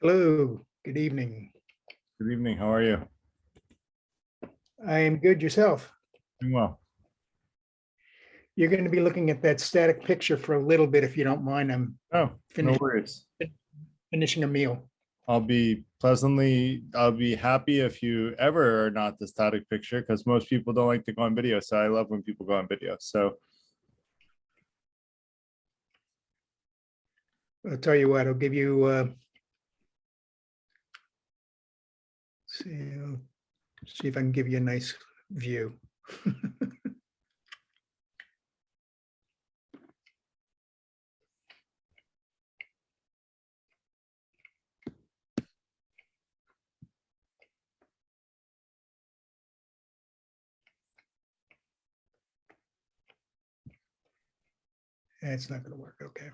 Hello, good evening. Good evening. How are you? I am good. Yourself? Doing well. You're going to be looking at that static picture for a little bit if you don't mind. I'm Oh, no Finish. worries. finishing a meal. I'll be happy if you ever are not the static picture because most people don't like to go on video. So I love when people go on video. So I'll tell you what, I'll give you, see if I can give you a nice view. It's not going to work. Okay.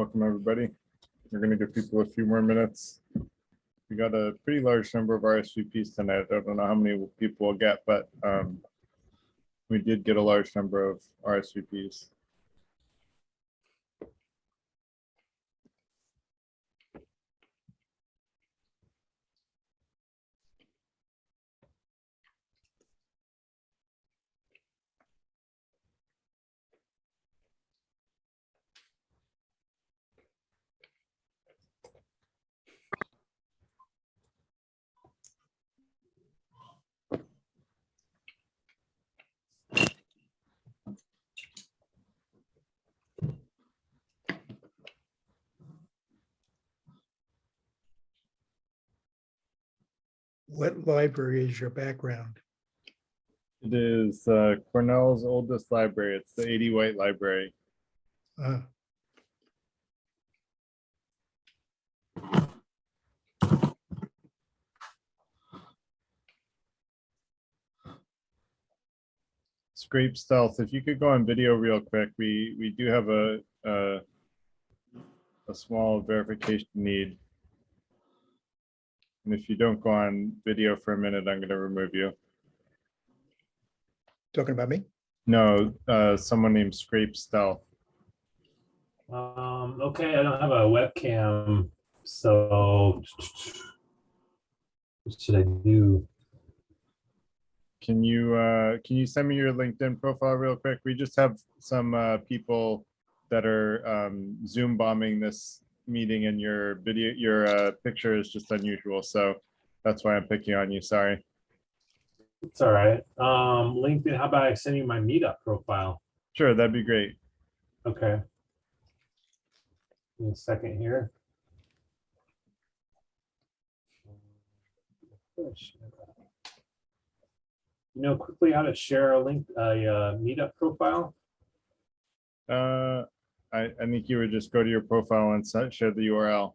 welcome everybody. We're going to give people a few more minutes. We got a pretty large number of RSVPs tonight. I don't know how many people will get, but we did get a large number of RSVPs. What library is your background? It is Cornell's oldest library. It's the 80 White Library. Uh, Scrape Stealth. If you could go on video real quick, we do have a small verification need. And if you don't go on video for a minute, I'm going to remove you. Talking about me? No, someone named Scrape Stealth. Okay, I don't have a webcam, so what should I do? Can you send me your LinkedIn profile real quick? We just have some people that are Zoom bombing this meeting, and your video, your picture is just unusual, so that's why I'm picking on you. Sorry. It's all right. LinkedIn, how about I send you my meetup profile? Sure, that'd be great. Okay. In a second here. You know quickly how to share a link, a meetup profile? I think you would just go to your profile and share the URL.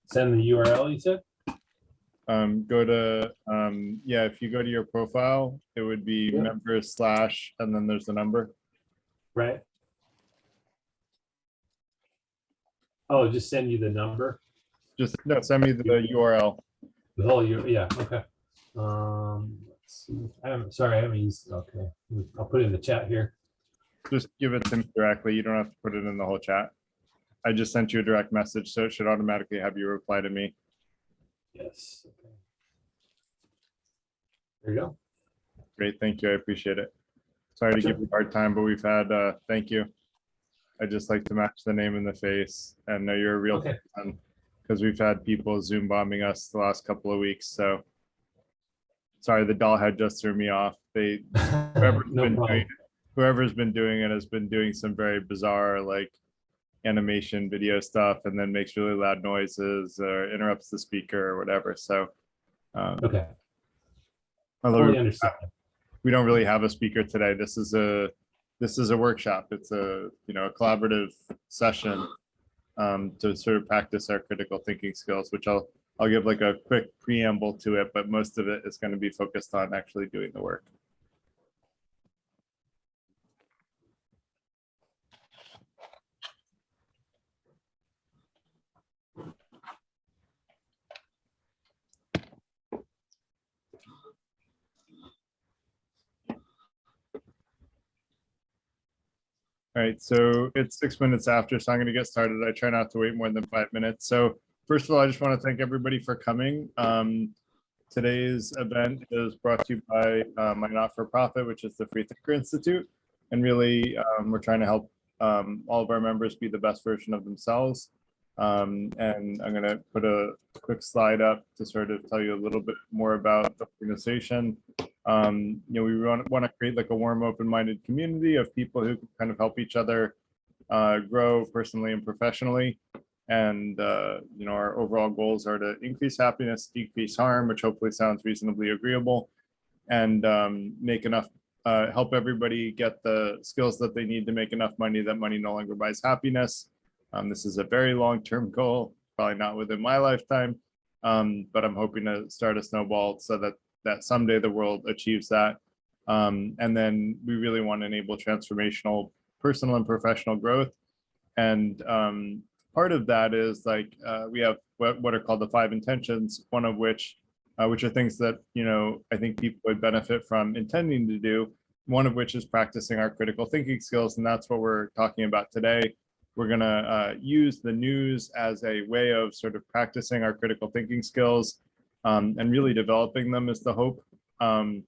Send the URL, you said? Go to, yeah, if you go to your profile, it would be Yeah. members / and then there's the number. Right. Oh, just send you the number. Just, no, send me the URL. The whole, yeah, okay. Let's see. I haven't used, okay. I'll put it in the chat here. Just give it to me directly. You don't have to put it in the whole chat. I just sent you a direct message, so it should automatically have you reply to me. Yes. Okay. There you go. Great, thank you. I appreciate it. Sorry to Sure. give you a hard time, but we've had, thank you. I just like to match the name and the face and know you're a real Okay. person, because we've had people Zoom bombing us the last couple of weeks. So sorry, the doll head just threw me off. Whoever's No been problem. whoever's been doing it has been doing some very bizarre, like, animation video stuff, and then makes really loud noises or interrupts the speaker or whatever. So Okay. although Fully understand. we don't really have a speaker today, this is a workshop. It's a a collaborative session to sort of practice our critical thinking skills, which I'll give like a quick preamble to it, but most of it is going to be focused on actually doing the work. All right, so it's 6 minutes after, so I'm going to get started. I try not to wait more than 5 minutes. So first of all, I just want to thank everybody for coming. Today's event is brought to you by my not-for-profit, which is the Free Thinker Institute. And really, we're trying to help all of our members be the best version of themselves. And I'm going to put a quick slide up to sort of tell you a little bit more about the organization. We want to create like a warm, open-minded community of people who can kind of help each other grow personally and professionally. And our overall goals are to increase happiness, decrease harm, which hopefully sounds reasonably agreeable, and make enough, help everybody get the skills that they need to make enough money that money no longer buys happiness. This is a very long-term goal, probably not within my lifetime, but I'm hoping to start a snowball so that someday the world achieves that. And then we really want to enable transformational personal and professional growth. And part of that is like we have what are called the 5 intentions, one of which are things that I think people would benefit from intending to do. One of which is practicing our critical thinking skills, and that's what we're talking about today. We're going to use the news as a way of sort of practicing our critical thinking skills and really developing them is the hope. And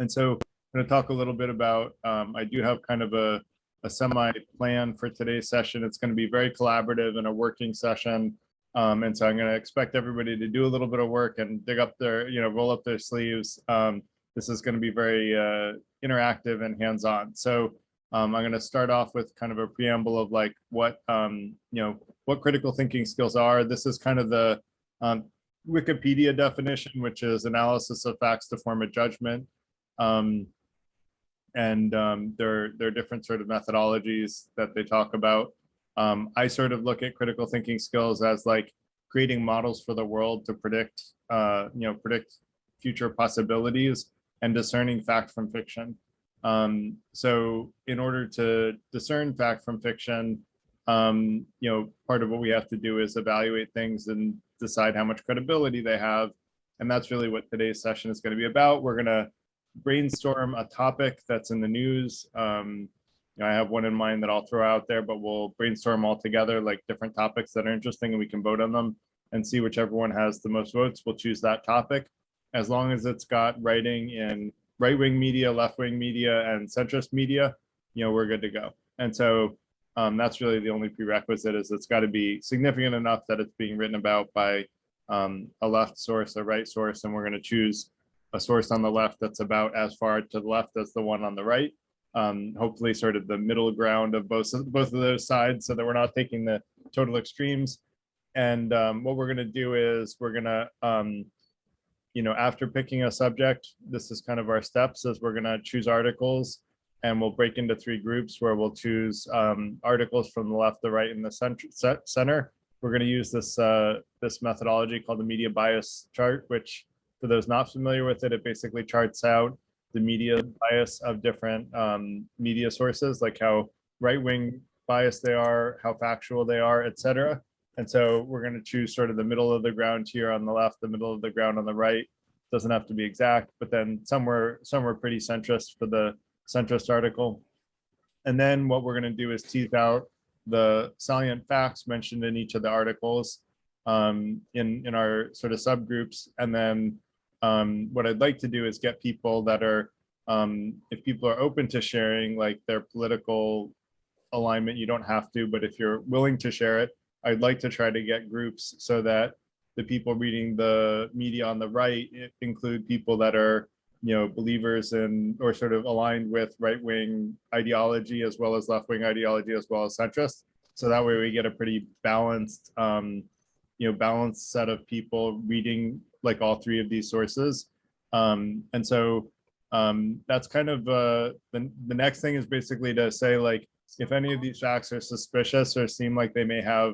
so I'm going to talk a little bit about, I do have kind of a semi plan for today's session. It's going to be very collaborative and a working session. And so I'm going to expect everybody to do a little bit of work and dig up their, roll up their sleeves. This is going to be very interactive and hands-on. So I'm going to start off with kind of a preamble of like what critical thinking skills are. This is kind of the Wikipedia definition, which is analysis of facts to form a judgment. There are different sort of methodologies that they talk about. I sort of look at critical thinking skills as like creating models for the world to predict future possibilities and discerning fact from fiction. So in order to discern fact from fiction, part of what we have to do is evaluate things and decide how much credibility they have. And that's really what today's session is going to be about. We're going to brainstorm a topic that's in the news. I have one in mind that I'll throw out there, but we'll brainstorm all together, like different topics that are interesting, and we can vote on them and see whichever one has the most votes. We'll choose that topic. As long as it's got writing in right-wing media, left-wing media, and centrist media, we're good to go. And so that's really the only prerequisite, is it's got to be significant enough that it's being written about by a left source, a right source, and we're going to choose a source on the left that's about as far to the left as the one on the right. Hopefully sort of the middle ground of both of those sides, so that we're not taking the total extremes. And what we're going to do is we're going to, after picking a subject, this is kind of our steps, is we're going to choose articles, and we'll break into 3 groups where we'll choose articles from the left, the right, and the center. We're going to use this methodology called the media bias chart, which, for those not familiar with it, it basically charts out the media bias of different media sources, like how right-wing biased they are, how factual they are, etc. And so we're going to choose sort of the middle of the ground here on the left, the middle of the ground on the right. Doesn't have to be exact, but then somewhere pretty centrist for the centrist article. And then what we're going to do is tease out the salient facts mentioned in each of the articles in our sort of subgroups. And then what I'd like to do is get people that are, if people are open to sharing like their political alignment, you don't have to, but if you're willing to share it, I'd like to try to get groups so that the people reading the media on the right include people that are, believers in or sort of aligned with right-wing ideology as well as left-wing ideology as well as centrist. So that way we get a pretty balanced, balanced set of people reading like all 3 of these sources. And so that's kind of the next thing is basically to say, like, if any of these facts are suspicious or seem like they may have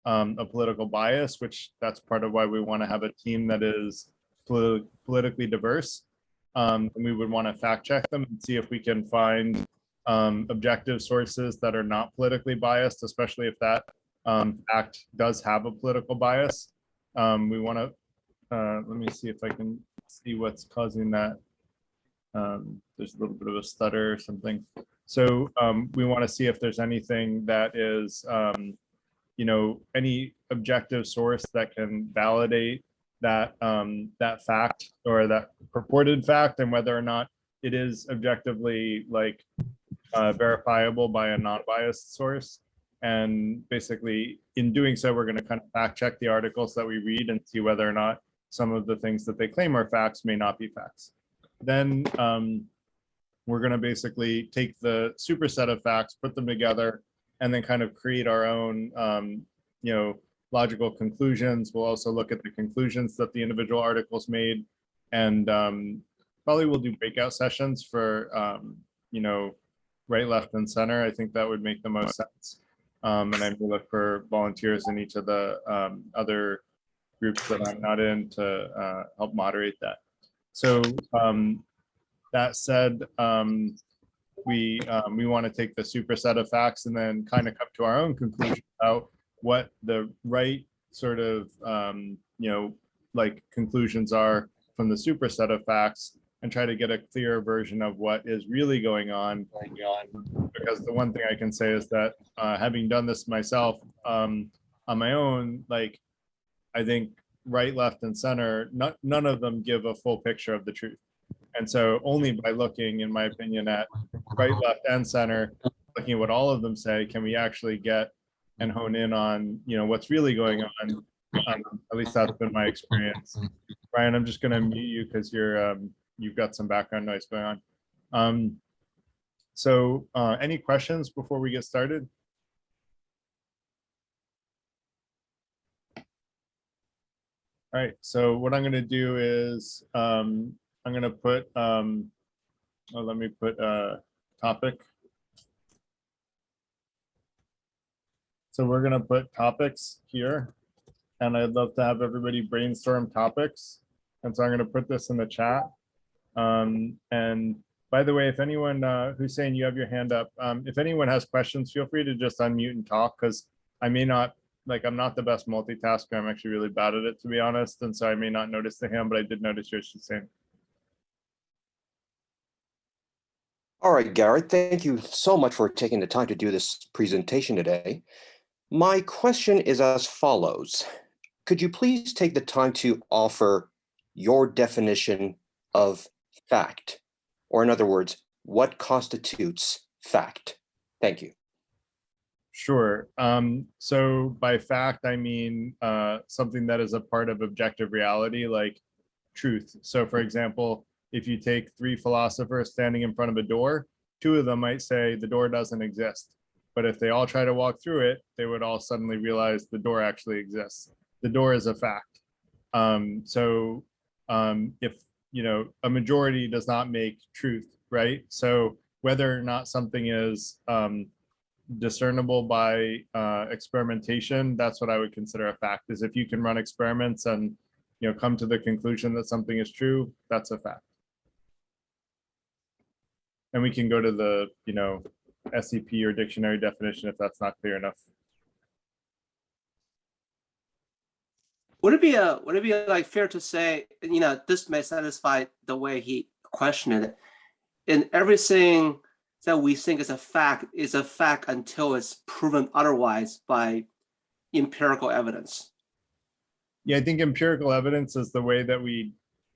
a political bias, which that's part of why we want to have a team that is politically diverse. And we would want to fact check them and see if we can find objective sources that are not politically biased, especially if that fact does have a political bias. We want to, let me see if I can see what's causing that. There's a little bit of a stutter or something. So we want to see if there's anything that is, any objective source that can validate that that fact or that purported fact, and whether or not it is objectively like verifiable by a non-biased source. And basically, in doing so, we're going to kind of fact check the articles that we read and see whether or not some of the things that they claim are facts may not be facts. Then we're going to basically take the superset of facts, put them together, and then kind of create our own, logical conclusions. We'll also look at the conclusions that the individual articles made, and probably we'll do breakout sessions for, right, left, and center. I think that would make the most sense. And I may look for volunteers in each of the other groups that I'm not in to help moderate that. So that said, we want to take the superset of facts and then kind of come to our own conclusion about what the right sort of, like conclusions are from the superset of facts, and try to get a clearer version of what is really going on. Because the one thing I can say is that having done this myself on my own, like, I think right, left, and center, none of them give a full picture of the truth. And so only by looking, in my opinion, at right, left, and center, looking at what all of them say, can we actually get and hone in on, what's really going on. At least that's been my experience. Brian, I'm just going to mute you because you've got some background noise going on. So any questions before we get started? All right, so what I'm going to do is I'm going to put, let me put a topic. So we're going to put topics here, and I'd love to have everybody brainstorm topics. And so I'm going to put this in the chat. And by the way, if anyone, Hussein, you have your hand up. If anyone has questions, feel free to just unmute and talk, because I may not, like, I'm not the best multitasker. I'm actually really bad at it, to be honest. And so I may not notice the hand, but I did notice yours, Hussein. All right, Garrett, thank you so much for taking the time to do this presentation today. My question is as follows. Could you please take the time to offer your definition of fact? Or in other words, what constitutes fact? Thank you. Sure. So by fact, I mean something that is a part of objective reality, like truth. So for example, if you take 3 philosophers standing in front of a door, 2 of them might say the door doesn't exist. But if they all try to walk through it, they would all suddenly realize the door actually exists. The door is a fact. If a majority does not make truth, right? So whether or not something is discernible by experimentation, that's what I would consider a fact. Is if you can run experiments and come to the conclusion that something is true, that's a fact. And we can go to the SEP or dictionary definition if that's not clear enough. Would it be like fair to say, this may satisfy the way he questioned it, and everything that we think is a fact until it's proven otherwise by empirical evidence? Yeah, I think empirical evidence is the way that we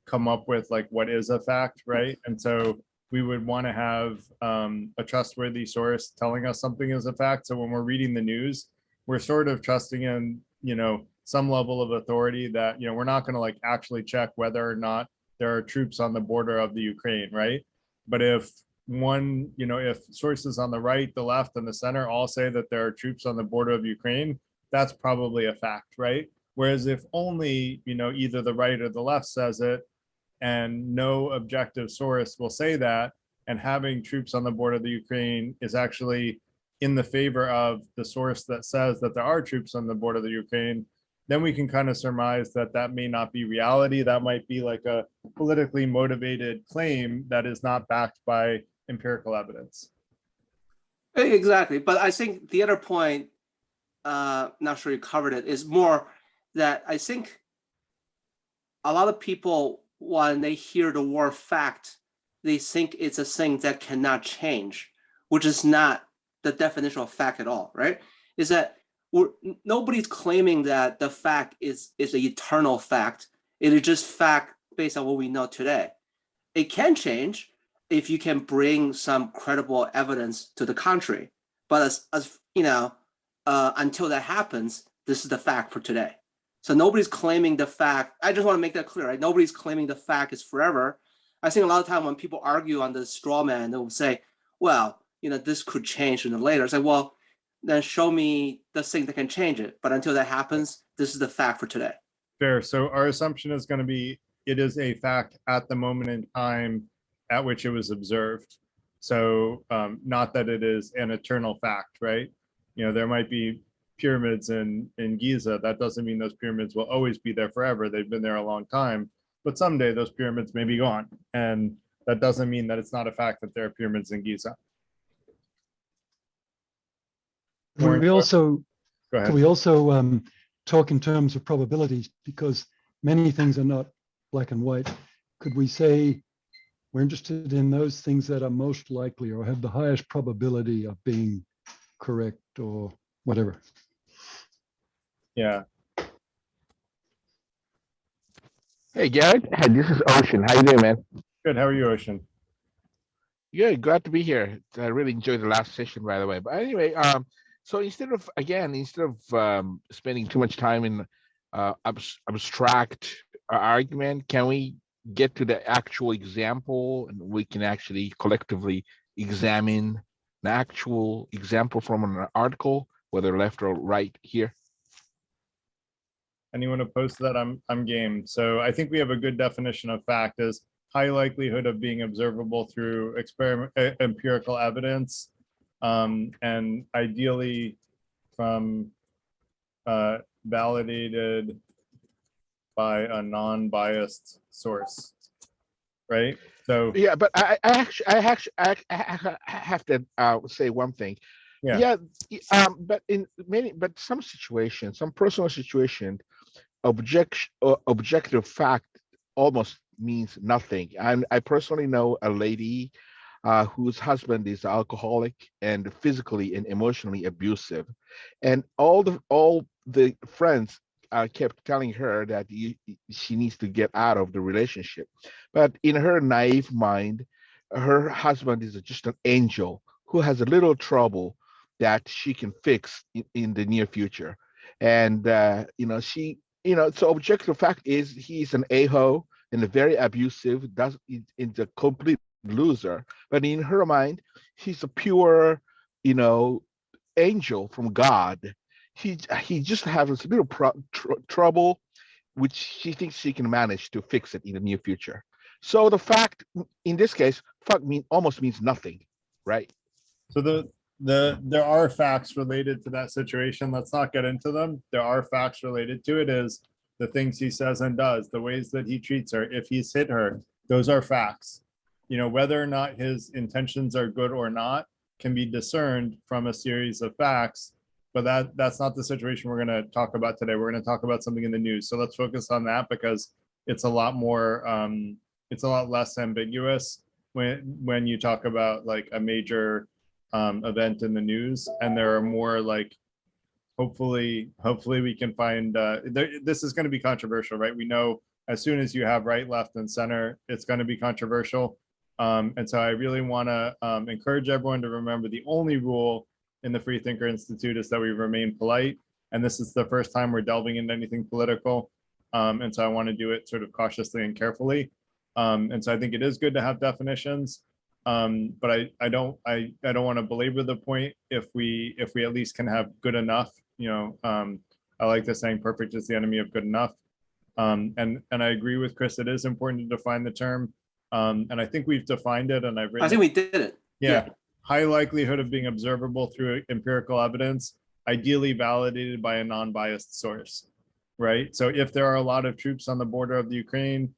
come up with like what is a fact, right? And so we would want to have a trustworthy source telling us something is a fact. So when we're reading the news, we're sort of trusting in, some level of authority that, we're not going to like actually check whether or not there are troops on the border of the Ukraine, right? But if if sources on the right, the left, and the center all say that there are troops on the border of Ukraine, that's probably a fact, right? Whereas if only, either the right or the left says it, and no objective source will say that, and having troops on the border of the Ukraine is actually in the favor of the source that says that there are troops on the border of the Ukraine, then we can kind of surmise that that may not be reality. That might be like a politically motivated claim that is not backed by empirical evidence. Exactly. But I think the other point, not sure you covered it, is more that I think a lot of people, when they hear the word fact, they think it's a thing that cannot change, which is not the definition of fact at all, right? Is that nobody's claiming that the fact is an eternal fact. It is just fact based on what we know today. It can change if you can bring some credible evidence to the contrary. But until that happens, this is the fact for today. So nobody's claiming the fact. I just want to make that clear, right? Nobody's claiming the fact is forever. I think a lot of time when people argue on the straw man, they'll say, well, this could change in the later. It's like, well, then show me the thing that can change it. But until that happens, this is the fact for today. Fair. So our assumption is going to be, it is a fact at the moment in time at which it was observed. So not that it is an eternal fact, right? There might be pyramids in Giza. That doesn't mean those pyramids will always be there forever. They've been there a long time, but someday those pyramids may be gone. And that doesn't mean that it's not a fact that there are pyramids in Giza. Can we also Go ahead. can we also talk in terms of probabilities, because many things are not black and white? Could we say we're interested in those things that are most likely or have the highest probability of being correct or whatever? Yeah. Hey, Garrett. Hey, this is Ocean. How you doing, man? Good. How are you, Ocean? Good. Glad to be here. I really enjoyed the last session, by the way. But anyway, so instead of spending too much time in abstract argument, can we get to the actual example, and we can actually collectively examine an actual example from an article, whether left or right here? Anyone opposed to that? I'm game. So I think we have a good definition of fact as high likelihood of being observable through empirical evidence, and ideally from validated by a non-biased source, right? So Yeah, but I have to say one thing. Yeah. But in some situations, some personal situation, objective fact almost means nothing. I personally know a lady whose husband is alcoholic and physically and emotionally abusive, and all the friends kept telling her that she needs to get out of the relationship. But in her naive mind, her husband is just an angel who has a little trouble that she can fix in the near future. And so objective fact is he's an a-hole and a very abusive, is a complete loser. But in her mind, he's a pure, angel from God. He just has a little trouble, which she thinks she can manage to fix it in the near future. So the fact in this case, fuck almost means nothing, right? So there are facts related to that situation. Let's not get into them. There are facts related to it, is the things he says and does, the ways that he treats her, if he's hit her, those are facts. You know, whether or not his intentions are good or not can be discerned from a series of facts, but that's not the situation we're going to talk about today. We're going to talk about something in the news. So let's focus on that because it's a lot more, it's a lot less ambiguous when you talk about like a major event in the news, and there are more like, hopefully we can find, this is going to be controversial, right? We know as soon as you have right, left, and center, it's going to be controversial. And so I really want to encourage everyone to remember the only rule in the Freethinker Institute is that we remain polite. And this is the first time we're delving into anything political. And so I want to do it sort of cautiously and carefully. And so I think it is good to have definitions. But I don't want to belabor the point if we at least can have good enough, you know. I like the saying perfect is the enemy of good enough. And I agree with Chris, it is important to define the term. And I think we've defined it, and I've written I think we did it. yeah. High likelihood of being observable through empirical evidence, ideally validated by a non-biased source, right? So if there are a lot of troops on the border of the Ukraine,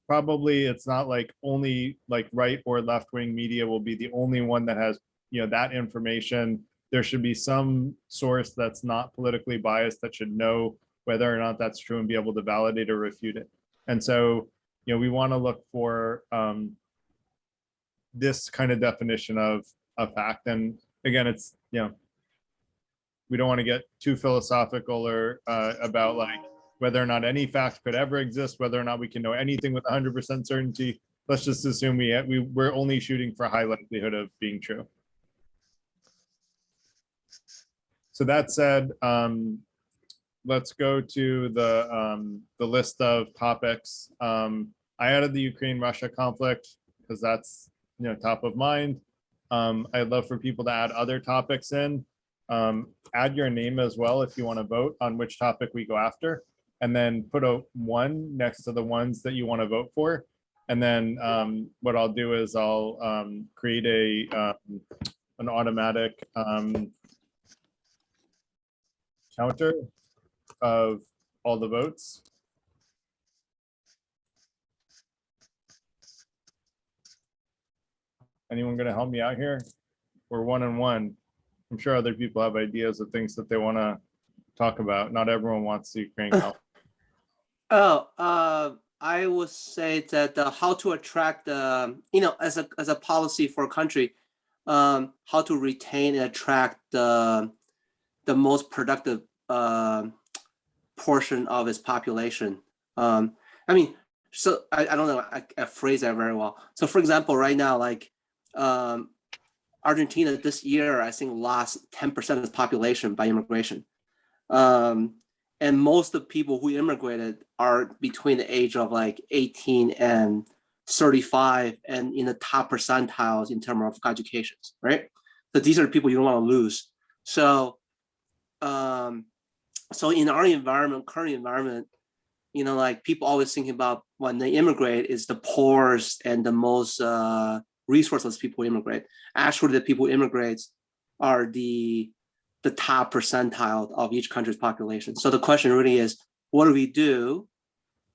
probably it's not like only like right or left-wing media will be the only one that has, you know, that information. There should be some source that's not politically biased that should know whether or not that's true and be able to validate or refute it. And so, you know, we want to look for this kind of definition of a fact. And again, it's, you know, we don't want to get too philosophical or about like whether or not any fact could ever exist, whether or not we can know anything with 100% certainty. Let's just assume we're only shooting for high likelihood of being true. So that said, let's go to the list of topics. I added the Ukraine-Russia conflict because that's, you know, top of mind. I'd love for people to add other topics in. Add your name as well if you want to vote on which topic we go after, and then put a 1 next to the ones that you want to vote for. And then what I'll do is I'll create an automatic counter of all the votes. Anyone going to help me out here? We're 1 and 1. I'm sure other people have ideas of things that they want to talk about. Not everyone wants the Ukraine conflict. I would say that how to attract, you know, as a policy for a country, how to retain and attract the most productive portion of its population. I mean, so I don't know, I phrase that very well. So for example, right now, like Argentina this year, I think lost 10% of its population by immigration. And most of the people who immigrated are between the age of like 18 and 35 and in the top percentiles in terms of educations, right? So these are the people you don't want to lose. So, so in our environment, current environment, you know, like people always thinking about when they immigrate is the poorest and the most resourceless people who immigrate. Actually, the people who immigrate are the top percentile of each country's population. So the question really is, what do we do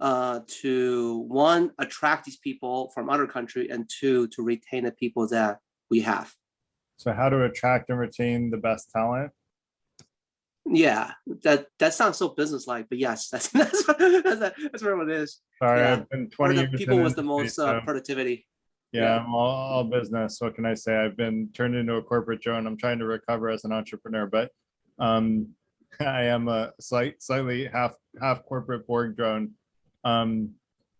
to, 1, attract these people from other countries, and 2, to retain the people that we have? So how to attract and retain the best talent? Yeah, that sounds so business-like, but yes, that's where it is. Sorry, Yeah. I've been Or 20 the years people in with the industry, most so- productivity. Yeah, Yeah. I'm all business. What can I say? I've been turned into a corporate drone. I'm trying to recover as an entrepreneur, but I am a slightly half corporate Borg drone.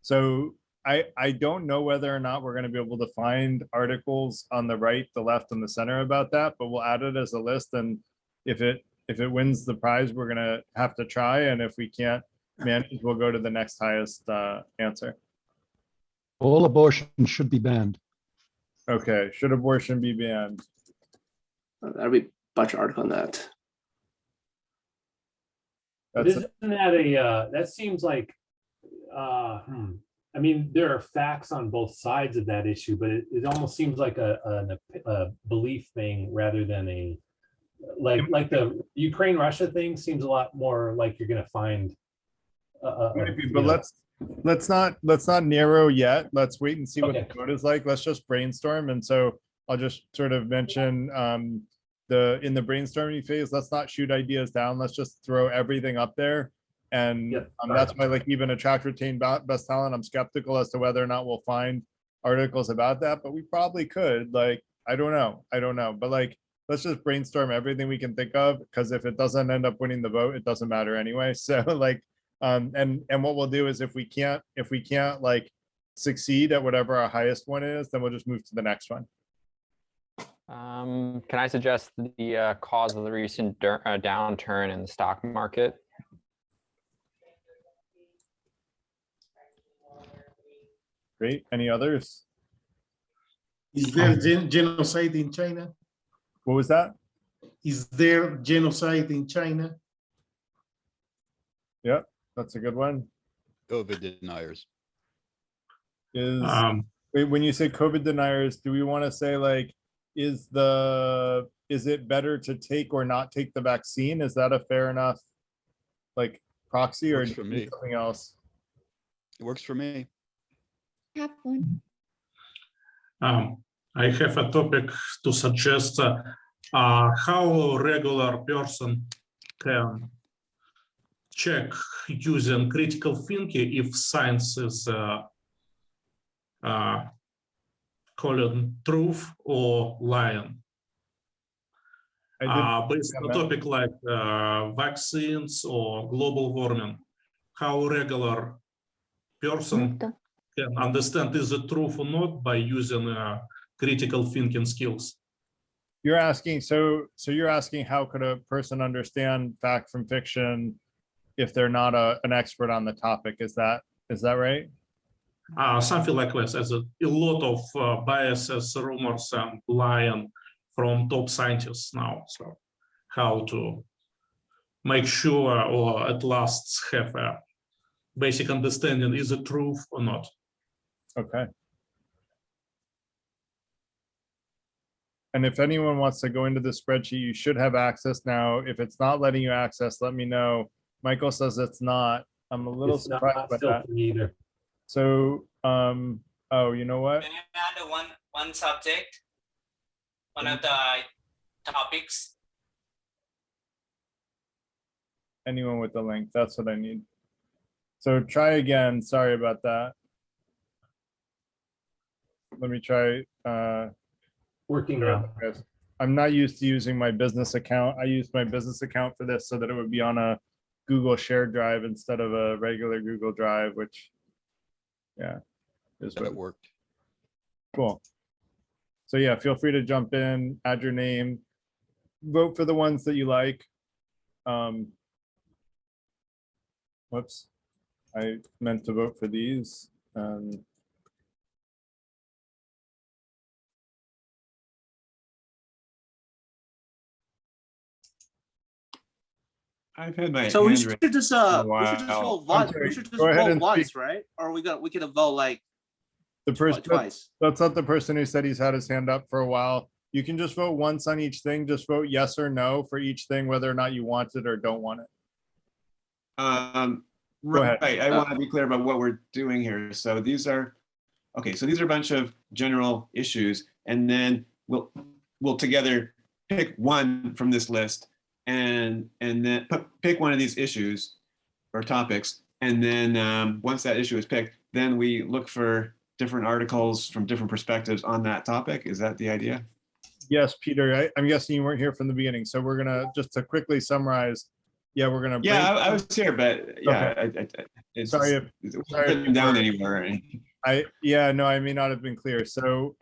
So I don't know whether or not we're going to be able to find articles on the right, the left, and the center about that, but we'll add it as a list. And if it wins the prize, we're going to have to try. And if we can't manage, we'll go to the next highest answer. All abortions should be banned. Okay, should abortion be banned? That'd be bunch of article on that. But That's isn't that that seems like, I mean, there are facts on both sides of that issue, but it almost seems like a belief thing rather than like the Ukraine-Russia thing seems a lot more like you're gonna find. Maybe, you but know, let's not narrow yet. Let's wait and see what the Okay. code is like. Let's just brainstorm. And so I'll just sort of mention in the brainstorming phase, let's not shoot ideas down. Let's just throw everything up there. And Yep. that's why, like, even attract, retain best talent, I'm skeptical as to whether or not we'll find articles about that, but we probably could. Like, I don't know, but like, let's just brainstorm everything we can think of, because if it doesn't end up winning the vote, it doesn't matter anyway. So like, and what we'll do is if we can't like succeed at whatever our highest one is, then we'll just move to the next one. Can I suggest the cause of the recent downturn in the stock market? Great. Any others? Is there genocide in China? What was that? Is there genocide in China? Yep, that's a good one. COVID deniers. Is wait, when you say COVID deniers, do we want to say like, is it better to take or not take the vaccine? Is that a fair enough like proxy, or Works for me. something else? It works for me. Have fun. I have a topic to suggest how a regular person can check using critical thinking if science is calling truth or lying. Based on a topic like vaccines or global warming, how a regular person can understand is it truth or not by using critical thinking skills. You're asking, so you're asking how could a person understand fact from fiction if they're not an expert on the topic? Is that right? Something like this, as a lot of biases, rumors, and lying from top scientists now. So how to make sure or at last have a basic understanding, is it truth or not? Okay. And if anyone wants to go into the spreadsheet, you should have access now. If it's not letting you access, let me know. Michael says it's not. I'm a little it's not surprised by still that. for me either. So, oh, you know what? Can you add one subject? One of the topics? Anyone with the link, that's what I need. So try again. Sorry about that. Let me try. Working now. I'm not used to using my business account. I used my business account for this so that it would be on a Google shared drive instead of a regular Google Drive, which, yeah, is But what it worked. cool. So yeah, feel free to jump in, add your name, vote for the ones that you like. Whoops, I meant to vote for these. I've had my So we hand should raised. just we should just Wow. vote once. sorry, We should just go ahead vote and once, speak. right? Or we can vote like The person, twice. that's not the person who said he's had his hand up for a while. You can just vote once on each thing. Just vote yes or no for each thing, whether or not you want it or don't want it. Go ahead. Right, I want to be clear about what we're doing here. So these are, okay, so these are a bunch of general issues, and then we'll together pick one from this list and then pick one of these issues or topics. And then once that issue is picked, then we look for different articles from different perspectives on that topic. Is that the idea? Yes, Peter, I'm guessing you weren't here from the beginning. So we're gonna, just to quickly summarize. Yeah, we're gonna. Yeah, I was here, but yeah, it's Sorry just- if- it wasn't sorry if written you down were- anywhere. Yeah, no, I may not have been clear. So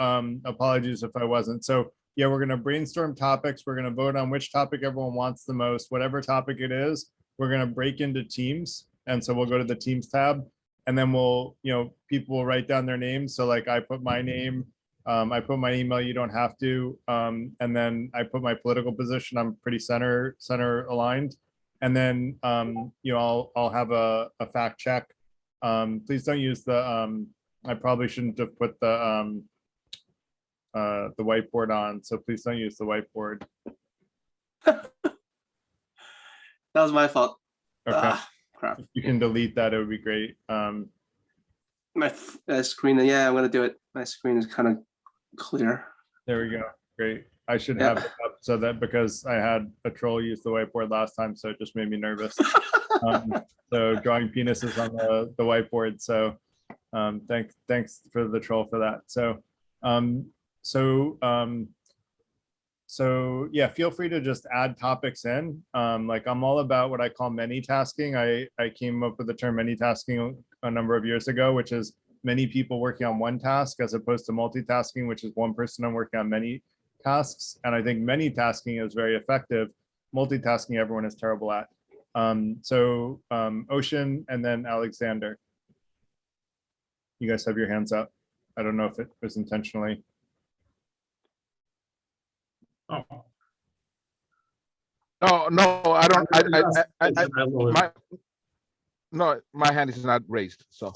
apologies if I wasn't. So yeah, we're gonna brainstorm topics. We're gonna vote on which topic everyone wants the most, whatever topic it is. We're gonna break into teams. And so we'll go to the teams tab, and then we'll, people will write down their names. So like I put my name, I put my email, you don't have to. And then I put my political position. I'm pretty center aligned. And then, I'll have a fact check. Please don't use the, I probably shouldn't have put the whiteboard on. So please don't use the whiteboard. That was my fault. Okay. Crap. If you can delete that, it would be great. My screen, yeah, I'm gonna do it. My screen is kind of clear. There we go. Great. I should have it up so that because I had a troll use the whiteboard last time, so it just made me nervous. So drawing penises on the whiteboard. So thanks for the troll for that. So yeah, feel free to just add topics in. Like I'm all about what I call many tasking. I came up with the term many tasking a number of years ago, which is many people working on one task as opposed to multitasking, which is one person working on many tasks. And I think many tasking is very effective. Multitasking, everyone is terrible at. Ocean and then Alexander. You guys have your hands up. I don't know if it was intentionally. Oh, No, I don't. My hand is not raised, so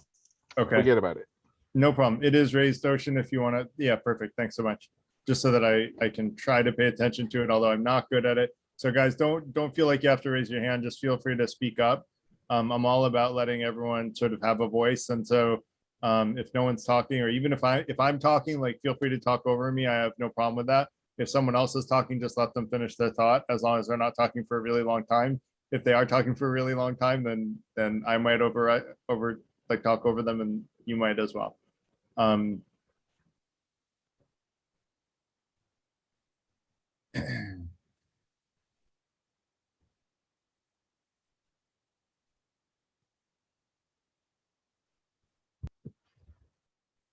Okay. forget about it. No problem. It is raised, Ocean, if you want to. Yeah, perfect. Thanks so much. Just so that I can try to pay attention to it, although I'm not good at it. So guys, don't feel like you have to raise your hand. Just feel free to speak up. I'm all about letting everyone sort of have a voice. And so if no one's talking, or even if I'm talking, like feel free to talk over me. I have no problem with that. If someone else is talking, just let them finish their thought, as long as they're not talking for a really long time. If they are talking for a really long time, then I might talk over them, and you might as well.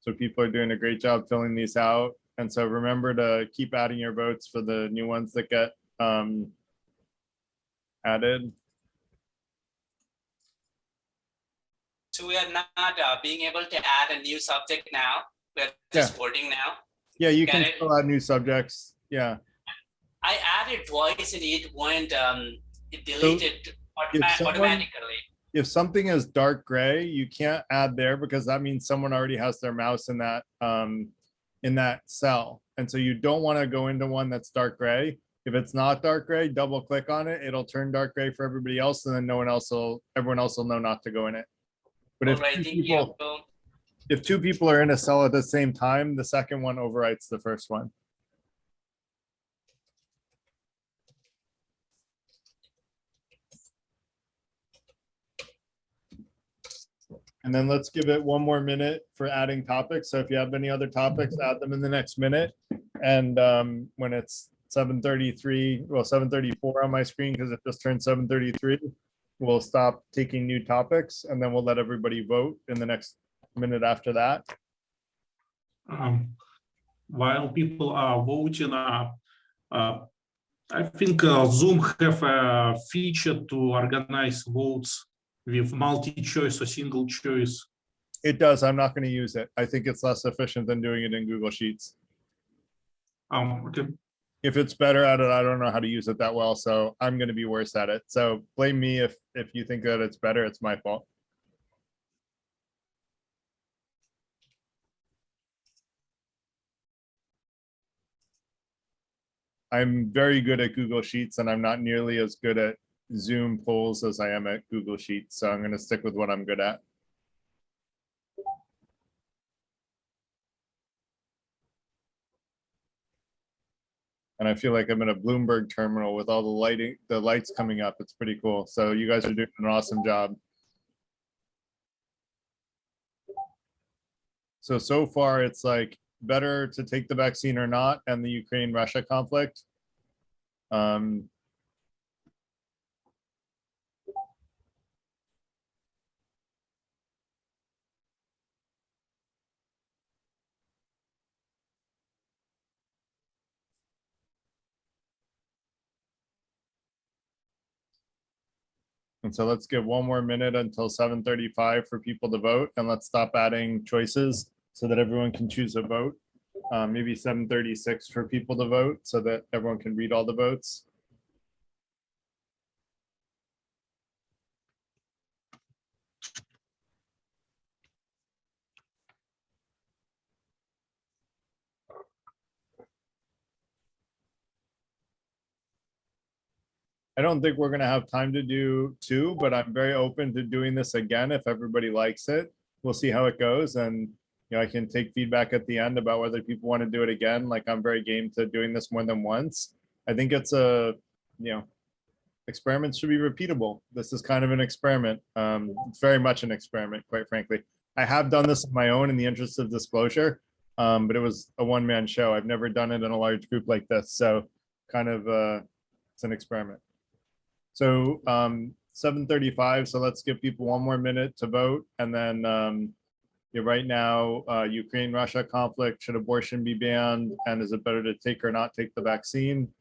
So people are doing a great job filling these out. And so remember to keep adding your votes for the new ones that get added. So we are not being able to add a new subject now. We're just voting now. Yeah, you Got can it. fill out new subjects. Yeah. I added twice and it went, it deleted automatically. If something is dark gray, you can't add there because that means someone already has their mouse in that cell. And so you don't want to go into one that's dark gray. If it's not dark gray, double click on it. It'll turn dark gray for everybody else, and then everyone else will know not to go in it. But if two people are in a cell at the same time, the second one overwrites the first one. And then let's give it one more minute for adding topics. So if you have any other topics, add them in the next minute. And when it's 7:33, well, 7:34 on my screen, because it just turned 7:33, we'll stop taking new topics, and then we'll let everybody vote in the next minute after that. While people are voting, I think Zoom have a feature to organize votes with multi-choice or single choice. It does. I'm not going to use it. I think it's less efficient than doing it in Google Sheets. Okay. If it's better at it, I don't know how to use it that well, so I'm going to be worse at it. So blame me if you think that it's better. It's my fault. I'm very good at Google Sheets, and I'm not nearly as good at Zoom polls as I am at Google Sheets. So I'm going to stick with what I'm good at. And I feel like I'm in a Bloomberg terminal with all the lights coming up. It's pretty cool. So you guys are doing an awesome job. So far it's like better to take the vaccine or not, and the Ukraine-Russia conflict. And so let's give one more minute until 7:35 for people to vote, and let's stop adding choices so that everyone can choose a vote. maybe 7:36 for people to vote so that everyone can read all the votes. I don't think we're gonna have time to do two, but I'm very open to doing this again if everybody likes it. We'll see how it goes, and I can take feedback at the end about whether people want to do it again. Like, I'm very game to doing this more than once. I think it's experiments should be repeatable. This is kind of an experiment. It's very much an experiment, quite frankly. I have done this on my own in the interest of disclosure, but it was a one-man show. I've never done it in a large group like this, so kind of it's an experiment. So 7:35, so let's give people one more minute to vote. And then right now, Ukraine-Russia conflict, should abortion be banned? And is it better to take or not take the vaccine?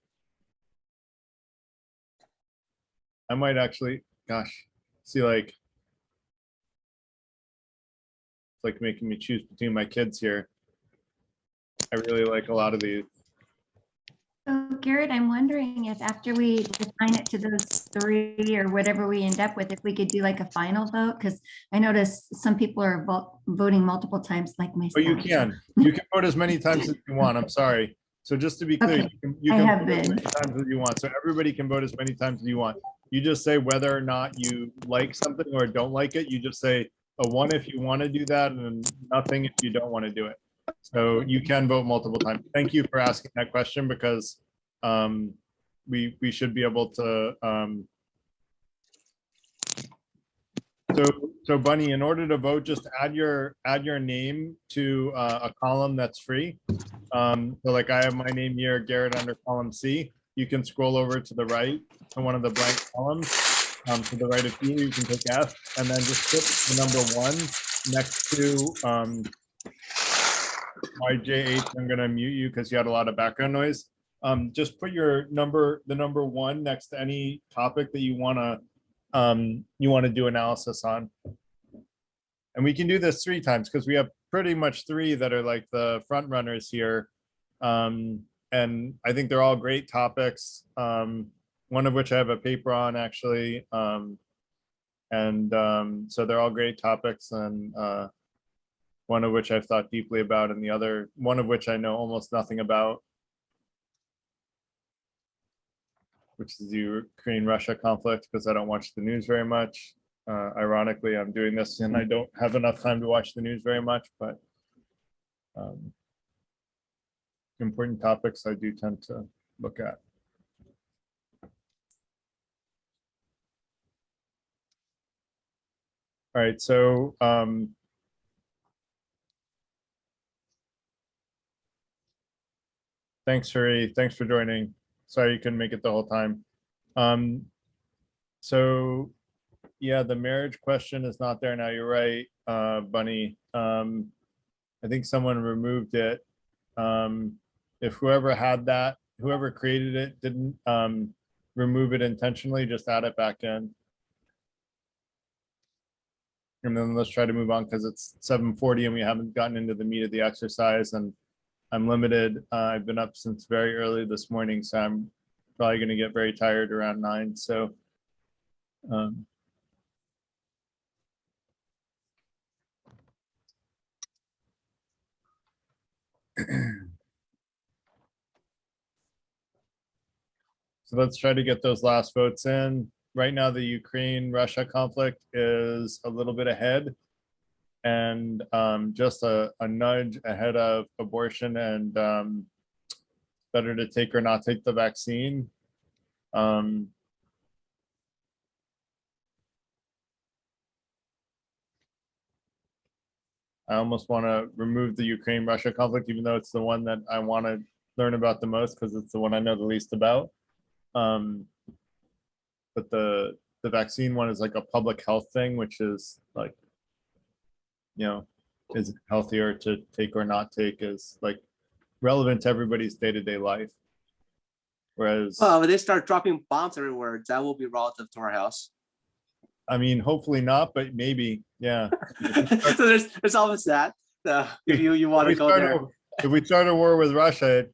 I might actually, gosh, see, like, it's like making me choose between my kids here. I really like a lot of these. So Garrett, I'm wondering if after we define it to those three or whatever we end up with, if we could do like a final vote, because I noticed some people are voting multiple times like myself. Oh, you can vote as many times as you want. I'm sorry. So just to be clear, Okay. you I can have vote as been. many times as you want. So everybody can vote as many times as you want. You just say whether or not you like something or don't like it. You just say a 1 if you want to do that and nothing if you don't want to do it. So you can vote multiple times. Thank you for asking that question, because we should be able to so Bunny, in order to vote, just add your name to a column that's free. So like I have my name here, Garrett, under column C. You can scroll over to the right to one of the blank columns. To the right of you can take F, and then just put the number 1 next to YJ8. I'm gonna mute you because you had a lot of background noise. Just put the number 1 next to any topic that you wanna do analysis on. And we can do this 3 times because we have pretty much 3 that are like the front runners here. And I think they're all great topics. One of which I have a paper on, actually. So they're all great topics, and one of which I've thought deeply about, and the other one of which I know almost nothing about, which is the Ukraine-Russia conflict, because I don't watch the news very much. Ironically, I'm doing this and I don't have enough time to watch the news very much, but important topics I do tend to look at. All right, so thanks, Suri. Thanks for joining. Sorry you couldn't make it the whole time. So yeah, the marriage question is not there now. You're right, Bunny. I think someone removed it. If whoever had that, whoever created it didn't remove it intentionally, just add it back in. And then let's try to move on because it's 7:40 and we haven't gotten into the meat of the exercise, and I'm limited. I've been up since very early this morning, so I'm probably going to get very tired around 9. So so let's try to get those last votes in. Right now, the Ukraine-Russia conflict is a little bit ahead, and just a nudge ahead of abortion and better to take or not take the vaccine. I almost want to remove the Ukraine-Russia conflict, even though it's the one that I want to learn about the most because it's the one I know the least about. But the vaccine one is like a public health thing, which is like, is it healthier to take or not take, is like relevant to everybody's day-to-day life. Whereas, Well, when they start dropping bombs everywhere, that will be relative to our house. I mean, hopefully not, but maybe, yeah. So there's always that. If you want to go there. if we start a war with Russia, it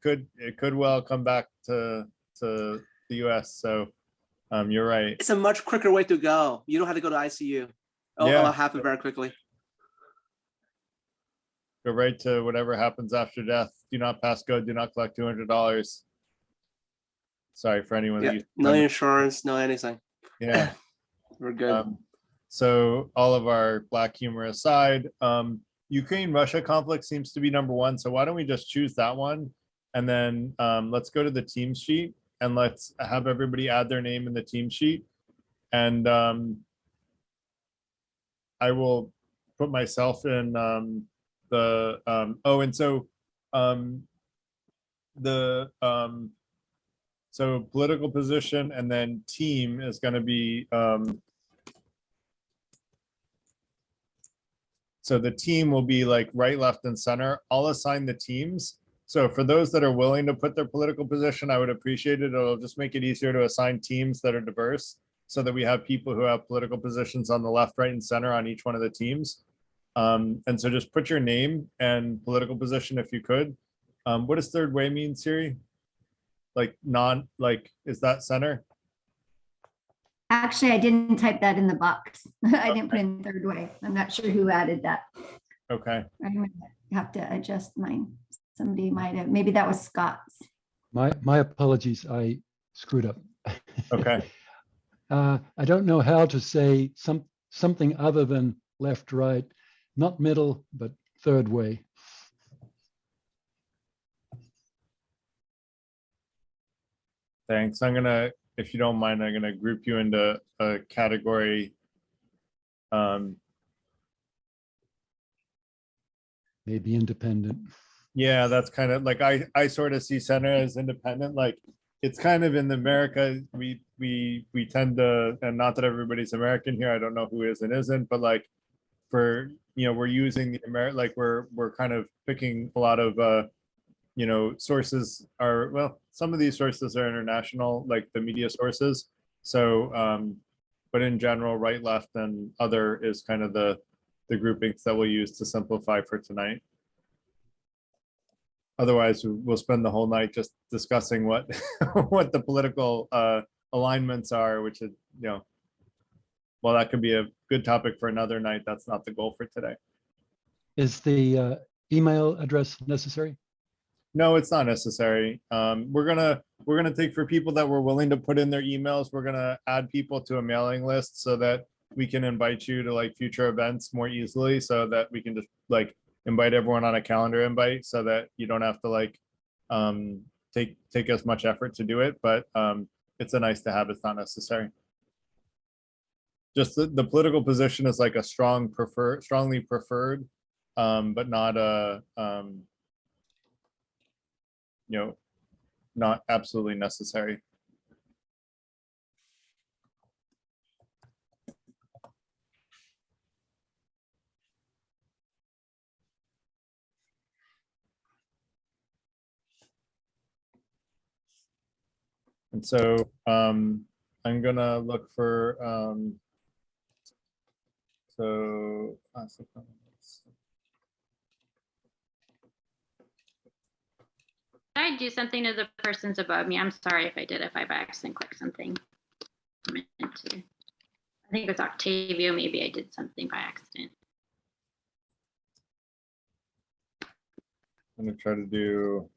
could well come back to the US. So you're right. It's a much quicker way to go. You don't have to go to ICU. It'll happen very quickly. Go right to whatever happens after death. Do not pass go, do not collect $200. Sorry for anyone that Yeah, used to no remember. insurance, no anything. Yeah. We're good. So all of our black humor aside, Ukraine-Russia conflict seems to be number one. So why don't we just choose that one? And then let's go to the team sheet and let's have everybody add their name in the team sheet. And I will put myself in so political position, and then team is going to be so the team will be like right, left, and center. I'll assign the teams. So for those that are willing to put their political position, I would appreciate it. It'll just make it easier to assign teams that are diverse so that we have people who have political positions on the left, right, and center on each one of the teams. And so just put your name and political position if you could. What does third way mean, Siri? Like is that center? Actually, I didn't type that in the box. I didn't put in third way. I'm not sure who added that. Okay. I might have to adjust mine. Somebody might have, maybe that was Scott's. My apologies, I screwed up. Okay. I don't know how to say something other than left, right, not middle, but third way. Thanks. If you don't mind, I'm gonna group you into a category. Maybe independent. Yeah, that's kind of like I sort of see center as independent. Like it's kind of in America, we tend to, and not that everybody's American here, I don't know who is and isn't, but like for, we're using the like we're kind of picking a lot of sources are, well, some of these sources are international, like the media sources. So but in general, right, left, and other is kind of the groupings that we'll use to simplify for tonight. Otherwise, we'll spend the whole night just discussing what what the political alignments are, which is, well, that could be a good topic for another night. That's not the goal for today. Is the email address necessary? No, it's not necessary. We're gonna take, for people that were willing to put in their emails, we're gonna add people to a mailing list so that we can invite you to like future events more easily, so that we can just like invite everyone on a calendar invite, so that you don't have to like take as much effort to do it. But it's a nice to have. It's not necessary. Just the political position is like a strongly preferred, but not a not absolutely necessary. And so I'm gonna look for Did I do something to the persons above me? I'm sorry if I did, if I by accident clicked something. I think it was Octavio, maybe I did something by accident. I'm gonna try to do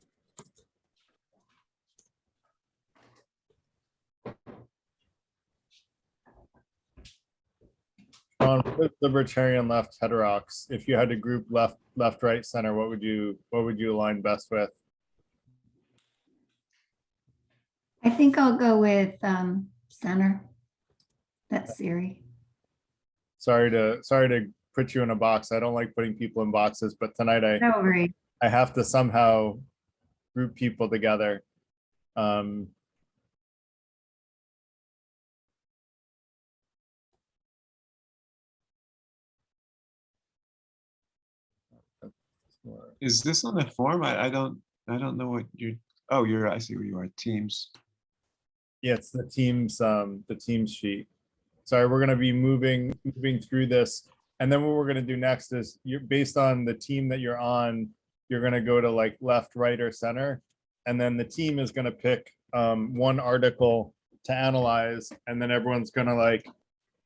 on libertarian left heterox. If you had to group left, right, center, what would you align best with? I think I'll go with center. That's Siri. Sorry to put you in a box. I don't like putting people in boxes, but tonight No worries. I have to somehow group people together. Is this on the form? I don't know what you're, oh, I see where you are, teams. Yeah, it's the teams sheet. Sorry, we're gonna be moving through this. And then what we're gonna do next is, you're based on the team that you're on, you're gonna go to like left, right, or center. And then the team is gonna pick one article to analyze, and then everyone's gonna like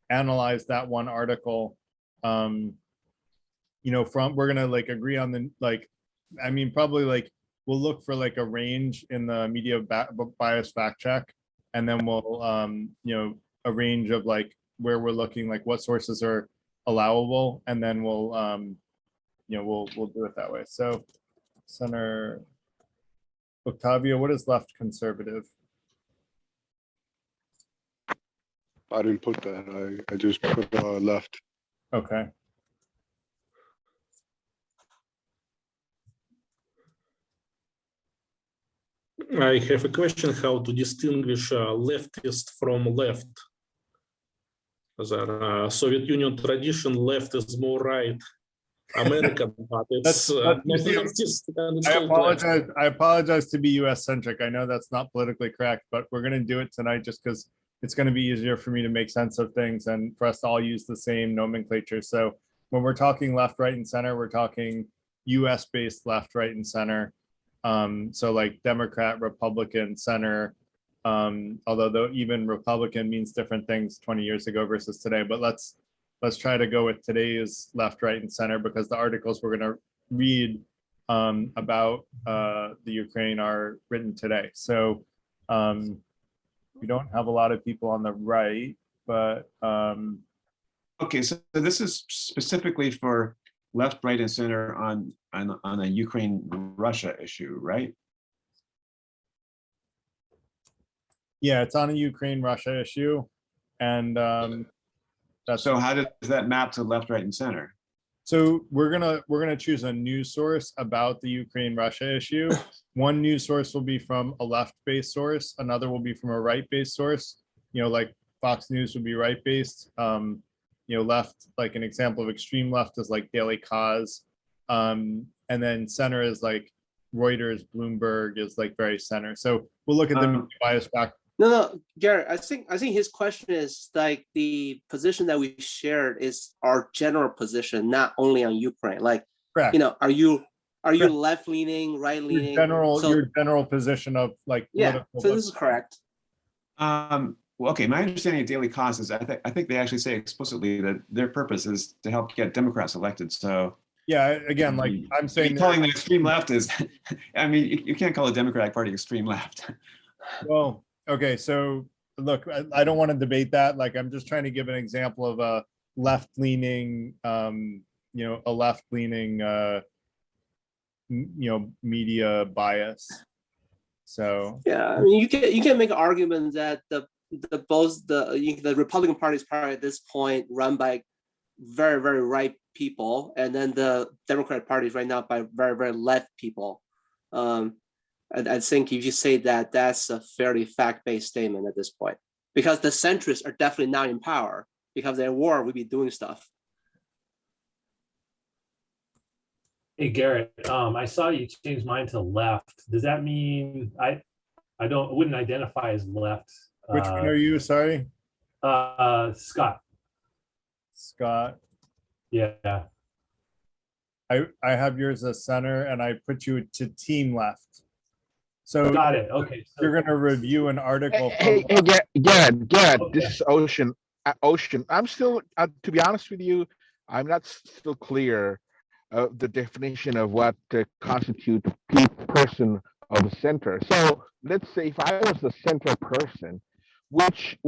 analyze that one article. You know, we're gonna like agree on the like, I mean, probably like we'll look for like a range in the media bias fact check, and then we'll you know, a range of like where we're looking, like what sources are allowable, and then we'll you know, we'll do it that way. So center, Octavio, what is left conservative? I didn't put that. I just put left. Okay. I have a question how to distinguish leftist from left. The Soviet Union tradition, left is more right. American, but it's not leftist, and it's called left. I apologize to be US centric. I know that's not politically correct, but we're going to do it tonight just because it's going to be easier for me to make sense of things and for us to all use the same nomenclature. So when we're talking left, right, and center, we're talking US based left, right, and center. So like Democrat, Republican, center, although even Republican means different things 20 years ago versus today, but let's try to go with today's left, right, and center, because the articles we're going to read about the Ukraine are written today. So we don't have a lot of people on the right, but okay, so this is specifically for left, right, and center on a Ukraine-Russia issue, right? yeah, it's on a Ukraine-Russia issue, and that's so how does that map to left, right, and center? So we're gonna choose a news source about the Ukraine-Russia issue. One news source will be from a left-based source. Another will be from a right-based source. You know, like Fox News would be right-based. You know, left, like an example of extreme left is like Daily Kaz. And then center is like Reuters, Bloomberg is like very center. So we'll look at the bias back. No, Garrett, I think his question is like the position that we shared is our general position, not only on Ukraine. Like, correct. You know, are you left leaning, right leaning? Your general position of like yeah. So this is correct. Well, okay, my understanding of Daily Kaz is I think they actually say explicitly that their purpose is to help get Democrats elected. So yeah, again, like I'm saying, calling the extreme left is, I mean, you can't call the Democratic Party extreme left. Well, okay, so look, I don't want to debate that. Like, I'm just trying to give an example of a left-leaning, you know, a left-leaning, you know, media bias. So yeah, I mean, you can make an argument that the Republican Party is probably at this point run by very, very right people, and then the Democratic Party is right now by very, very left people. I think if you say that, that's a fairly fact-based statement at this point, because the centrists are definitely not in power, because they're at war, we'd be doing stuff. Hey, Garrett, I saw you change mine to left. Does that mean I wouldn't identify as left? which one are you? Sorry, Scott. Scott. Yeah. I have yours as center, and I put you to team left. So got it. Okay. So, you're going to review an article. Hey, Garrett, this is Ocean. Ocean. I'm still, to be honest with you, I'm not still clear of the definition of what constitutes a person of the center. So let's say if I was the center person, which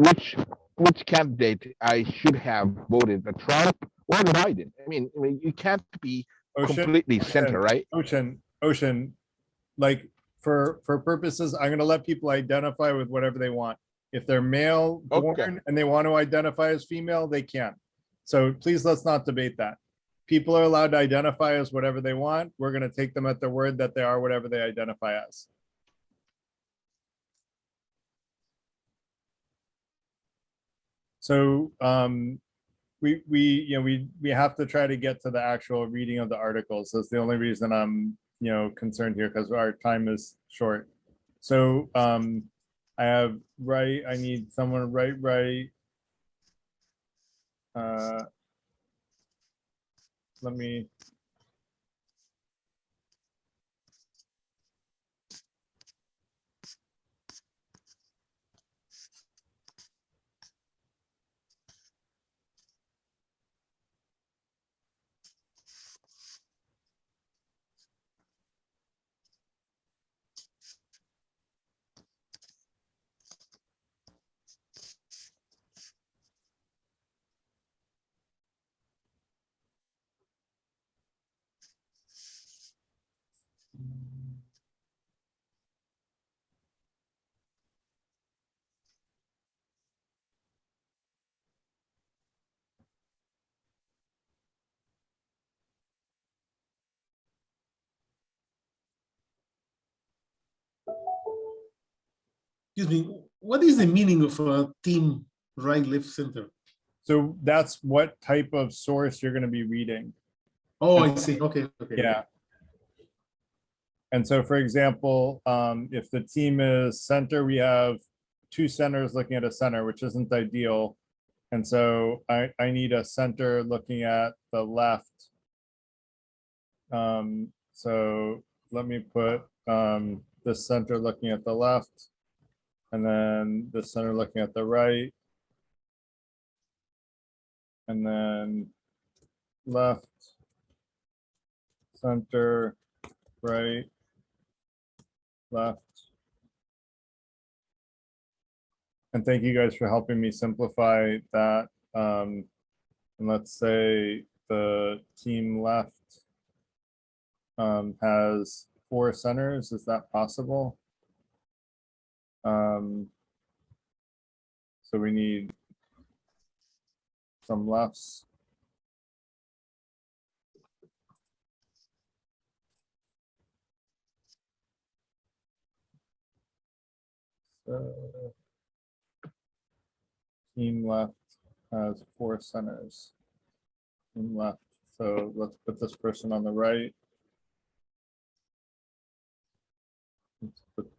candidate I should have voted, the Trump or the Biden? I mean, you can't be completely center, right? Ocean, like for purposes, I'm going to let people identify with whatever they want. If they're male born and they want to identify as female, they can. So please, let's not debate that. People are allowed to identify as whatever they want. We're going to take them at their word that they are whatever they identify as. So we have to try to get to the actual reading of the articles. That's the only reason I'm concerned here, because our time is short. So I have right. I need someone right. Let me. excuse me, what is the meaning of a team right, left, center? So that's what type of source you're going to be reading. Oh, I see. Okay. Okay. Yeah. And so, for example, if the team is center, we have two centers looking at a center, which isn't ideal. And so I need a center looking at the left. So let me put this center looking at the left, and then the center looking at the right, and then left, center, right, left. And thank you guys for helping me simplify that. And let's say the team left has 4 centers. Is that possible? So we need some lefts. So team left has 4 centers. Team left. So let's put this person on the right. Let's put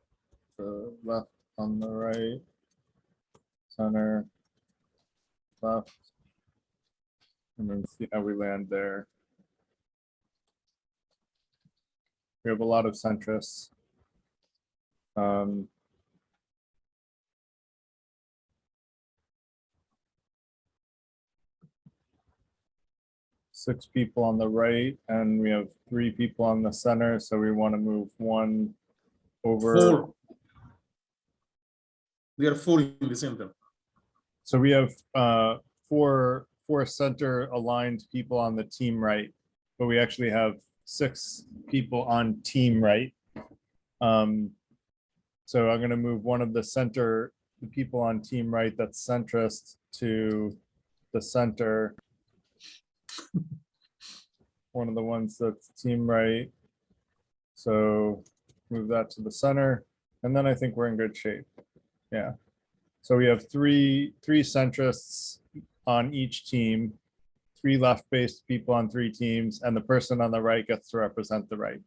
the left on the right. Center, left. And then see how we land there. We have a lot of centrists. 6 people on the right, and we have 3 people on the center, so we want to move 1 over. 4. We are 4 in the center. So we have 4 center aligned people on the team right, but we actually have 6 people on team right. So I'm going to move one of the people on team right that's centrist to the center. One of the ones that's team right. So move that to the center, and then I think we're in good shape. Yeah. So we have three centrists on each team, 3 left-based people on 3 teams, and the person on the right gets to represent the right.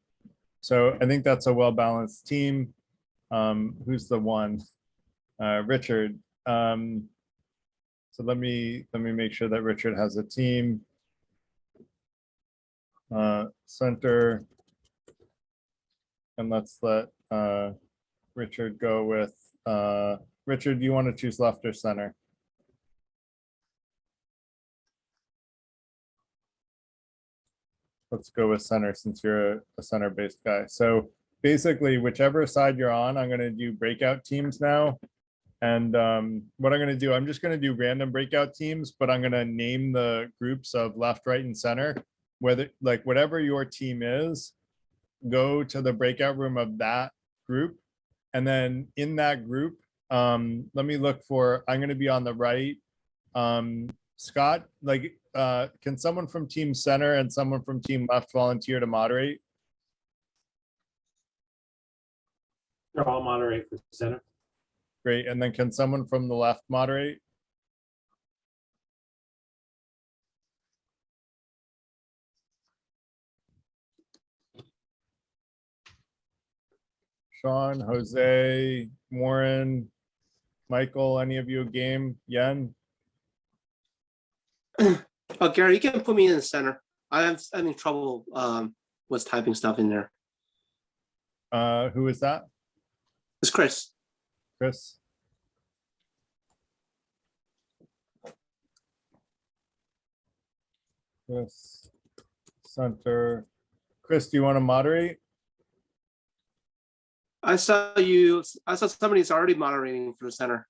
So I think that's a well-balanced team. Who's the one? Richard. So let me make sure that Richard has a team. Center, and let's let Richard go with Richard. Do you want to choose left or center? Let's go with center since you're a center-based guy. So basically, whichever side you're on, I'm going to do breakout teams now. And what I'm going to do, I'm just going to do random breakout teams, but I'm going to name the groups of left, right, and center. Whatever your team is, go to the breakout room of that group. And then in that group, let me look for, I'm going to be on the right. Scott, can someone from team center and someone from team left volunteer to moderate? Sure, I'll moderate for center. Great. And then can someone from the left moderate? Sean, Jose, Warren, Michael, any of you a game? Yen? Oh, Gary, you can put me in the center. I'm having trouble with typing stuff in there. Who is that? It's Chris. Chris? Chris, center. Chris, do you want to moderate? I saw somebody's already moderating for the center.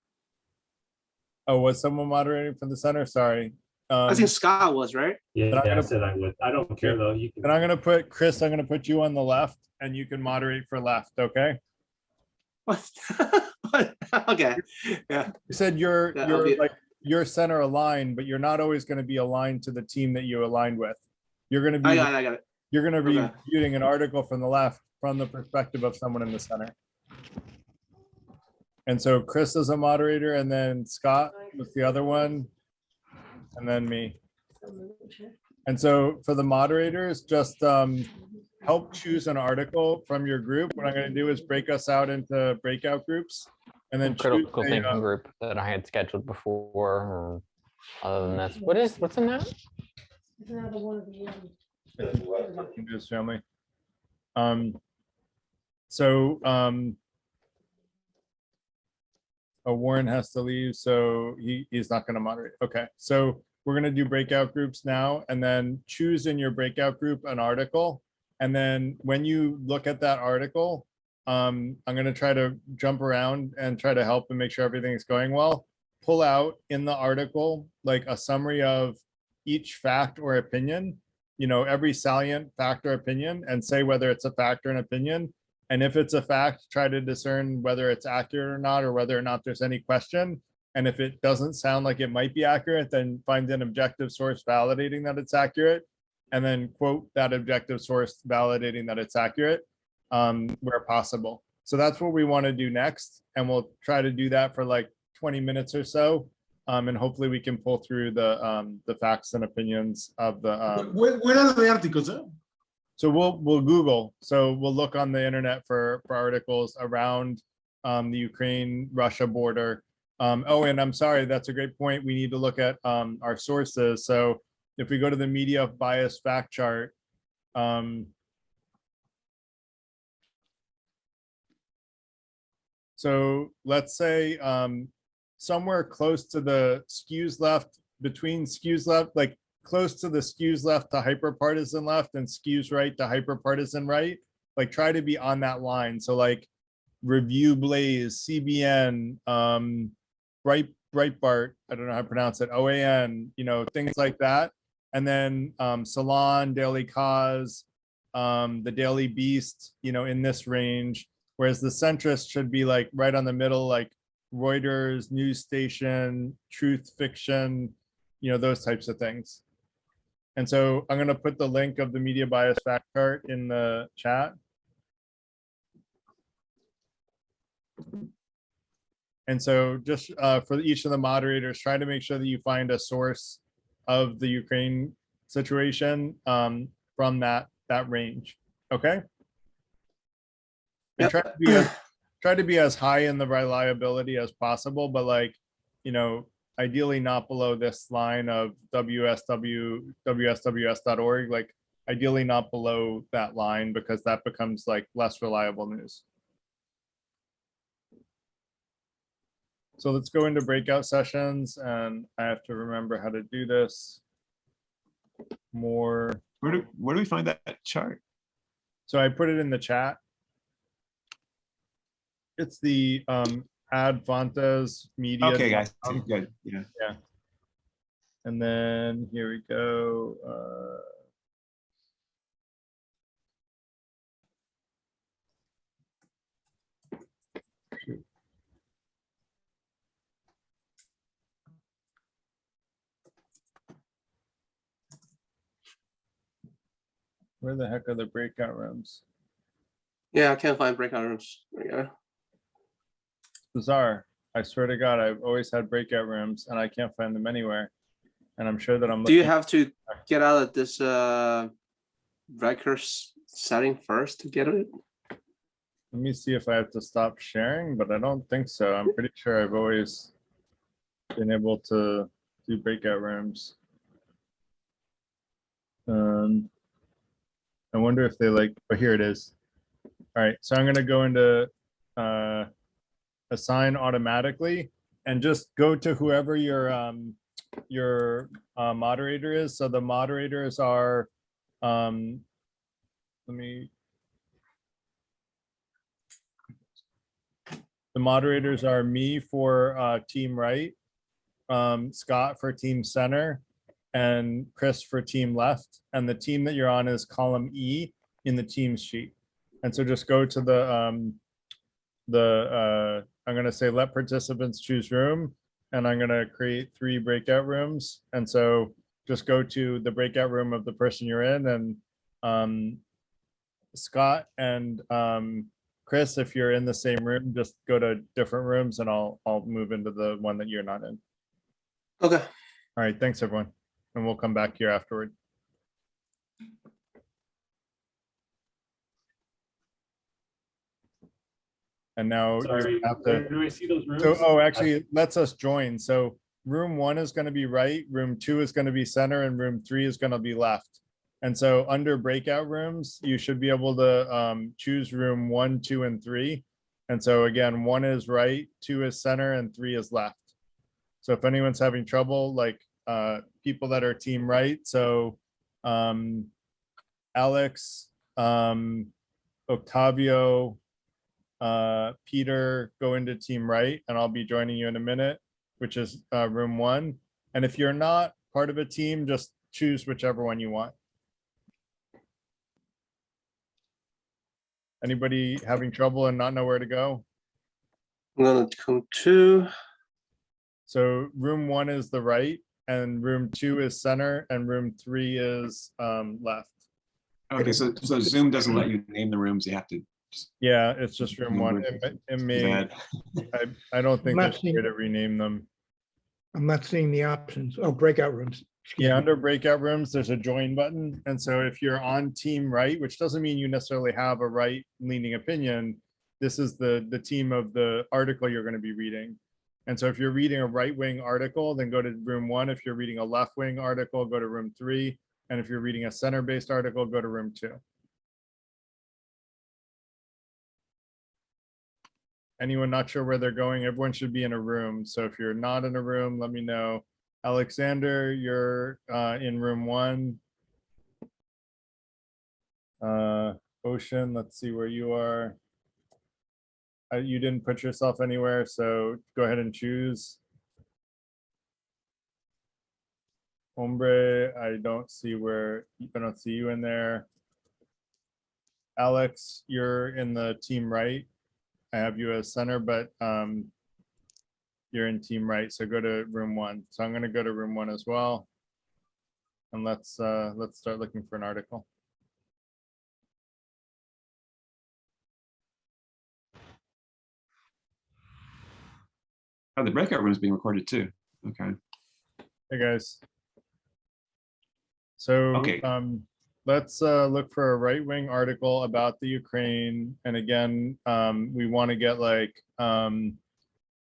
Oh, was someone moderating from the center? Sorry. I think Scott was, right? Yeah, I said I would. I don't care though. You can. And I'm going to put Chris, I'm going to put you on the left and you can moderate for left. Okay. Okay. Yeah. You said you're center aligned, but you're not always going to be aligned to the team that you aligned with. You're going to be, I got it. You're going to be Okay. reading an article from the left from the perspective of someone in the center. And so Chris is a moderator, and then Scott was the other one, and then me. And so for the moderators, just help choose an article from your group. What I'm going to do is break us out into breakout groups, and then choose Critical a, thinking group that I had scheduled before. Other than this, what's in that? into his family. Warren has to leave, so he's not going to moderate. Okay, so we're going to do breakout groups now, and then choose in your breakout group an article. And then when you look at that article, I'm going to try to jump around and try to help and make sure everything is going well. Pull out in the article like a summary of each fact or opinion, every salient fact or opinion, and say whether it's a fact or an opinion. And if it's a fact, try to discern whether it's accurate or not, or whether or not there's any question. And if it doesn't sound like it might be accurate, then find an objective source validating that it's accurate, and then quote that objective source validating that it's accurate where possible. So that's what we want to do next. And we'll try to do that for like 20 minutes or so. And hopefully we can pull through the facts and opinions of the. Where are the articles? So we'll Google. So we'll look on the internet for articles around the Ukraine-Russia border. Oh, and I'm sorry, that's a great point. We need to look at our sources. So if we go to the media bias fact chart, so let's say somewhere close to the skews left, between skews left, like close to the skews left to hyperpartisan left and skews right to hyperpartisan right, like try to be on that line. So like Review Blaze, CBN, Breitbart, I don't know how to pronounce it, OAN, things like that. And then Salon, Daily Cause, the Daily Beast, in this range. Whereas the centrist should be like right on the middle, like Reuters, News Station, Truth Fiction, those types of things. And so I'm going to put the link of the media bias fact chart in the chat. And so just for each of the moderators, try to make sure that you find a source of the Ukraine situation from that range. Okay. And try to be as high in the reliability as possible, but like, ideally not below this line of WSWS.org, like ideally not below that line, because that becomes like less reliable news. So let's go into breakout sessions, and I have to remember how to do this more. Where do we find that chart? So I put it in the chat. It's the Ad Fontes media. Okay, guys, good. Yeah. And then here we go. Where the heck are the breakout rooms? Yeah, I can't find breakout rooms. Yeah. Bizarre. I swear to God, I've always had breakout rooms and I can't find them anywhere. And I'm sure that I'm Do you looking. have to get out of this records setting first to get it? Let me see if I have to stop sharing, but I don't think so. I'm pretty sure I've always been able to do breakout rooms. I wonder if they like, oh, here it is. All right, so I'm gonna go into assign automatically and just go to whoever your moderator is. So the moderators are, the moderators are me for team right, Scott for team center, and Chris for team left. And the team that you're on is column E in the teams sheet. And so just go to I'm going to say let participants choose room, and I'm going to create 3 breakout rooms. And so just go to the breakout room of the person you're in, and Scott and Chris, if you're in the same room, just go to different rooms and I'll move into the one that you're not in. Okay. All right, thanks everyone. And we'll come back here afterward. And now Sorry, you have where to, do I see those rooms? so, oh, actually, it lets us join. So room 1 is going to be right, room 2 is going to be center, and room 3 is going to be left. And so under breakout rooms, you should be able to choose room 1, 2, and 3. And so again, 1 is right, 2 is center, and 3 is left. So if anyone's having trouble, like people that are team right, so Alex, Octavio, Peter, go into team right, and I'll be joining you in a minute, which is room 1. And if you're not part of a team, just choose whichever one you want. Anybody having trouble and not know where to go? I'm gonna come to. So room 1 is the right, and room 2 is center, and room 3 is left. Okay, so Zoom doesn't let you name the rooms. You have to. Yeah, it's just room 1. It may. Bad. I don't think I'm not there's a way to rename them. I'm not seeing the options. Oh, breakout rooms. Yeah, under breakout rooms, there's a join button. And so if you're on team right, which doesn't mean you necessarily have a right leaning opinion, this is the team of the article you're going to be reading. And so if you're reading a right wing article, then go to room 1. If you're reading a left wing article, go to room 3. And if you're reading a center based article, go to room 2. Anyone not sure where they're going? Everyone should be in a room. So if you're not in a room, let me know. Alexander, you're in room 1. Ocean, let's see where you are. You didn't put yourself anywhere, so go ahead and choose. Hombre, I don't see you in there. Alex, you're in the team right. I have you as center, but you're in team right, so go to room 1. So I'm going to go to room 1 as well, and let's start looking for an article. Oh, the breakout room is being recorded too. Okay. Hey guys. So Okay. Let's look for a right wing article about the Ukraine, and again, we want to get like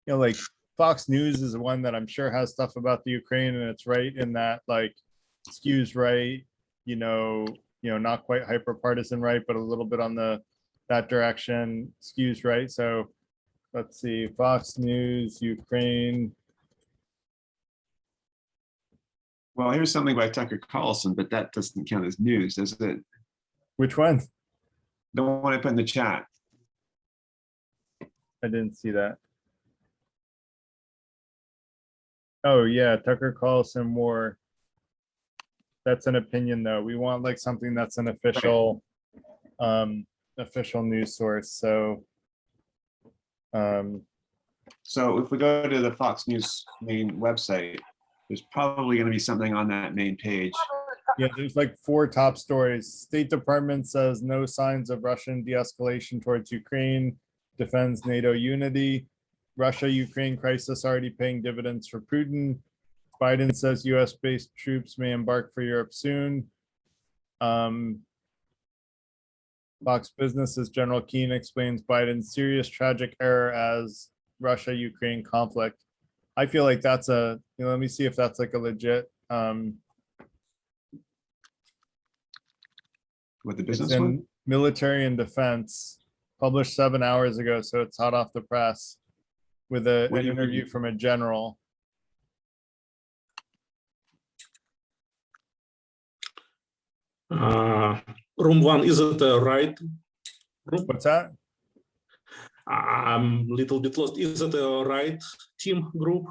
like Fox News is one that I'm sure has stuff about the Ukraine, and it's right in that like skews right, not quite hyper partisan right, but a little bit on that direction, skews right. So let's see, Fox News, Ukraine. Well, here's something by Tucker Carlson, but that doesn't count as news, does it? Which one? The one I put in the chat. I didn't see that. Oh yeah, Tucker Carlson more. That's an opinion though. We want like something that's an official, official news source. So, so if we go to the Fox News main website, there's probably going to be something on that main page. yeah, there's like 4 top stories. State Department says no signs of Russian de-escalation towards Ukraine, defends NATO unity. Russia-Ukraine crisis already paying dividends for Putin. Biden says US-based troops may embark for Europe soon. Fox Business's General Keane explains Biden's serious tragic error as Russia-Ukraine conflict. I feel like that's let me see if that's like a legit. What the It's business in one? Military and Defense, published 7 hours ago, so it's hot off the press, with an What do you interview read? from a general. Room 1, is it the right room? What's that? I'm a little bit lost. Is it the right team group?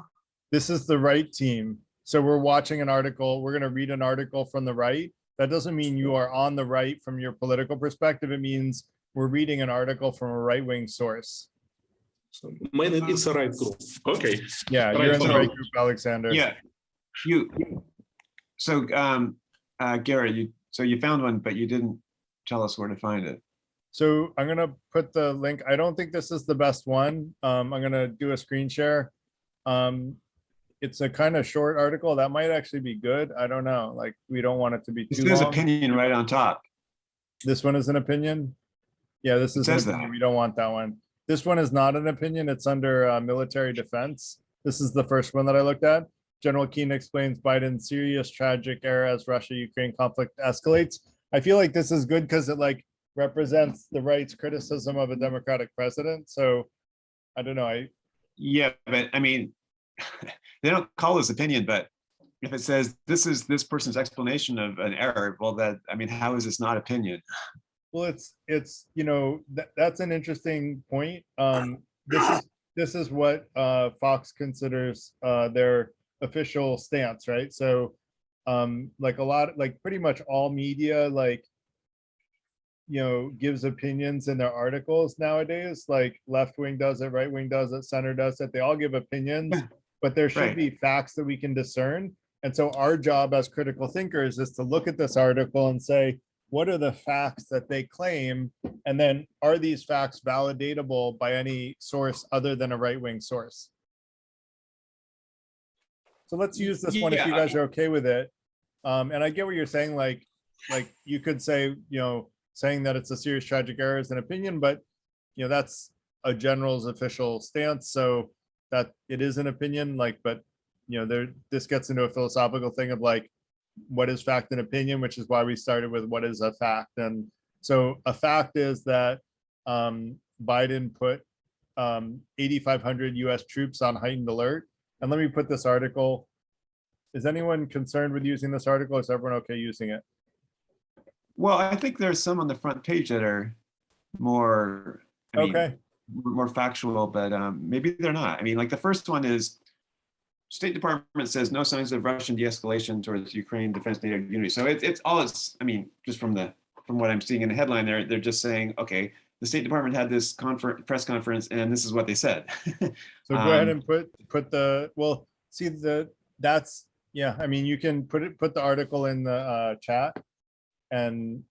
This is the right team. So we're watching an article. We're going to read an article from the right. That doesn't mean you are on the right from your political perspective. It means we're reading an article from a right-wing source. So maybe it's the right group. Okay. Yeah, Right, you're in the so- right group, Alexander. Yeah. So Garrett, you found one, but you didn't tell us where to find it. So I'm gonna put the link. I don't think this is the best one. I'm gonna do a screen share. It's a kind of short article that might actually be good. I don't know. Like, we don't want it to be It too says long. opinion right on top. This one is an opinion. Yeah, this It is an says that. opinion. We don't want that one. This one is not an opinion. It's under military defense. This is the first one that I looked at. General Keane explains Biden's serious tragic era as Russia-Ukraine conflict escalates. I feel like this is good because it like represents the right's criticism of a Democratic president. So I don't know. Yeah, but I mean, they don't call this opinion, but if it says this is this person's explanation of an error, well, that, I mean, how is this not opinion? Well, it's you know, that's an interesting point. This is what Fox considers their official stance, right? So like a lot, like pretty much all media, like, you know, gives opinions in their articles nowadays. Like left wing does it, right wing does it, center does it. They all give opinions, but there should Right. be facts that we can discern. And so our job as critical thinkers is to look at this article and say, what are the facts that they claim? And then are these facts validatable by any source other than a right-wing source? So let's use this one if you Yeah. guys are okay with it. And I get what you're saying, like you could say, you know, saying that it's a serious tragic error is an opinion, but you know, that's a general's official stance. So that it is an opinion, like, but you know, this gets into a philosophical thing of like, what is fact and opinion, which is why we started with what is a fact. And so a fact is that Biden put 8,500 US troops on heightened alert. And let me put this article. Is anyone concerned with using this article? Is everyone okay using it? Well, I think there's some on the front page that are more, I mean, Okay. more factual, but maybe they're not. I mean, like the first one is State Department says no signs of Russian de-escalation towards Ukraine defense NATO unity. So it's all it's, I mean, just from what I'm seeing in the headline there, they're just saying, okay, the State Department had this press conference and this is what they said. So go ahead and put the, well, see that's, yeah, I mean, you can put the article in the chat and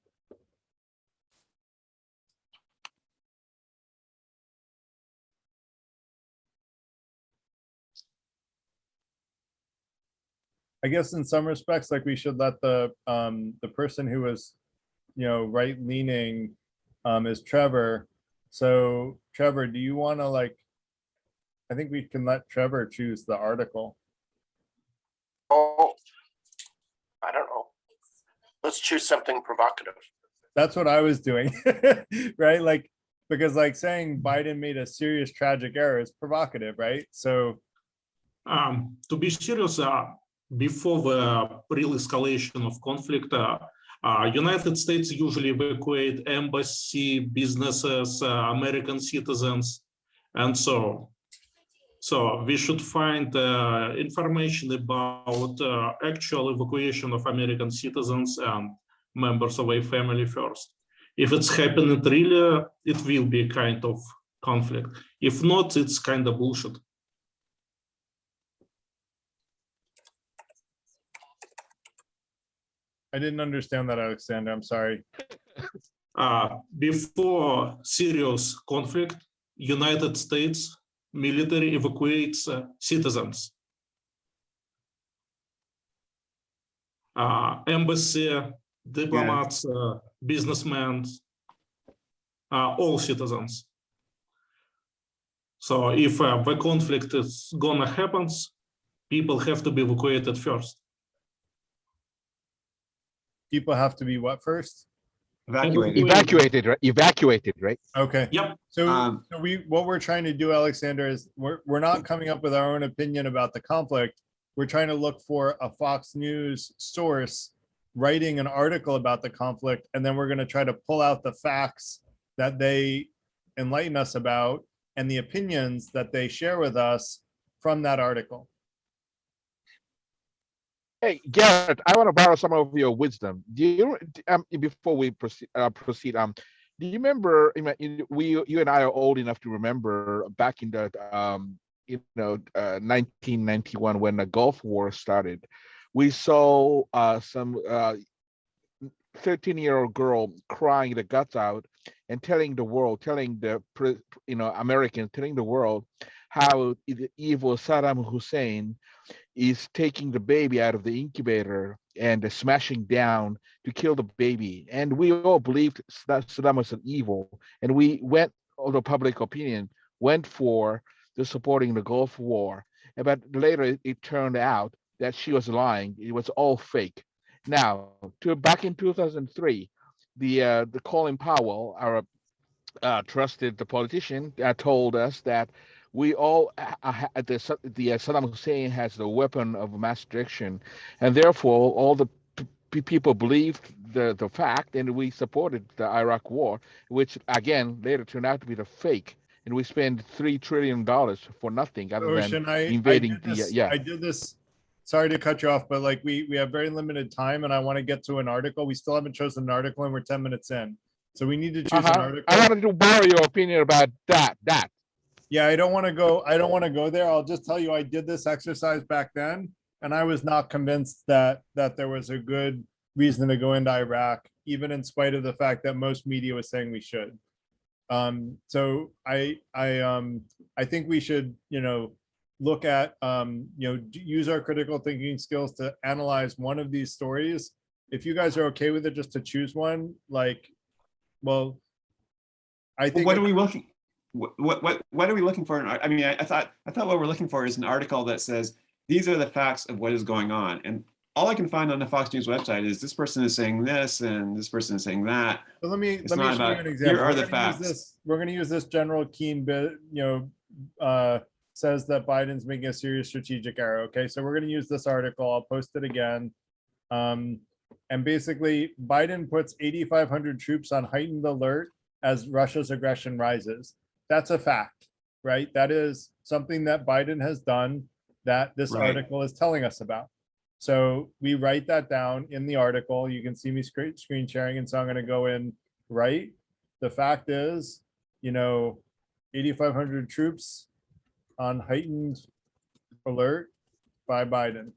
I guess in some respects, like we should let the person who was, you know, right leaning is Trevor. So Trevor, do you want to like, I think we can let Trevor choose the article. Oh, I don't know. Let's choose something provocative. That's what I was doing, right? Like, because like saying Biden made a serious tragic error is provocative, right? So To be serious, before the real escalation of conflict, United States usually evacuate embassy, businesses, American citizens, and so we should find information about actual evacuation of American citizens and members of a family first. If it's happening really, it will be a kind of conflict. If not, it's kind of bullshit. I didn't understand that, Alexander. I'm sorry. Before serious conflict, United States military evacuates citizens. Embassy, diplomats, businessmen, all citizens. So if the conflict is gonna happen, people have to be evacuated first. People have to be what first? Evacuated, right? Evacuated, right? Okay. Yep. So, what we're trying to do, Alexander, is we're not coming up with our own opinion about the conflict. We're trying to look for a Fox News source writing an article about the conflict, and then we're going to try to pull out the facts that they enlighten us about and the opinions that they share with us from that article. Hey, Garrett, I want to borrow some of your wisdom. Do you, before we proceed, do you remember? You and I are old enough to remember back in the 1991 when the Gulf War started. We saw some 13-year-old girl crying the guts out and telling the world, telling the Americans, telling the world how the evil Saddam Hussein is taking the baby out of the incubator and smashing down to kill the baby. And we all believed that Saddam was an evil, and we went, although public opinion went for the supporting the Gulf War. But later it turned out that she was lying. It was all fake. Now, back in 2003, the Colin Powell, our trusted politician, told us that we all Saddam Hussein has the weapon of mass destruction, and therefore all the people believed the fact, and we supported the Iraq War, which again later turned out to be the fake, and we spent $3 trillion for nothing other Ocean, than invading I did this. Sorry to cut you off, but like we have very limited time, and I want to get to an article. We still haven't chosen an article, and we're 10 minutes in, so we need to choose an article. I wanted to borrow your opinion about that. Yeah, I don't want to go there. I'll just tell you, I did this exercise back then, and I was not convinced that there was a good reason to go into Iraq, even in spite of the fact that most media was saying we should. So I think we should, look at, use our critical thinking skills to analyze one of these stories. If you guys are okay with it, just to choose one, well, I think. What are we looking? What are we looking for? I mean, I thought what we're looking for is an article that says these are the facts of what is going on, and all I can find on the Fox News website is this person is saying this and this person is saying that. So let me show you an example. Here are the facts. We're going to use this General Keane bit, says that Biden's making a serious strategic error. Okay, so we're going to use this article. I'll post it again. And basically, Biden puts 8,500 troops on heightened alert as Russia's aggression rises. That's a fact, right? That is something that Biden has done that this article is telling us about. So we write that down in the article. You can see me screen sharing, and so I'm going to go in right. The fact is, 8,500 troops on heightened alert by Biden.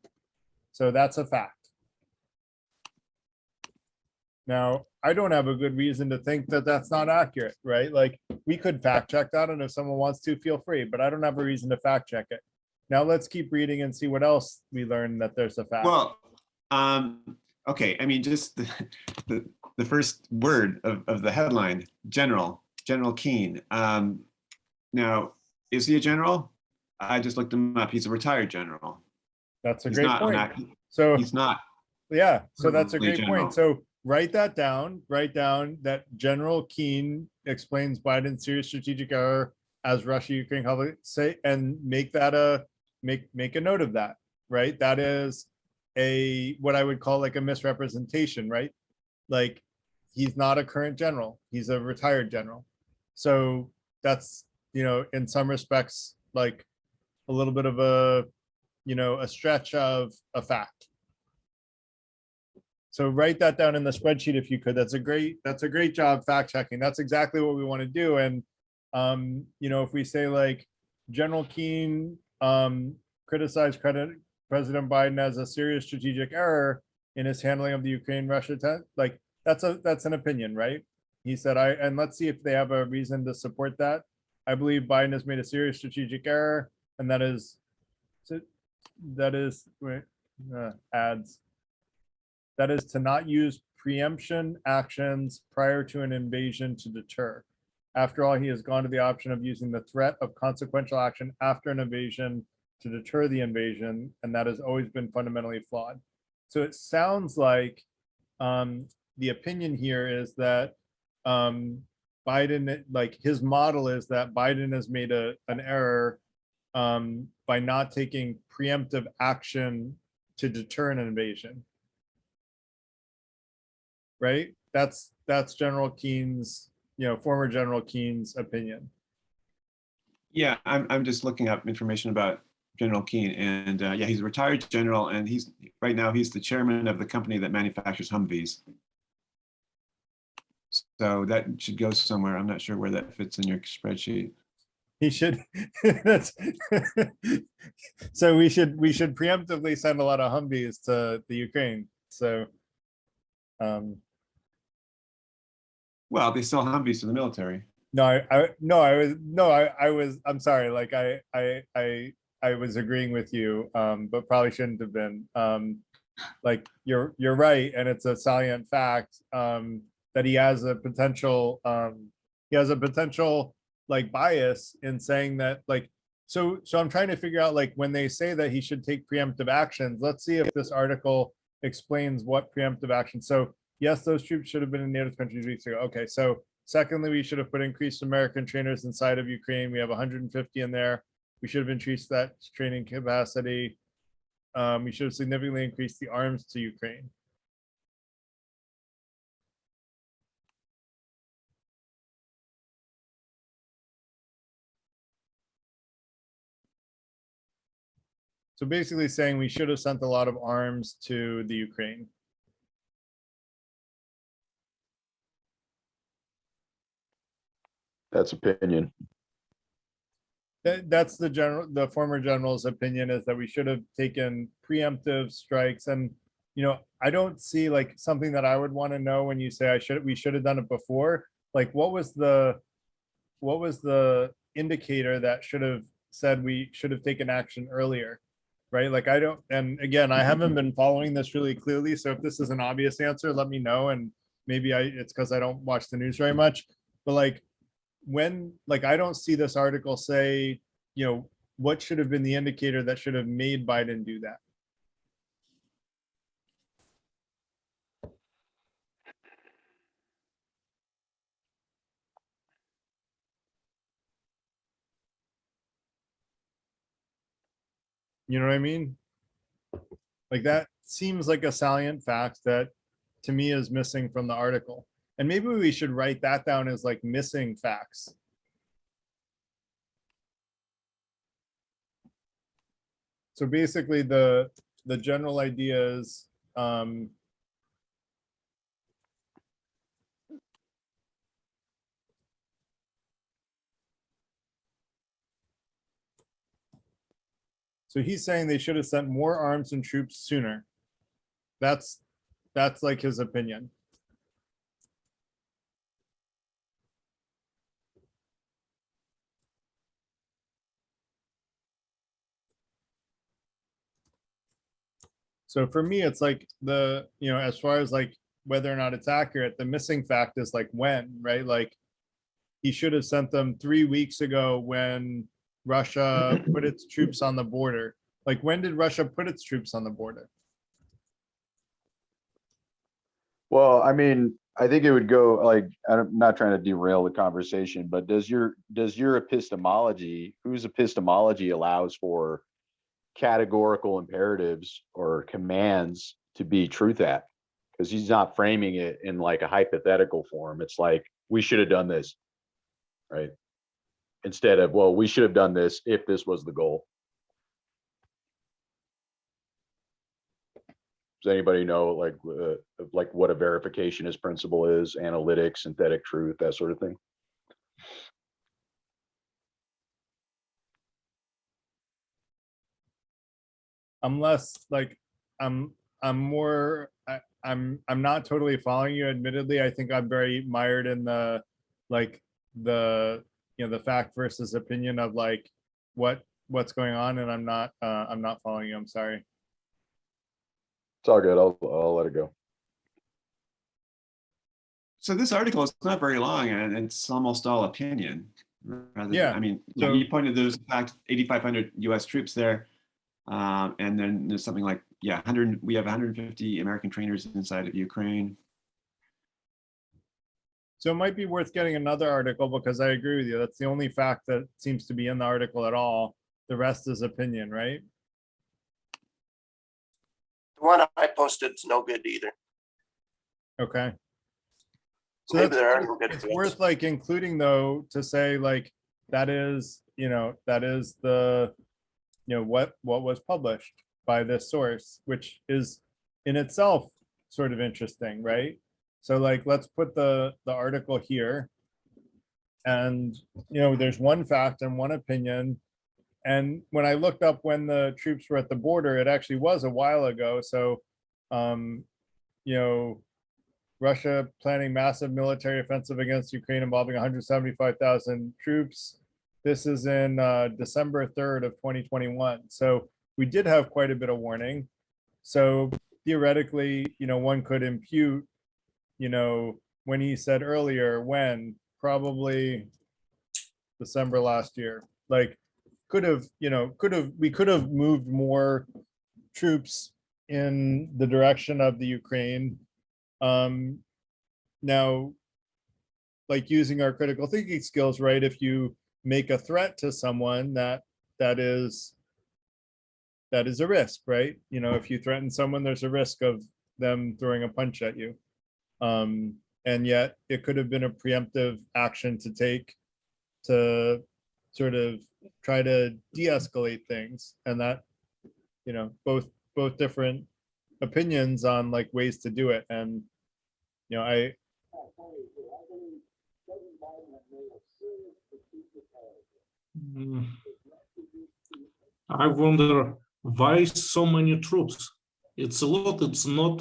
So that's a fact. Now, I don't have a good reason to think that that's not accurate, right? Like, we could fact check that, and if someone wants to, feel free, but I don't have a reason to fact check it. Now let's keep reading and see what else we learn that there's a fact. Well, okay. I mean, just the first word of the headline, General Keane. Now, is he a general? I just looked him up. He's a retired general. That's a great point. So he's not. Yeah. So that's a great general. point. So write that down. Write down that General Keane explains Biden's serious strategic error as Russia-Ukraine conflict. Say, and make that a make a note of that, right? That is what I would call like a misrepresentation, right? Like, he's not a current general, he's a retired general. So that's, in some respects, like a little bit of a stretch of a fact. So write that down in the spreadsheet if you could. That's a great job fact checking. That's exactly what we want to do. And if we say like General Keane criticized President Biden as a serious strategic error in his handling of the Ukraine-Russia test, like that's an opinion, right? He said, and let's see if they have a reason to support that. I believe Biden has made a serious strategic error, and that is to not use preemption actions prior to an invasion to deter. After all, he has gone to the option of using the threat of consequential action after an invasion to deter the invasion, and that has always been fundamentally flawed. So it sounds like the opinion here is that Biden, like his model is that Biden has made an error by not taking preemptive action to deter an invasion. Right? That's General Keane's, former General Keane's opinion. Yeah, I'm just looking up information about General Keane, and yeah, he's a retired general, and right now he's the chairman of the company that manufactures Humvees. So that should go somewhere. I'm not sure where that fits in your spreadsheet. He should. So we should preemptively send a lot of Humvees to the Ukraine. So, Well, they sell Humvees to the military. No, I'm sorry, like I was agreeing with you, but probably shouldn't have been. Like you're right, and it's a salient fact that he has a potential like bias in saying that like so I'm trying to figure out like when they say that he should take preemptive actions, let's see if this article explains what preemptive action. So yes, those troops should have been in NATO countries weeks ago. Okay, so secondly, we should have put increased American trainers inside of Ukraine. We have 150 in there. We should have increased that training capacity. We should have significantly increased the arms to Ukraine. So basically saying we should have sent a lot of arms to the Ukraine. That's opinion. That's the former general's opinion, is that we should have taken preemptive strikes. And, you know, I don't see like something that I would want to know when you say we should have done it before. Like what was the indicator that should have said we should have taken action earlier? Right? Like I don't, and again, I haven't been following this really clearly. So if this is an obvious answer, let me know. And maybe it's because I don't watch the news very much, but like, when like I don't see this article say, you know, what should have been the indicator that should have made Biden do that. You know what I mean? Like that seems like a salient fact that to me is missing from the article. And maybe we should write that down as like missing facts. So basically the general idea is so he's saying they should have sent more arms and troops sooner. That's like his opinion. So for me, it's like as far as like whether or not it's accurate, the missing fact is like when, right? Like he should have sent them 3 weeks ago when Russia put its troops on the border. Like when did Russia put its troops on the border? Well, I mean, I think it would go like, I'm not trying to derail the conversation, but does your epistemology, whose epistemology allows for categorical imperatives or commands to be truth at? Because he's not framing it in like a hypothetical form. It's like, we should have done this, right? Instead of, well, we should have done this if this was the goal. Does anybody know like what a verificationist principle is, analytic, synthetic truth, that sort of thing? I'm less like I'm not totally following you, admittedly. I think I'm very mired in the the fact versus opinion of like what's going on, and I'm not following you. I'm sorry. It's all good. I'll let it go. So this article is not very long, and it's almost all opinion. Yeah. I mean, So you pointed there's in fact 8,500 U.S. troops there, and then there's something like we have 150 American trainers inside of Ukraine. So it might be worth getting another article, because I agree with you. That's the only fact that seems to be in the article at all. The rest is opinion, right? The one I posted is no good either. Okay. So Maybe that's, there are no good it's ones. worth like including though, to say like, that is the, what was published by this source, which is in itself sort of interesting, right? So like, let's put the article here. And, there's one fact and one opinion. And when I looked up when the troops were at the border, it actually was a while ago. So, Russia planning massive military offensive against Ukraine involving 175,000 troops. This is in December 3rd of 2021. So we did have quite a bit of warning. So theoretically, one could impute, when he said earlier, when probably December last year, like we could have moved more troops in the direction of the Ukraine. Now, like using our critical thinking skills, right? If you make a threat to someone, that is a risk, right? If you threaten someone, there's a risk of them throwing a punch at you. And yet it could have been a preemptive action to take to sort of try to de-escalate things, and that, both different opinions on like ways to do it. And I wonder why so many troops. It's a lot. It's not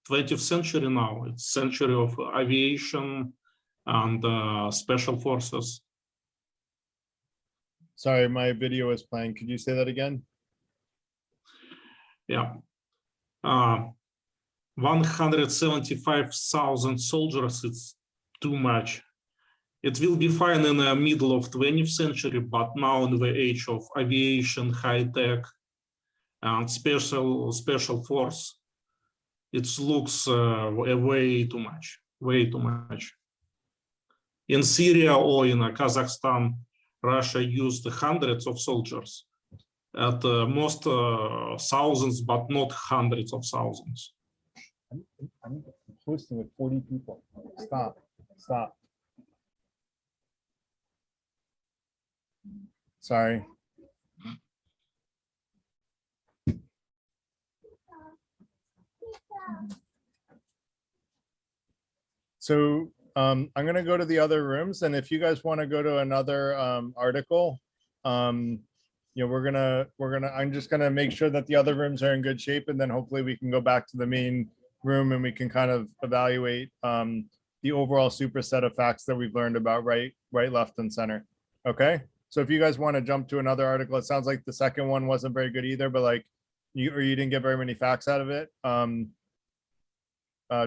20th century now. It's century of aviation and special forces. Sorry, my video is playing. Could you say that again? Yeah. 175,000 soldiers, it's too much. It will be fine in the middle of 20th century, but now in the age of aviation, high tech, and special force, it looks way too much, way too much. In Syria or in Kazakhstan, Russia used hundreds of soldiers, at most thousands, but not hundreds of thousands. I'm hosting with 40 people. Stop. Sorry. So I'm going to go to the other rooms, and if you guys want to go to another article, I'm just gonna make sure that the other rooms are in good shape, and then hopefully we can go back to the main room and we can kind of evaluate the overall superset of facts that we've learned about right, left, and center. Okay, so if you guys want to jump to another article, it sounds like the second one wasn't very good either, but like you didn't get very many facts out of it.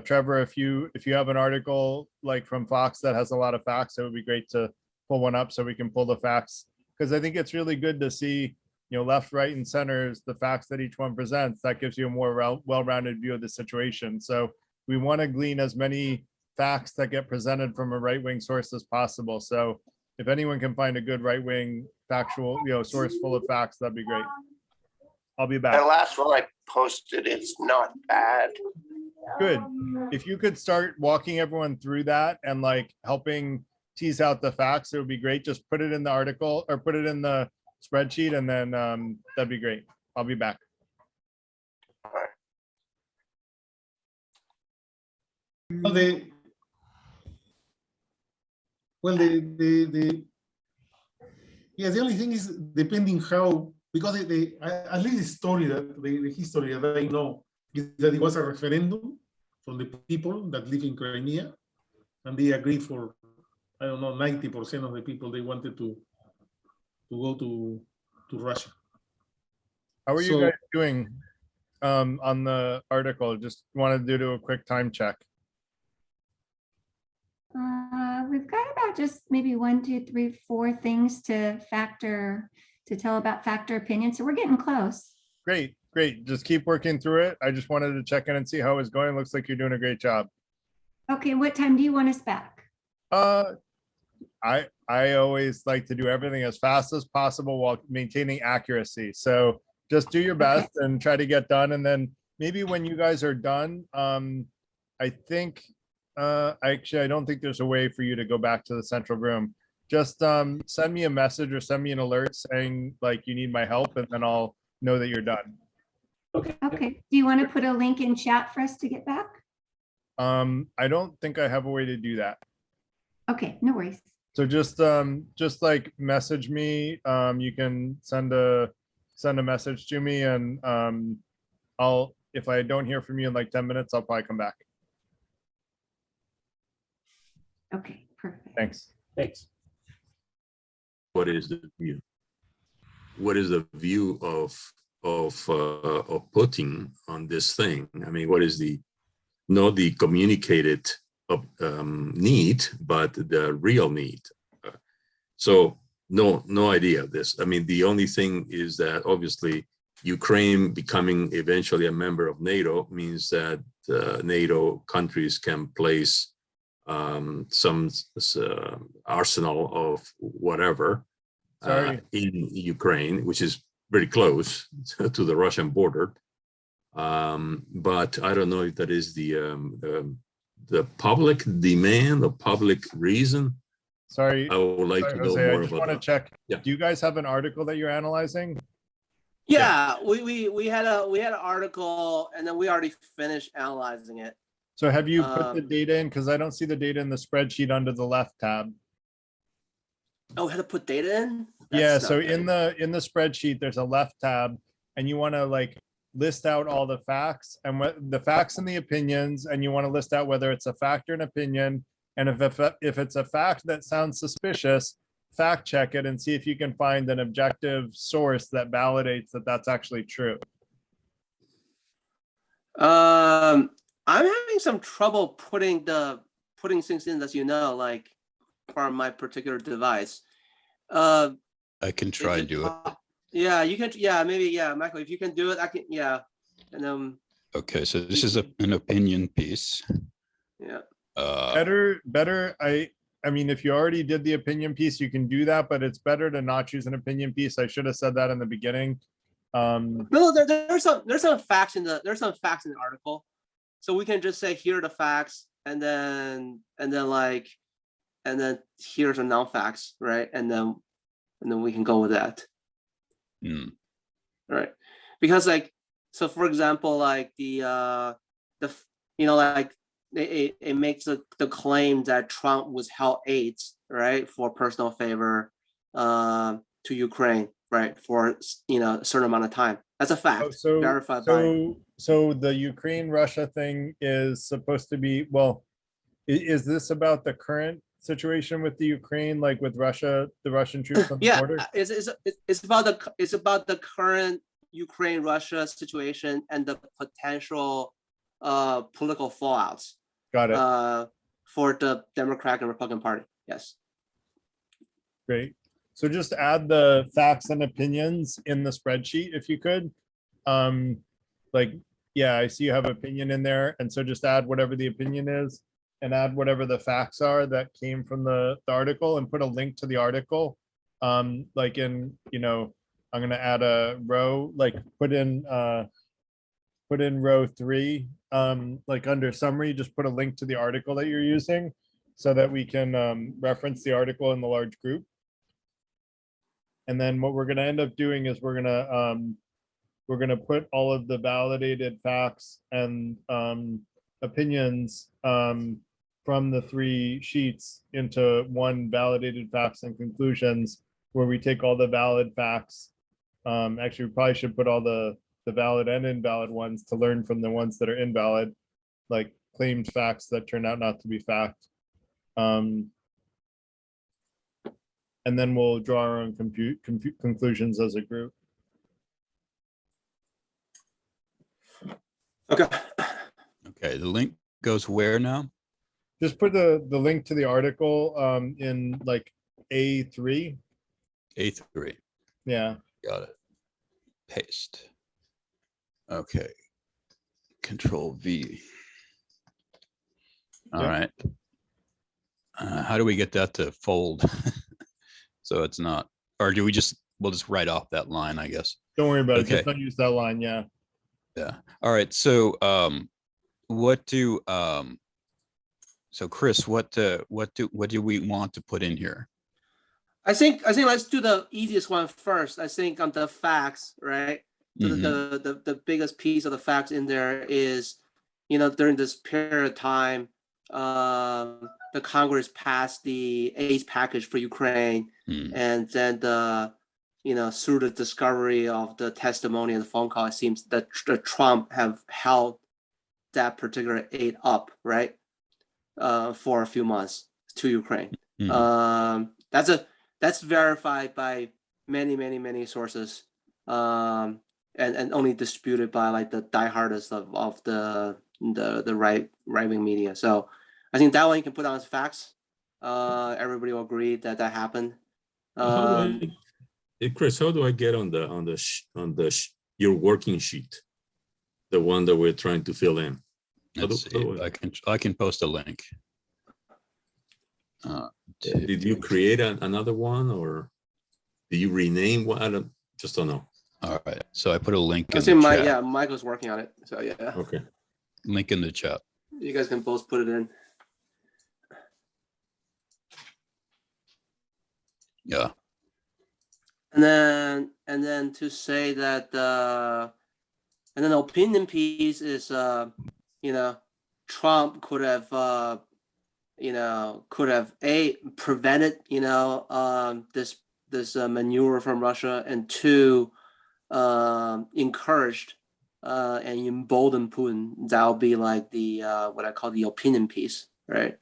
Trevor, if you have an article like from Fox that has a lot of facts, it would be great to pull one up so we can pull the facts, because I think it's really good to see, left, right, and centers, the facts that each one presents. That gives you a more well-rounded view of the situation. So we want to glean as many facts that get presented from a right-wing source as possible. So if anyone can find a good right-wing factual, source full of facts, that'd be great. I'll be back. The last one I posted is not bad. Good. If you could start walking everyone through that and like helping tease out the facts, it would be great. Just put it in the article or put it in the spreadsheet, and then that'd be great. I'll be back. Well, the only thing is depending how, because at least the story that the history that I know is that it was a referendum from the people that live in Crimea, and they agreed for, I don't know, 90% of the people, they wanted to go to Russia. How are you guys doing on the article? Just wanted to do a quick time check. We've got about just maybe 1, 2, 3, 4 things to tell about factor opinion. So we're getting close. Great. Just keep working through it. I just wanted to check in and see how it's going. Looks like you're doing a great job. Okay, what time do you want us back? I always like to do everything as fast as possible while maintaining accuracy. So just do your best and try to get done. And then maybe when you guys are done, I think actually, I don't think there's a way for you to go back to the central room. Just send me a message or send me an alert saying like you need my help, and then I'll know that you're done. Okay. Do you want to put a link in chat for us to get back? I don't think I have a way to do that. Okay, no worries. So just like message me. You can send a message to me, and if I don't hear from you in like 10 minutes, I'll probably come back. Okay, perfect. Thanks. Thanks. What is the view? What is the view of Putin on this thing? I mean, what is the not the communicated need, but the real need? So no idea of this. I mean, the only thing is that obviously Ukraine becoming eventually a member of NATO means that NATO countries can place some arsenal of whatever in Ukraine, which is very close to the Russian border. But I don't know if that is the public demand, the public reason. Sorry, I would like to know Jose, I more just about want to that. check. Yeah. Do you guys have an article that you're analyzing? Yeah, we had an article, and then we already finished analyzing it. So have you put the data in? Because I don't see the data in the spreadsheet under the left tab. Oh, we had to put data in? Yeah, That's so not in the spreadsheet, there's a left tab, and you want to like list out all the facts and what the facts and the opinions, and you want to list out whether it's a fact or an opinion. And if it's a fact that sounds suspicious, fact check it and see if you can find an objective source that validates that that's actually true. I'm having some trouble putting things in, as you know, like for my particular device. I can try and do it. Yeah, you can. Yeah, maybe. Yeah, Michael, if you can do it, I can. Yeah, and Okay, so this is an opinion piece. yeah. Better. I mean, if you already did the opinion piece, you can do that, but it's better to not choose an opinion piece. I should have said that in the beginning. No, there's some facts in the article, so we can just say here are the facts, and then here's the non-facts, right? And then we can go with that. Right, because like, so for example, like like it makes the claim that Trump was held aid, right, for personal favor to Ukraine, right, for a certain amount of time. That's a fact, verified by. So the Ukraine-Russia thing is supposed to be, well, is this about the current situation with the Ukraine, like with Russia, the Russian troops on the Yeah, border? it's about the current Ukraine-Russia situation and the potential political fallouts. Got it. For the Democratic and Republican Party. Yes. Great. So just add the facts and opinions in the spreadsheet if you could. Like, yeah, I see you have opinion in there. And so just add whatever the opinion is and add whatever the facts are that came from the article and put a link to the article. Like in, I'm going to add a row, like put in row 3, like under summary, just put a link to the article that you're using so that we can reference the article in the large group. And then what we're going to end up doing is we're going to put all of the validated facts and opinions from the 3 sheets into one validated facts and conclusions, where we take all the valid facts. Actually, we probably should put all the valid and invalid ones to learn from the ones that are invalid, like claimed facts that turn out not to be fact. And then we'll draw our own conclusions as a group. Okay. Okay, the link goes where now? Just put the link to the article in like A3. A3. Yeah. Got it. Paste. Okay. Control V. All right. How do we get that to fold? So it's not, or do we'll just write off that line, I guess. Don't worry about it. Okay. Just don't use that line. Yeah. Yeah. All right. So so Chris, what do we want to put in here? I think let's do the easiest one first. I think on the facts, right? The biggest piece of the facts in there is, during this period of time, the Congress passed the aid package for Ukraine, and then through the discovery of the testimony and the phone call, it seems that Trump have held that particular aid up, right, for a few months. to Ukraine. Mhm. That's verified by many sources, and only disputed by like the diehardest of the right wing media. So I think that one you can put on as facts. Everybody will agree that happened. How do Chris, how do I get on your working sheet, the one that we're trying to fill in? Let's see. I can post a link. Did you create another one, or did you rename one? I just don't know. All right. So I put a link I in see the chat. yeah, Michael's working on it. So yeah. Okay. Link in the chat. You guys can both put it in. Yeah. And then to say that and then the opinion piece is Trump could have prevented this maneuver from Russia, and two, encouraged and emboldened Putin. That'll be like the what I call the opinion piece, right?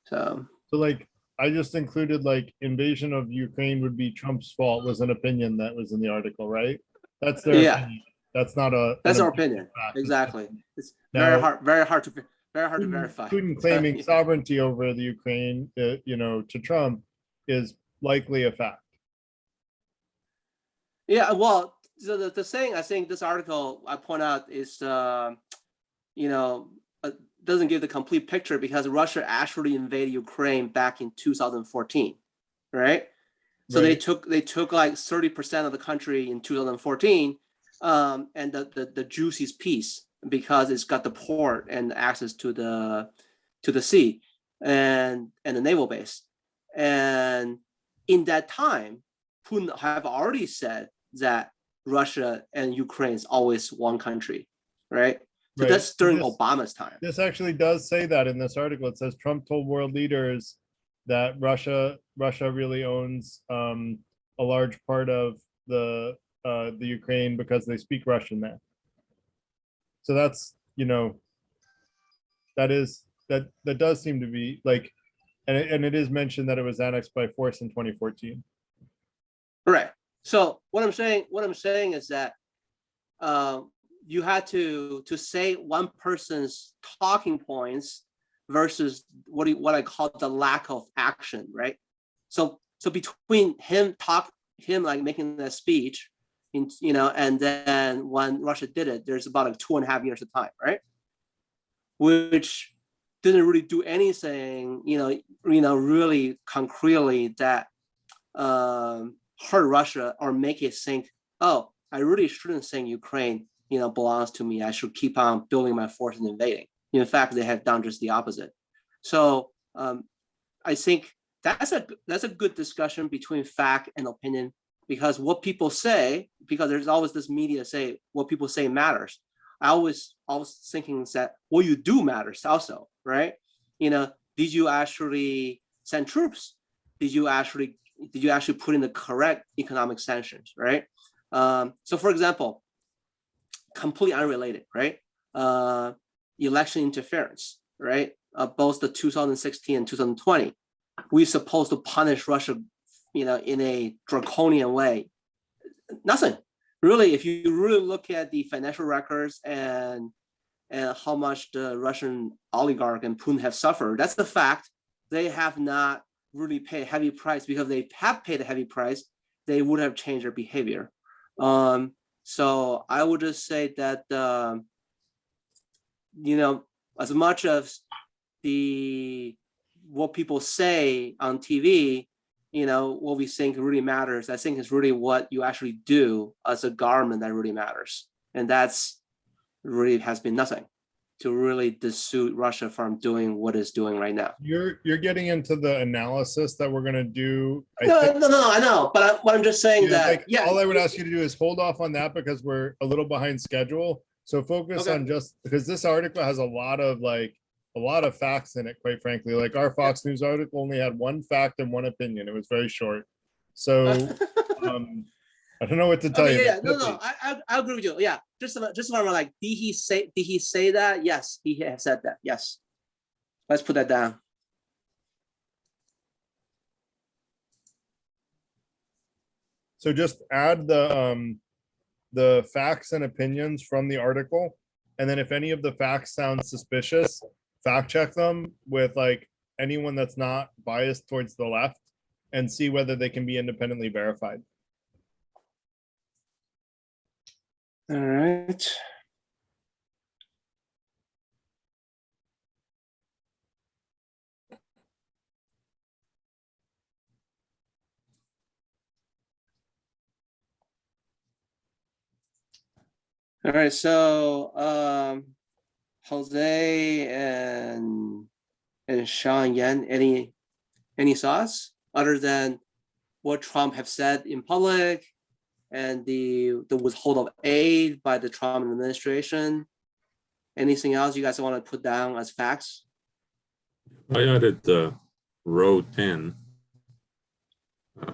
So like I just included like invasion of Ukraine would be Trump's fault was an opinion that was in the article, right? That's their opinion. That's not that's our opinion. Exactly. It's very hard to verify. Putin claiming sovereignty over the Ukraine, to Trump is likely a fact. Yeah, well, so the saying I think this article I point out is, doesn't give the complete picture because Russia actually invaded Ukraine back in 2014, right? So they took like 30% of the country in 2014, and the juiciest piece because it's got the port and access to the sea and the naval base. And in that time, Putin have already said that Russia and Ukraine is always one country, right? So that's during Obama's time. This actually does say that in this article. It says Trump told world leaders that Russia really owns a large part of the Ukraine because they speak Russian there. So that's that does seem to be like, and it is mentioned that it was annexed by force in 2014. Right. So what I'm saying is that you had to say one person's talking points versus what I call the lack of action, right? So between him like making that speech, and then when Russia did it, there's about like 2.5 years of time, right? Which didn't really do anything, really concretely that hurt Russia or make it think, oh, I really shouldn't think Ukraine, belongs to me. I should keep on building my force and invading. In fact, they have done just the opposite. So I think that's a good discussion between fact and opinion, because what people say, because there's always this media say what people say matters. I always thinking that what you do matters also, right? Did you actually send troops? Did you actually put in the correct economic sanctions, right? So for example, completely unrelated, right? Election interference, right? Both the 2016 and 2020, we're supposed to punish Russia, in a draconian way. Nothing. Really, if you really look at the financial records and how much the Russian oligarch and Putin have suffered, that's the fact. They have not really paid a heavy price, because they have paid a heavy price, they would have changed their behavior. So I would just say that, as much as what people say on TV, what we think really matters, I think it's really what you actually do as a government that really matters. And that's really has been nothing to really dissuade Russia from doing what it's doing right now. You're getting into the analysis that we're going to do. No, I know. But what I'm just saying all I would ask you to do is hold off on that because we're a little behind schedule. So focus on just because this article has a lot of facts in it, quite frankly. Like our Fox News article only had one fact and one opinion. It was very short. So I don't know what to tell you. No, I agree with you. Yeah, just remember, like, did he say that? Yes, he has said that. Yes. Let's put that down. So just add the facts and opinions from the article. And then if any of the facts sound suspicious, fact check them with like anyone that's not biased towards the left and see whether they can be independently verified. All right. All right, so Jose and Sean Yan, any thoughts other than what Trump have said in public and the withhold of aid by the Trump administration? Anything else you guys want to put down as facts? I added row 10. I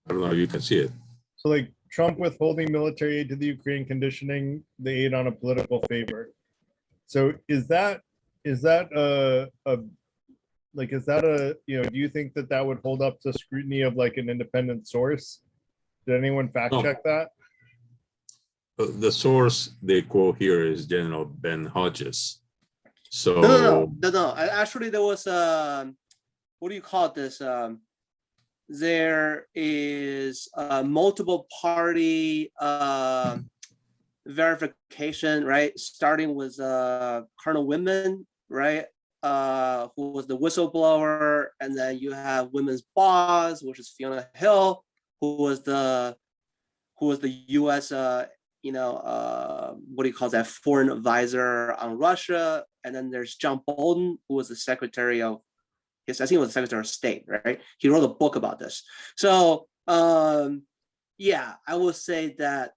don't know if you can see it. So like Trump withholding military aid to the Ukraine, conditioning the aid on a political favor. So is that a you know, do you think that that would hold up to scrutiny of like an independent source? Did anyone fact check that? The source they quote here is General Ben Hodges. So No. Actually, there was what do you call this? There is multiple party verification, right? Starting with Colonel Whitman, right? Who was the whistleblower, and then you have Women's Boss, which is Fiona Hill, who was the U.S. What do you call that? Foreign advisor on Russia, and then there's John Bolton, who was the Secretary of, I think it was the Secretary of State, right? He wrote a book about this. So yeah, I would say that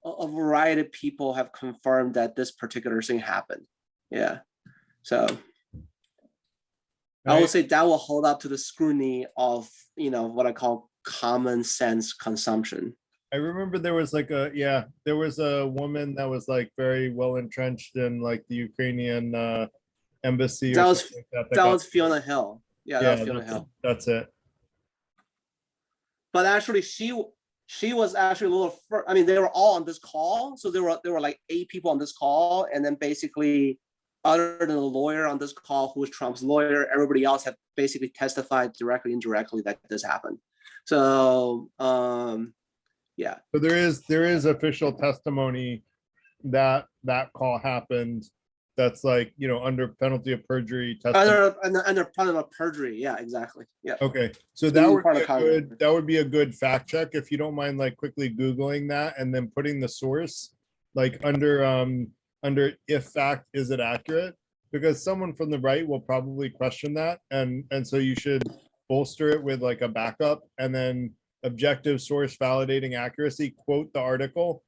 a variety of people have confirmed that this particular thing happened. Yeah, so. I would say that will hold up to the scrutiny of, what I call common sense consumption. I remember there was like there was a woman that was like very well entrenched in like the Ukrainian embassy. That or was something like that was Fiona Hill. Yeah, that was Fiona Hill. That's it. But actually, she was actually a little. I mean, they were all on this call, so there were like 8 people on this call, and then basically, other than the lawyer on this call, who was Trump's lawyer, everybody else had basically testified directly, indirectly that this happened. So, yeah. So there is official testimony that call happened. That's like, under penalty of perjury. Under penalty of perjury. Yeah, exactly. Yeah. Okay. So that would be a good fact check if you don't mind, like quickly Googling that and then putting the source like under if fact, is it accurate? Because someone from the right will probably question that. And so you should bolster it with like a backup and then objective source validating accuracy, quote the article,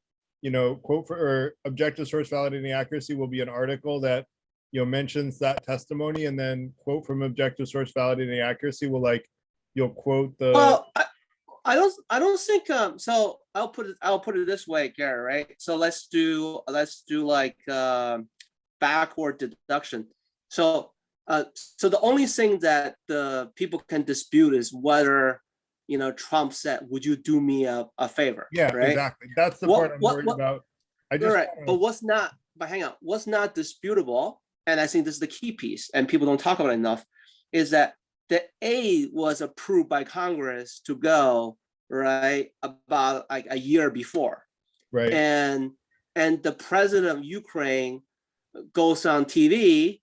quote or objective source validating accuracy will be an article that, mentions that testimony, and then quote from objective source validating accuracy will you'll quote the. Well, I don't think so I'll put it this way, Gary, right? So let's do like backward deduction. So the only thing that the people can dispute is whether Trump said, "Would you do me a favor?" Yeah, right? Exactly. That's the part I'm worried about. But hang on, what's not disputable, and I think this is the key piece, and people don't talk about it enough, is that the aid was approved by Congress to go, right, about like a year before. Right. And the president of Ukraine goes on TV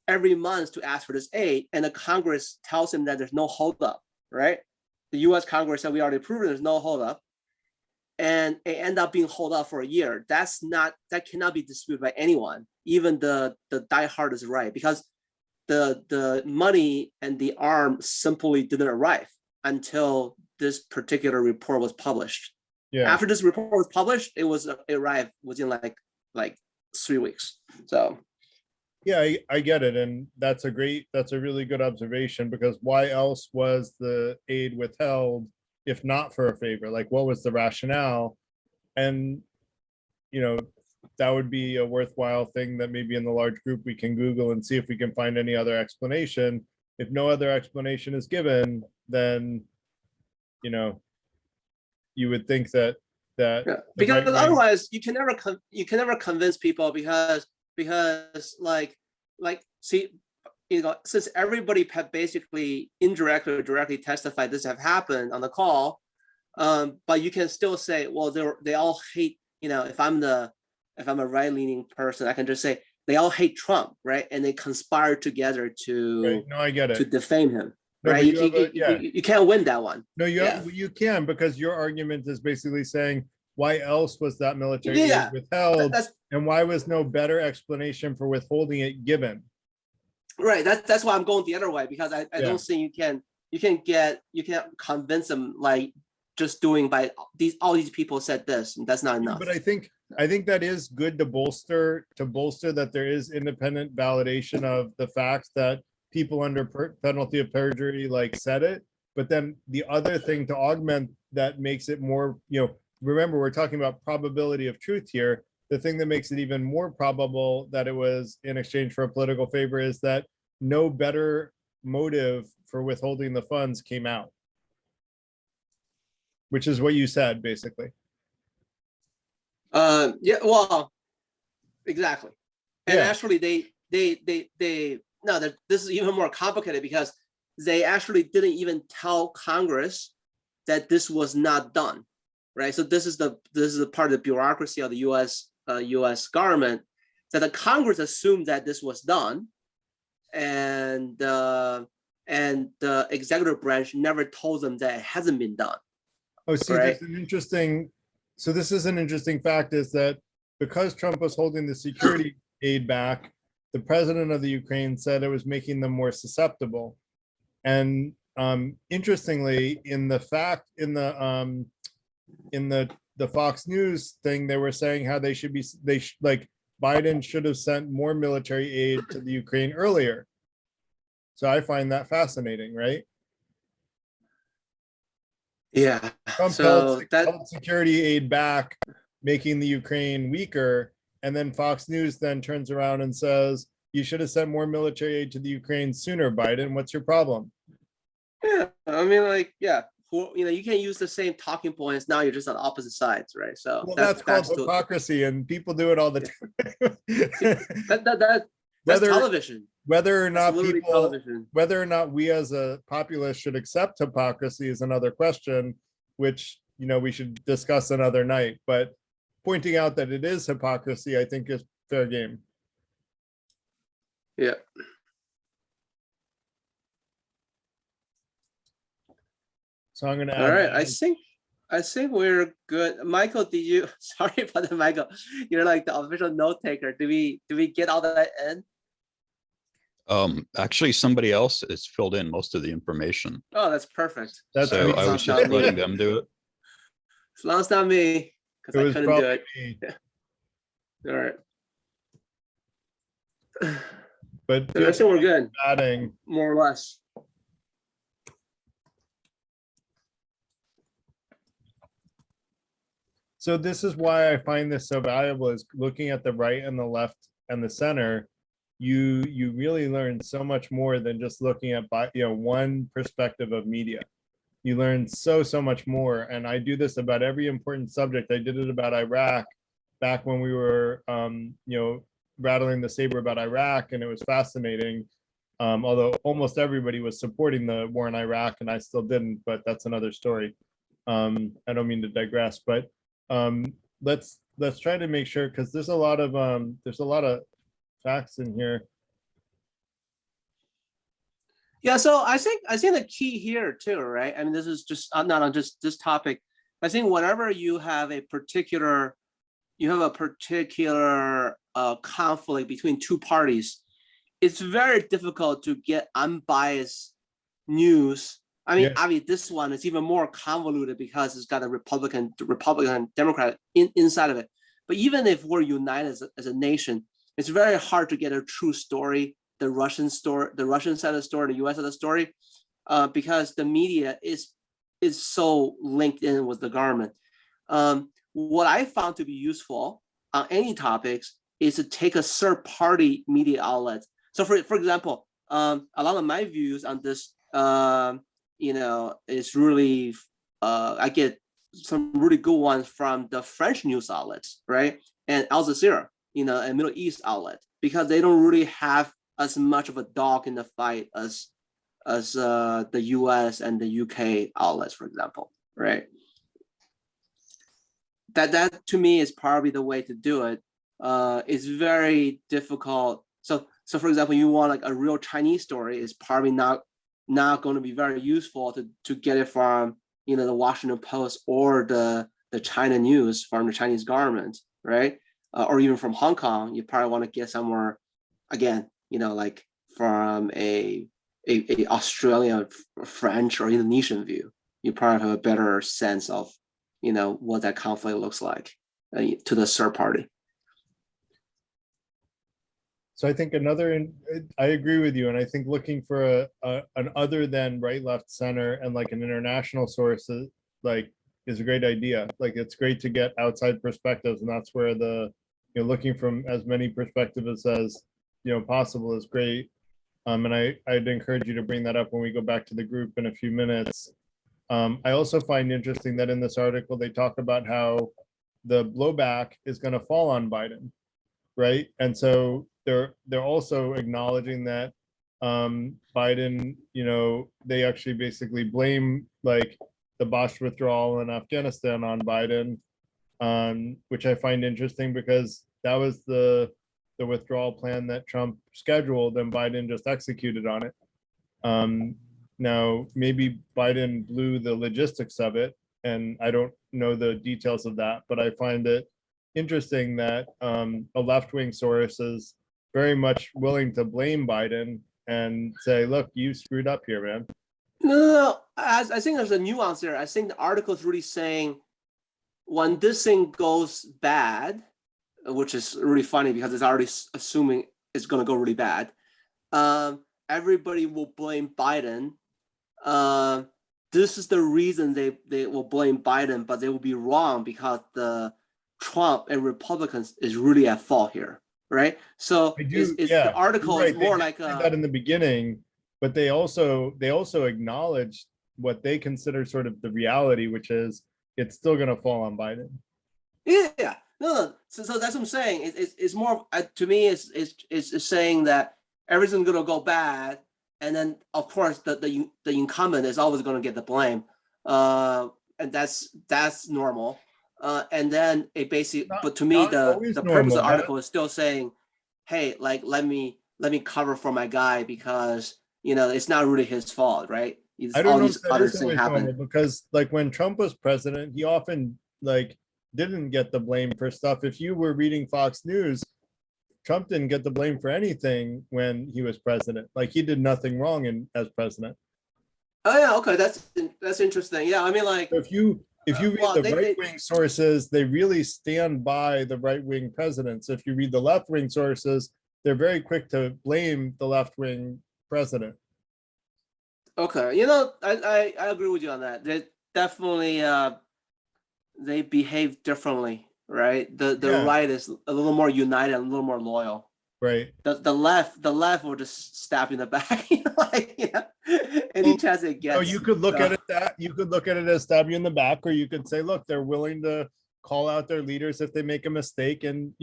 every month to ask for this aid, and the Congress tells him that there's no holdup, right? The US Congress said we already approved it, there's no holdup. And it ended up being held up for a year. That cannot be disputed by anyone, even the diehard is right, because the money and the arm simply didn't arrive until this particular report was published. Yeah. After this report was published, it arrived within like 3 weeks. So yeah, I get it. And that's a really good observation, because why else was the aid withheld if not for a favor? Like, what was the rationale? And, that would be a worthwhile thing that maybe in the large group we can Google and see if we can find any other explanation. If no other explanation is given, then, you would think that Yeah, the because right wing- otherwise you can never convince people because see, since everybody had basically indirectly or directly testified this have happened on the call, but you can still say, well, they all hate, if I'm a right-leaning person, I can just say they all hate Trump, right? And they conspire together to Right. No, I get it. to defame him, No, right? but you have a- You can't win that one. No, Yeah. you can, because your argument is basically saying, why else was that military aid Yeah, withheld? that's- And why was no better explanation for withholding it given? Right. That's why I'm going the other way, because I Yeah. don't think you can't convince them like just doing by all these people said this, and that's not enough. But I think that is good to bolster that there is independent validation of the facts that people under penalty of perjury like said it. But then the other thing to augment that makes it more, remember, we're talking about probability of truth here. The thing that makes it even more probable that it was in exchange for a political favor is that no better motive for withholding the funds came out, which is what you said, basically. Yeah, well, exactly. And Yeah. actually this is even more complicated because they actually didn't even tell Congress that this was not done, right? So this is the part of the bureaucracy of the U.S. government, that the Congress assumed that this was done, and the executive branch never told them that it hasn't been done. Oh, see, Right. this is an interesting fact, is that because Trump was holding the security aid back, the president of the Ukraine said it was making them more susceptible. And interestingly, in the Fox News thing, they were saying how Biden should have sent more military aid to the Ukraine earlier. So I find that fascinating, right? Yeah. Trump So held security aid back, making the Ukraine weaker, and then Fox News then turns around and says, you should have sent more military aid to the Ukraine sooner, Biden. What's your problem? Yeah, I mean, you can use the same talking points. Now you're just on opposite sides, right? So Well, that's called hypocrisy, and people do it all the time. That's television. Whether or not literally television. whether or not we as a populace should accept hypocrisy is another question, which we should discuss another night. But pointing out that it is hypocrisy, I think, is fair game. Yeah. So I'm going to All right. I think we're good. Michael, did you? Sorry about that, Michael. You're like the official note taker. Do we get all that in? Actually, somebody else has filled in most of the information. Oh, that's perfect. So I was just letting them do it. As long as it's not me, because I couldn't do it. Yeah. All right. But I think we're good. Adding more or less. So this is why I find this so valuable, is looking at the right and the left and the center. You really learn so much more than just looking at one perspective of media. You learn so much more. And I do this about every important subject. I did it about Iraq back when we were rattling the saber about Iraq, and it was fascinating. Although almost everybody was supporting the war in Iraq and I still didn't, but that's another story. I don't mean to digress, but let's try to make sure, because there's a lot of facts in here. Yeah, so I think the key here too, right? I mean, this is just not on just this topic. I think whenever you have a particular conflict between two parties, it's very difficult to get unbiased news. I mean, obviously, this one is even more convoluted because it's got a Republican Democrat inside of it. But even if we're united as a nation, it's very hard to get a true story, the Russian side of the story, the U.S. side of the story, because the media is so linked in with the government. What I found to be useful on any topics is to take a third-party media outlet. So, for example, a lot of my views on this, is really, I get some really good ones from the French news outlets, right? And Al Jazeera, you know, a Middle East outlet, because they don't really have as much of a dog in the fight as the US and the UK outlets, for example, right? That to me is probably the way to do it. It's very difficult. So for example, you want like a real Chinese story, is probably not going to be very useful to get it from, you know, the Washington Post or the China news from the Chinese government, right? Or even from Hong Kong. You probably want to get somewhere, again, you know, like from a Australian, French, or Indonesian view. You probably have a better sense of, you know, what that conflict looks like to the third party. So I think I agree with you. And I think looking for an other than right, left, center, and like an international source is a great idea. Like, it's great to get outside perspectives, and that's where looking from as many perspectives as possible is great. And I'd encourage you to bring that up when we go back to the group in a few minutes. I also find interesting that in this article, they talk about how the blowback is going to fall on Biden, right? And so they're also acknowledging that Biden, they actually basically blame like the Bosch withdrawal in Afghanistan on Biden, which I find interesting because that was the withdrawal plan that Trump scheduled and Biden just executed on it. Now, maybe Biden blew the logistics of it, and I don't know the details of that, but I find it interesting that a left-wing source is very much willing to blame Biden and say, look, you screwed up here, man. No. I think there's a nuance there. I think the article is really saying when this thing goes bad, which is really funny because it's already assuming it's going to go really bad, everybody will blame Biden. This is the reason they will blame Biden, but they will be wrong because the Trump and Republicans is really at fault here, right? So the article is more like that in the beginning, but they also acknowledge what they consider sort of the reality, which is it's still going to fall on Biden. Yeah. No. So that's what I'm saying. It's more to me. It's saying that everything's going to go bad. And then, of course, the incumbent is always going to get the blame, and that's normal. And then it basically, but to me, the purpose of the article is still saying, hey, like let me cover for my guy because it's not really his fault, right? I don't know if that is always normal because, like, when Trump was president, he often didn't get the blame for stuff. If you were reading Fox News, Trump didn't get the blame for anything when he was president. Like, he did nothing wrong as president. Oh yeah, okay, that's interesting. Yeah, I mean, like, so if you read the right-wing sources, they really stand by the right-wing presidents. If you read the left-wing sources, they're very quick to blame the left-wing president. Okay, I agree with you on that. They definitely they behave differently. Right, the right is a little more united, a little more loyal. Right. The left will just stab in the back, any chance it gets. So you could look at it as stab you in the back, or you could say, look, they're willing to call out their leaders if they make a mistake, and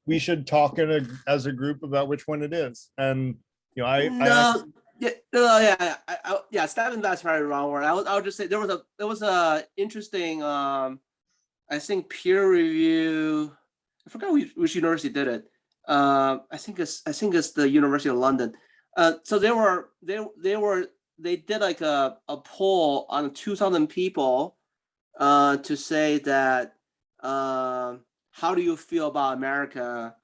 we should talk as a group about which one it is. And stab in the back is probably the wrong word. I would just say there was a interesting. I think peer review. I forgot which university did it. I think it's the University of London. So they did like a poll on 2,000 people to say that how do you feel about America,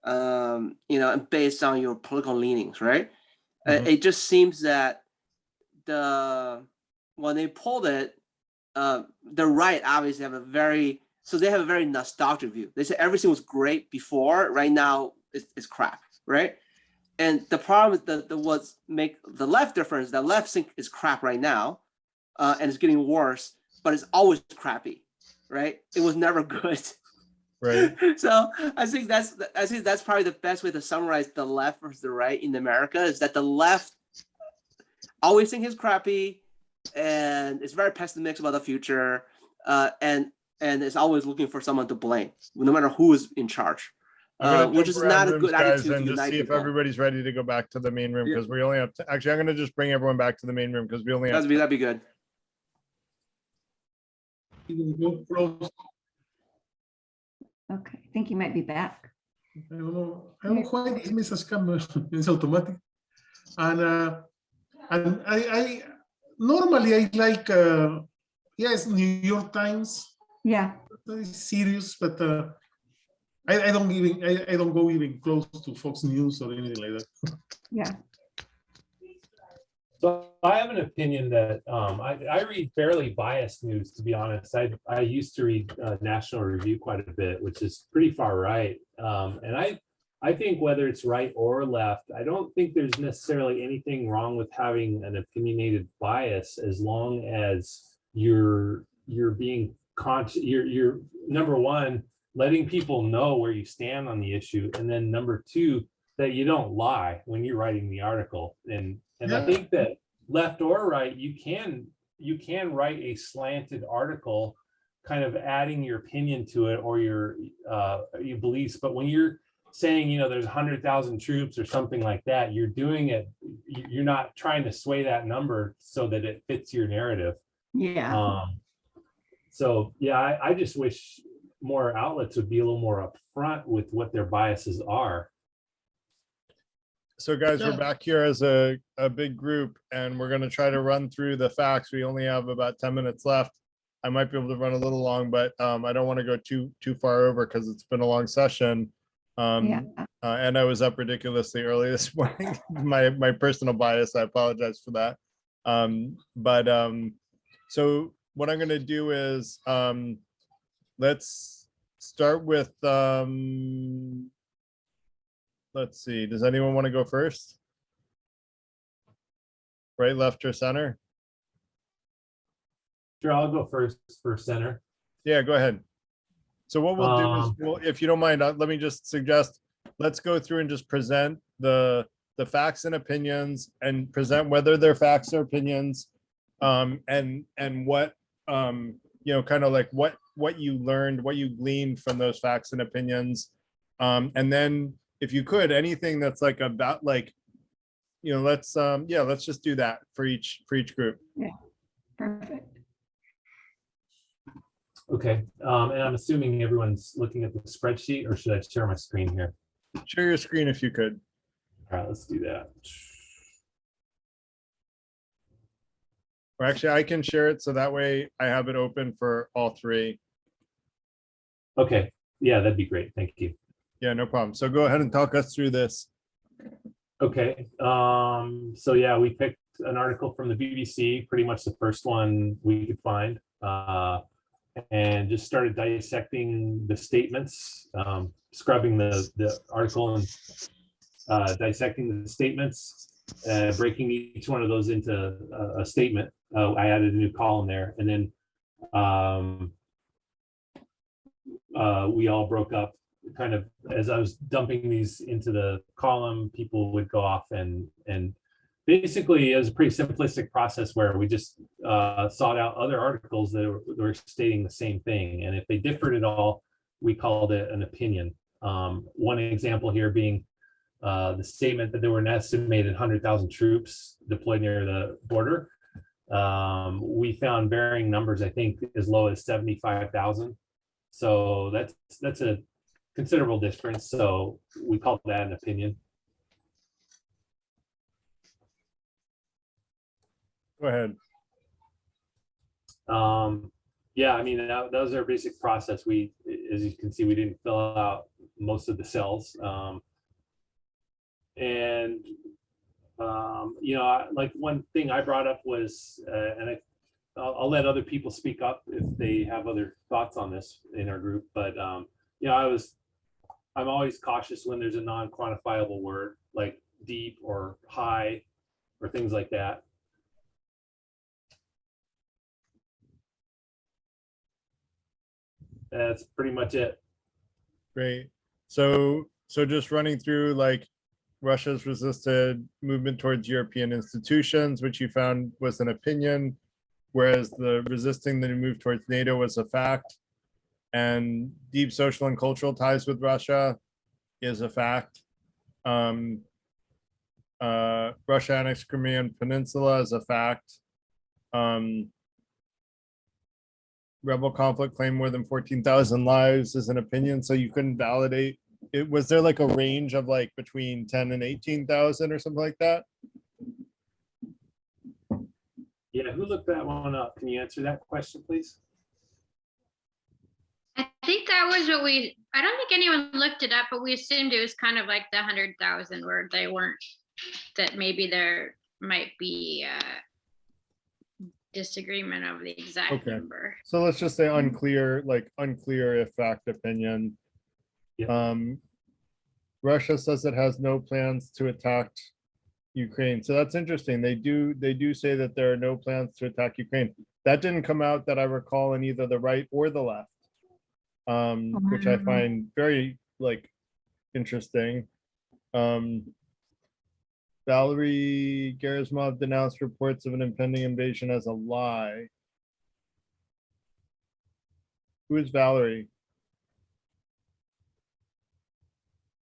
and based on your political leanings, right? Mm-hmm. It just seems that when they polled it. The right obviously have a very nostalgic view. They say everything was great before, right now it's crap, right? And the problem is what make the left difference, the left think is crap right now, and it's getting worse, but it's always crappy, right? It was never good. Right. So I think that's probably the best way to summarize the left versus the right in America is that the left always think is crappy, and it's very pessimistic about the future. and is always looking for someone to blame, no matter who is in charge, which is not a good attitude to and just unite see if people. everybody's ready to go back to the main room, Yeah. because we only have to, actually, I'm gonna just bring everyone back to the main room because we only have. That'd be good. Okay, I think you might be back. I don't know why this message comes. It's automatic. And I normally I like yes, New York Times. Yeah. It's serious, but I don't go even close to Fox News or anything like that. Yeah. So I have an opinion that I read fairly biased news, to be honest. I used to read National Review quite a bit, which is pretty far right. And I think whether it's right or left, I don't think there's necessarily anything wrong with having an opinionated bias, as long as you're being conscious. You're number one, letting people know where you stand on the issue, and then number two, that you don't lie when you're writing the article. And I think that left or right, you can write a slanted article, kind of adding your opinion to it or your beliefs. But when you're saying, you know, there's 100,000 troops or something like that, you're doing it. You're not trying to sway that number so that it fits your narrative. Yeah. So yeah, I just wish more outlets would be a little more upfront with what their biases are. So guys, we're back here as a big group, and we're gonna try to run through the facts. We only have about 10 minutes left. I might be able to run a little long, but I don't want to go too far over because it's been a long session. And I was up ridiculously early this morning. my personal bias, I apologize for that. So what I'm gonna do is let's start with let's see, does anyone want to go first? Right, left, or center? Sure, I'll go first for center. Yeah, go ahead. So what we'll do is, well, if you don't mind, let me just suggest, let's go through and just present the facts and opinions, and present whether they're facts or opinions, and what, you know, kind of like what you learned, what you gleaned from those facts and opinions. And then if you could, anything that's like about, like, you know, let's just do that for each group. Yeah, perfect. Okay, and I'm assuming everyone's looking at the spreadsheet, or should I share my screen here? Share your screen if you could. All right, let's do that. Or actually, I can share it so that way I have it open for all three. Okay, yeah, that'd be great. Thank you. Yeah, no problem. So go ahead and talk us through this. Okay, so yeah, we picked an article from the BBC, pretty much the first one we could find, and just started dissecting the statements, scrubbing the article and dissecting the statements, breaking each one of those into a statement. I added a new column there, and then we all broke up. Kind of as I was dumping these into the column, people would go off and basically it was a pretty simplistic process where we just sought out other articles that were stating the same thing, and if they differed at all, we called it an opinion. One example here being the statement that there were an estimated 100,000 troops deployed near the border. We found varying numbers, I think as low as 75,000. So that's a considerable difference. So we call that an opinion. Go ahead. Yeah, I mean, that was our basic process. We, as you can see, we didn't fill out most of the cells. You know, like one thing I brought up was, and I'll let other people speak up if they have other thoughts on this in our group, but you know, I'm always cautious when there's a non-quantifiable word like deep or high or things like that. That's pretty much it. Great. So just running through, like, Russia's resisted movement towards European institutions, which you found was an opinion. whereas the resisting the move towards NATO was a fact, and deep social and cultural ties with Russia is a fact. Russia annexed Crimean Peninsula is a fact. Rebel conflict claimed more than 14,000 lives is an opinion, so you couldn't validate it. Was there like a range of like between 10 and 18,000 or something like that? Yeah, who looked that one up? Can you answer that question, please? I think that was what I don't think anyone looked it up, but we assumed it was kind of like the 100,000 where they weren't, that maybe there might be disagreement of the exact Okay. number. So let's just say unclear, like unclear if fact opinion. Russia says it has no plans to attack Ukraine. So that's interesting. They do say that there are no plans to attack Ukraine. That didn't come out that I recall in either the right or the left, which I find very like interesting. Valery Gerasimov denounced reports of an impending invasion as a lie. Who is Valery?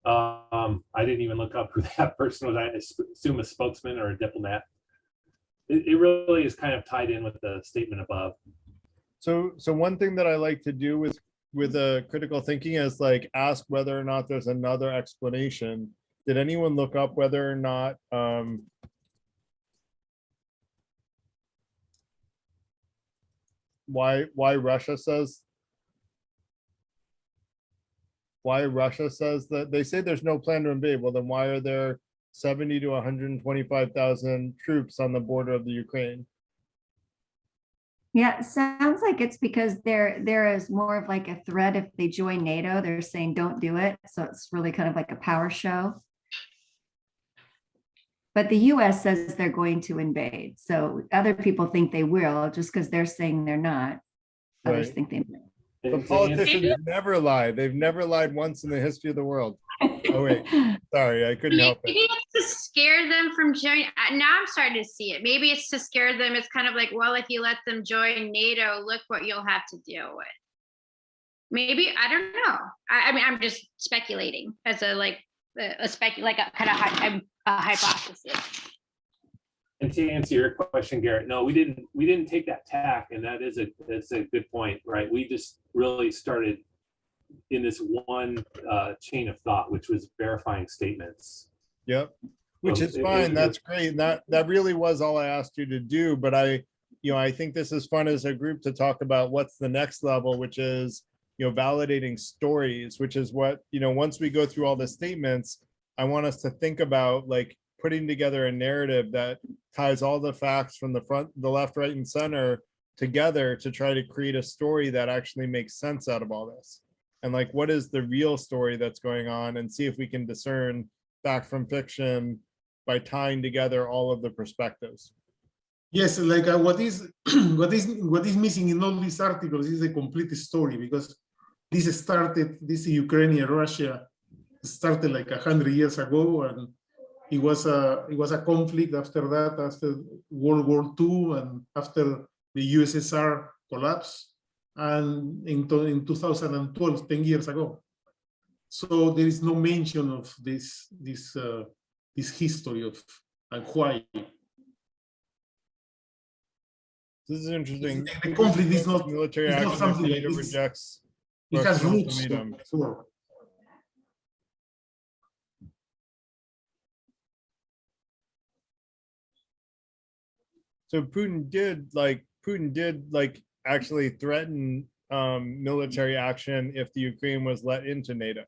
I didn't even look up who that person was. I assume a spokesman or a diplomat. It really is kind of tied in with the statement above. So one thing that I like to do with a critical thinking is like ask whether or not there's another explanation. Did anyone look up whether or not why Russia says that they say there's no plan to invade? Well, then why are there 70 to 125,000 troops on the border of the Ukraine? Yeah, it sounds like it's because there is more of like a threat if they join NATO. They're saying don't do it. So it's really kind of like a power show. But the US says they're going to invade. So other people think they will just because they're saying they're not. Others Right. think they will. The politicians never lie. They've never lied once in the history of the world. Oh wait, sorry, I couldn't help Maybe it. it's to scare them from joining. Now I'm starting to see it. Maybe it's to scare them. It's kind of like, well, if you let them join NATO, look what you'll have to deal with. Maybe, I don't know. I mean, I'm just speculating as a like a hypothesis. And to answer your question, Garrett, no, we didn't take that tack, and that's a good point, right? We just really started in this one chain of thought, which was verifying statements. Yep, which is fine. That's great. That really was all I asked you to do. But I think this is fun as a group to talk about what's the next level, which is, validating stories, which is what, once we go through all the statements, I want us to think about like putting together a narrative that ties all the facts from the front, the left, right, and center together to try to create a story that actually makes sense out of all this. And like, what is the real story that's going on, and see if we can discern fact from fiction by tying together all of the perspectives. Yes, like what is missing in all these articles is a complete story, because this Ukrainian Russia started like 100 years ago, and it was a conflict after that, after World War II and after the USSR collapsed, and in 2012, 10 years ago. So there is no mention of this history of and why. This is interesting. The conflict is not military it's not action. something like NATO this. rejects. It has Russian roots. ultimatum. Sure. So Putin did actually threaten military action if the Ukraine was let into NATO.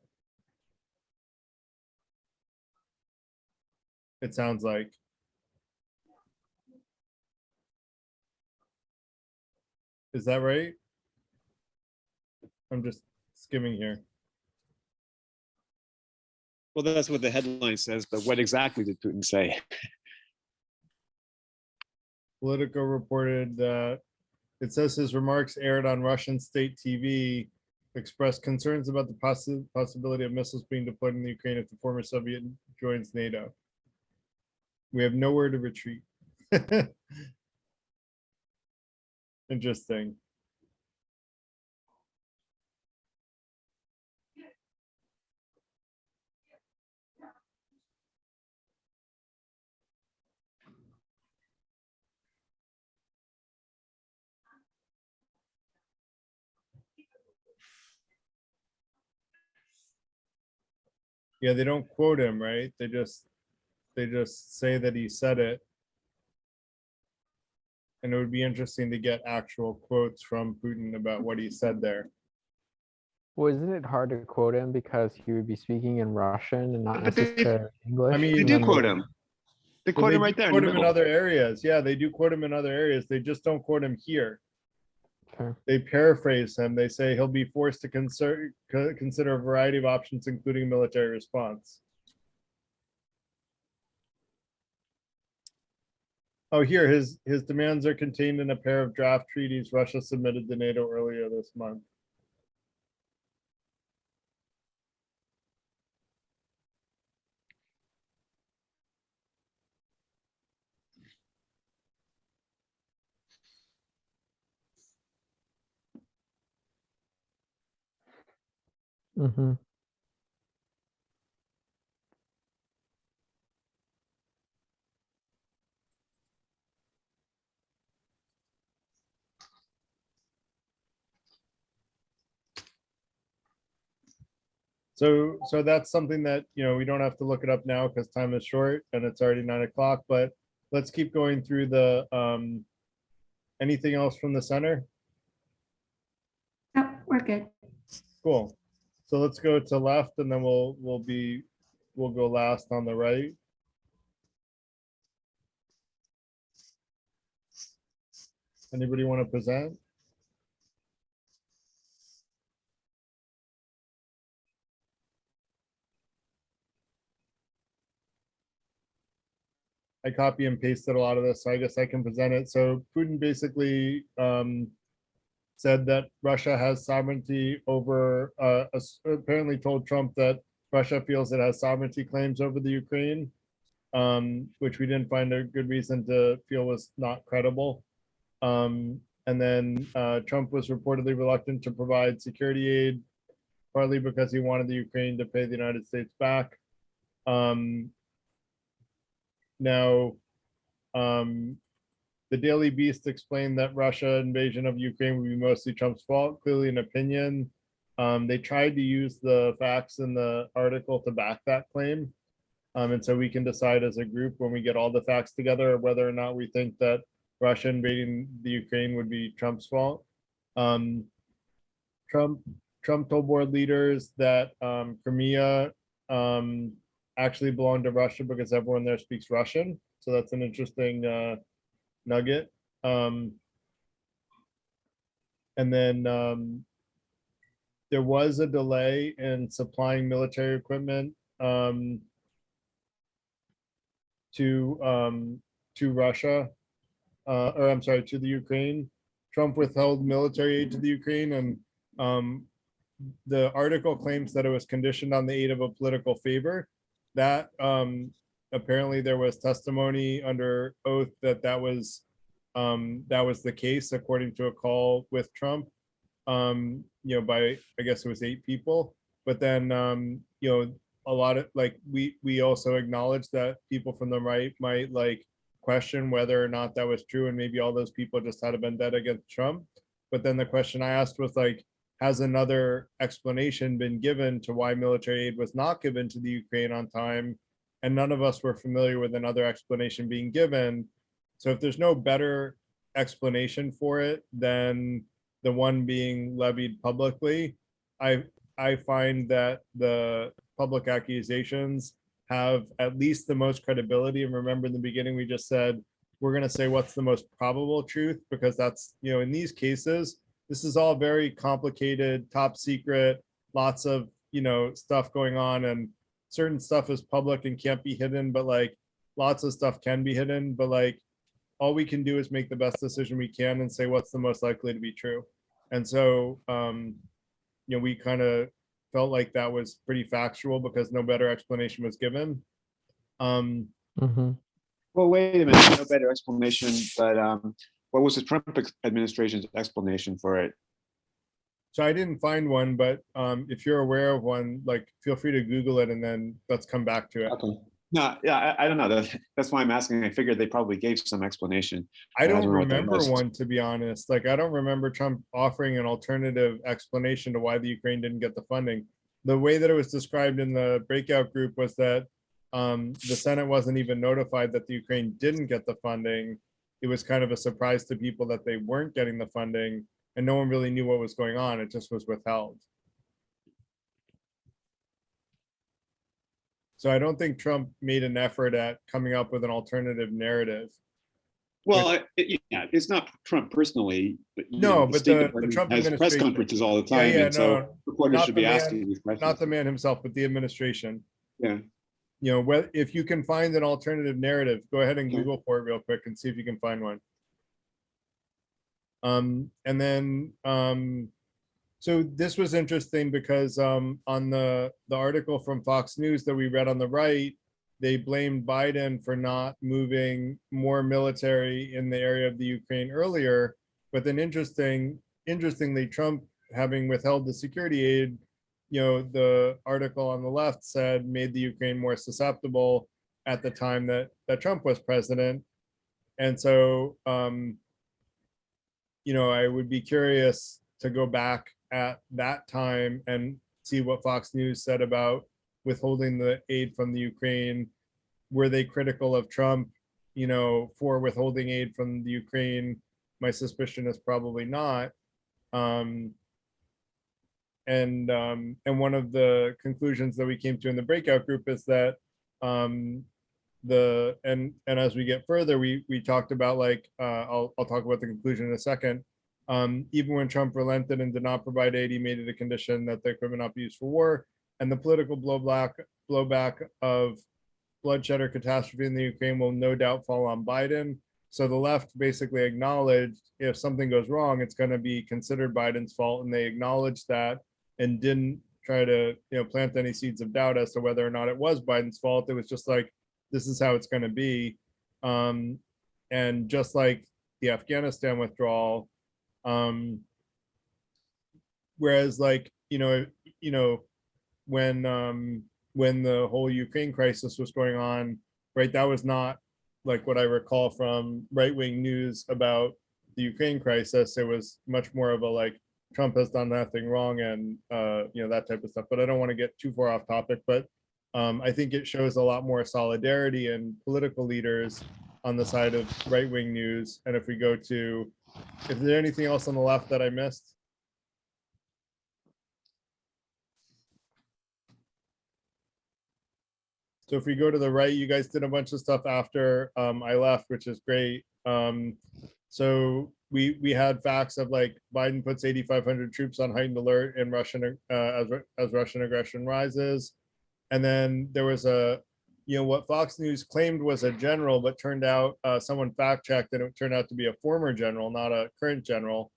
It sounds like. Is that right? I'm just skimming here. Well, that's what the headline says, but what exactly did Putin say? Politico reported that it says his remarks aired on Russian state TV expressed concerns about the possibility of missiles being deployed in the Ukraine if the former Soviet joins NATO. We have nowhere to retreat. Interesting. Yeah, they don't quote him, right? They just say that he said it. And it would be interesting to get actual quotes from Putin about what he said there. Well, isn't it hard to quote him because he would be speaking in Russian and not But they- necessarily English? I mean, They and do then quote him. They Well, quote they him do right there in quote the him in middle. other areas. Yeah, they do quote him in other areas. They just don't quote him here. Okay. They paraphrase him. They say he'll be forced to consider a variety of options, including military response. Oh, here, his demands are contained in a pair of draft treaties Russia submitted to NATO earlier this month. Mm-hmm. So that's something that, we don't have to look it up now because time is short and it's already 9 o'clock, but let's keep going through the, anything else from the center? Oh, we're good. Cool. So let's go to left and then we'll go last on the right. Anybody want to present? I copy and pasted a lot of this, so I guess I can present it. So Putin basically said that Russia has sovereignty over, apparently told Trump that Russia feels it has sovereignty claims over the Ukraine, which we didn't find a good reason to feel was not credible. And then Trump was reportedly reluctant to provide security aid, partly because he wanted the Ukraine to pay the United States back. Now, the Daily Beast explained that Russia invasion of Ukraine would be mostly Trump's fault, clearly an opinion. They tried to use the facts in the article to back that claim. And so we can decide as a group when we get all the facts together whether or not we think that Russia invading the Ukraine would be Trump's fault. Trump told world leaders that Crimea actually belonged to Russia because everyone there speaks Russian. So that's an interesting nugget. And then there was a delay in supplying military equipment to Russia, or I'm sorry, to the Ukraine. Trump withheld military aid to the Ukraine, and the article claims that it was conditioned on the aid of a political favor. That apparently there was testimony under oath that was the case, according to a call with Trump, by, I guess it was 8 people. But then, a lot of, like, we also acknowledge that people from the right might question whether or not that was true, and maybe all those people just had a vendetta against Trump. But then the question I asked was has another explanation been given to why military aid was not given to the Ukraine on time? And none of us were familiar with another explanation being given. So if there's no better explanation for it than the one being levied publicly, I find that the public accusations have at least the most credibility. And remember in the beginning, we just said, we're going to say what's the most probable truth, because that's, in these cases, this is all very complicated, top secret, lots of, stuff going on, and certain stuff is public and can't be hidden, but lots of stuff can be hidden, but all we can do is make the best decision we can and say what's the most likely to be true. And so, we kind of felt like that was pretty factual because no better explanation was given. Well, wait a minute, no better explanation, but what was the Trump administration's explanation for it? So I didn't find one, but if you're aware of one, like feel free to Google it and then let's come back to it. Okay. No, yeah, I don't know. That's why I'm asking. I figured they probably gave some explanation. I but don't know what that remember was. one, to be honest. Like, I don't remember Trump offering an alternative explanation to why the Ukraine didn't get the funding. The way that it was described in the breakout group was that the Senate wasn't even notified that the Ukraine didn't get the funding. It was kind of a surprise to people that they weren't getting the funding, and no one really knew what was going on. It just was withheld. So I don't think Trump made an effort at coming up with an alternative narrative. Well, yeah, it's not Trump personally, but No, but State the Department Trump has press administration. conferences all the Yeah, time, yeah, and so no, reporters not should the be man- asking these questions. Not the man himself, but the administration. Yeah. You know, if you can find an alternative narrative, go ahead and Okay. Google for it real quick and see if you can find one. And then, so this was interesting because on the article from Fox News that we read on the right, they blamed Biden for not moving more military in the area of the Ukraine earlier. But then interestingly, Trump, having withheld the security aid, you know, the article on the left said made the Ukraine more susceptible at the time that Trump was president. And so, you know, I would be curious to go back at that time and see what Fox News said about withholding the aid from the Ukraine. Were they critical of Trump, you know, for withholding aid from the Ukraine? My suspicion is probably not. And one of the conclusions that we came to in the breakout group is that and as we get further, we talked about, like, I'll talk about the conclusion in a second. Even when Trump relented and did not provide aid, he made it a condition that the equipment not be used for war. And the political blowback of bloodshed or catastrophe in the Ukraine will no doubt fall on Biden. So the left basically acknowledged if something goes wrong, it's going to be considered Biden's fault, and they acknowledged that and didn't try to, you know, plant any seeds of doubt as to whether or not it was Biden's fault. It was just like, this is how it's going to be. And just like the Afghanistan withdrawal, whereas, like, you know, when the whole Ukraine crisis was going on, right, that was not like what I recall from right-wing news about the Ukraine crisis. It was much more of a, like, Trump has done nothing wrong and you know, that type of stuff. But I don't want to get too far off topic, but I think it shows a lot more solidarity in political leaders on the side of right-wing news. And if we go to, is there anything else on the left that I missed? So if we go to the right, you guys did a bunch of stuff after I left, which is great. So we had facts of, like, Biden puts 8,500 troops on heightened alert in Russian as Russian aggression rises. And then there was a, you know, what Fox News claimed was a general, but turned out someone fact checked and it turned out to be a former general, not a current general,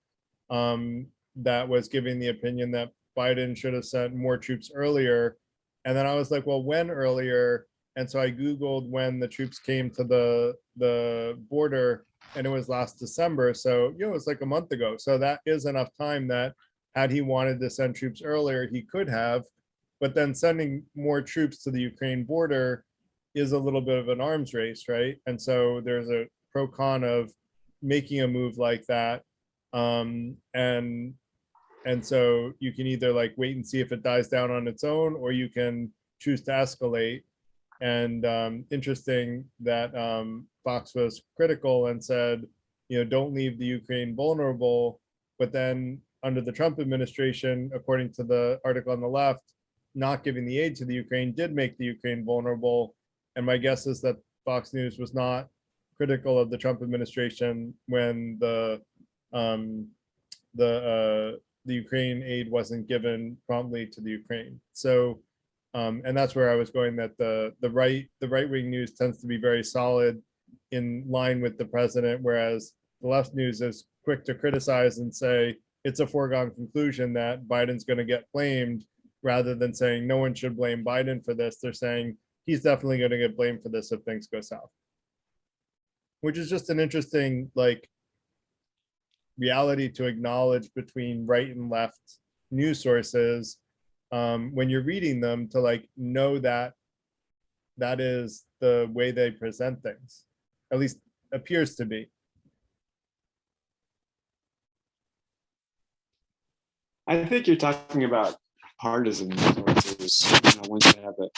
that was giving the opinion that Biden should have sent more troops earlier. And then I was like, well, when earlier? And so I Googled when the troops came to the border, and it was last December. So, you know, it was like a month ago. So that is enough time that had he wanted to send troops earlier, he could have. But then sending more troops to the Ukraine border is a little bit of an arms race, right? And so there's a pro con of making a move like that. And so you can either, like, wait and see if it dies down on its own, or you can choose to escalate. And interesting that Fox was critical and said, you know, don't leave the Ukraine vulnerable. But then under the Trump administration, according to the article on the left, not giving the aid to the Ukraine did make the Ukraine vulnerable. And my guess is that Fox News was not critical of the Trump administration when the Ukraine aid wasn't given promptly to the Ukraine. So, and that's where I was going, that the right-wing news tends to be very solid in line with the president, whereas the left news is quick to criticize and say it's a foregone conclusion that Biden's going to get blamed, rather than saying no one should blame Biden for this. They're saying he's definitely going to get blamed for this if things go south, which is just an interesting, like, reality to acknowledge between right and left news sources when you're reading them, to like know that that is the way they present things, at least appears to be. I think you're talking about partisan sources, ones that have a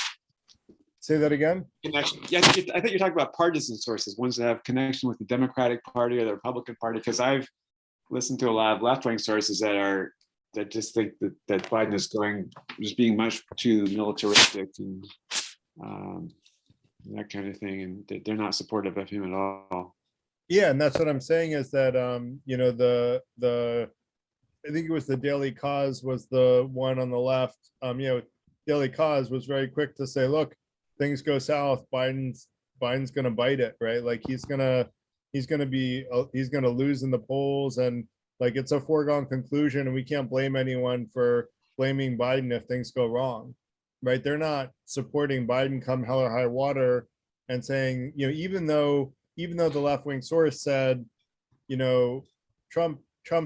Say that again? connection. Yeah, I think you're talking about partisan sources, ones that have connection with the Democratic Party or the Republican Party, because I've listened to a lot of left-wing sources that just think that Biden is just being much too militaristic and that kind of thing, and they're not supportive of him at all. Yeah, and that's what I'm saying is that the I think it was the Daily Cause was the one on the left. Daily Cause was very quick to say, look, things go south, Biden's gonna bite it, right? Like he's gonna lose in the polls, and like it's a foregone conclusion, and we can't blame anyone for blaming Biden if things go wrong, right? They're not supporting Biden come hell or high water and saying, even though the left-wing source said, Trump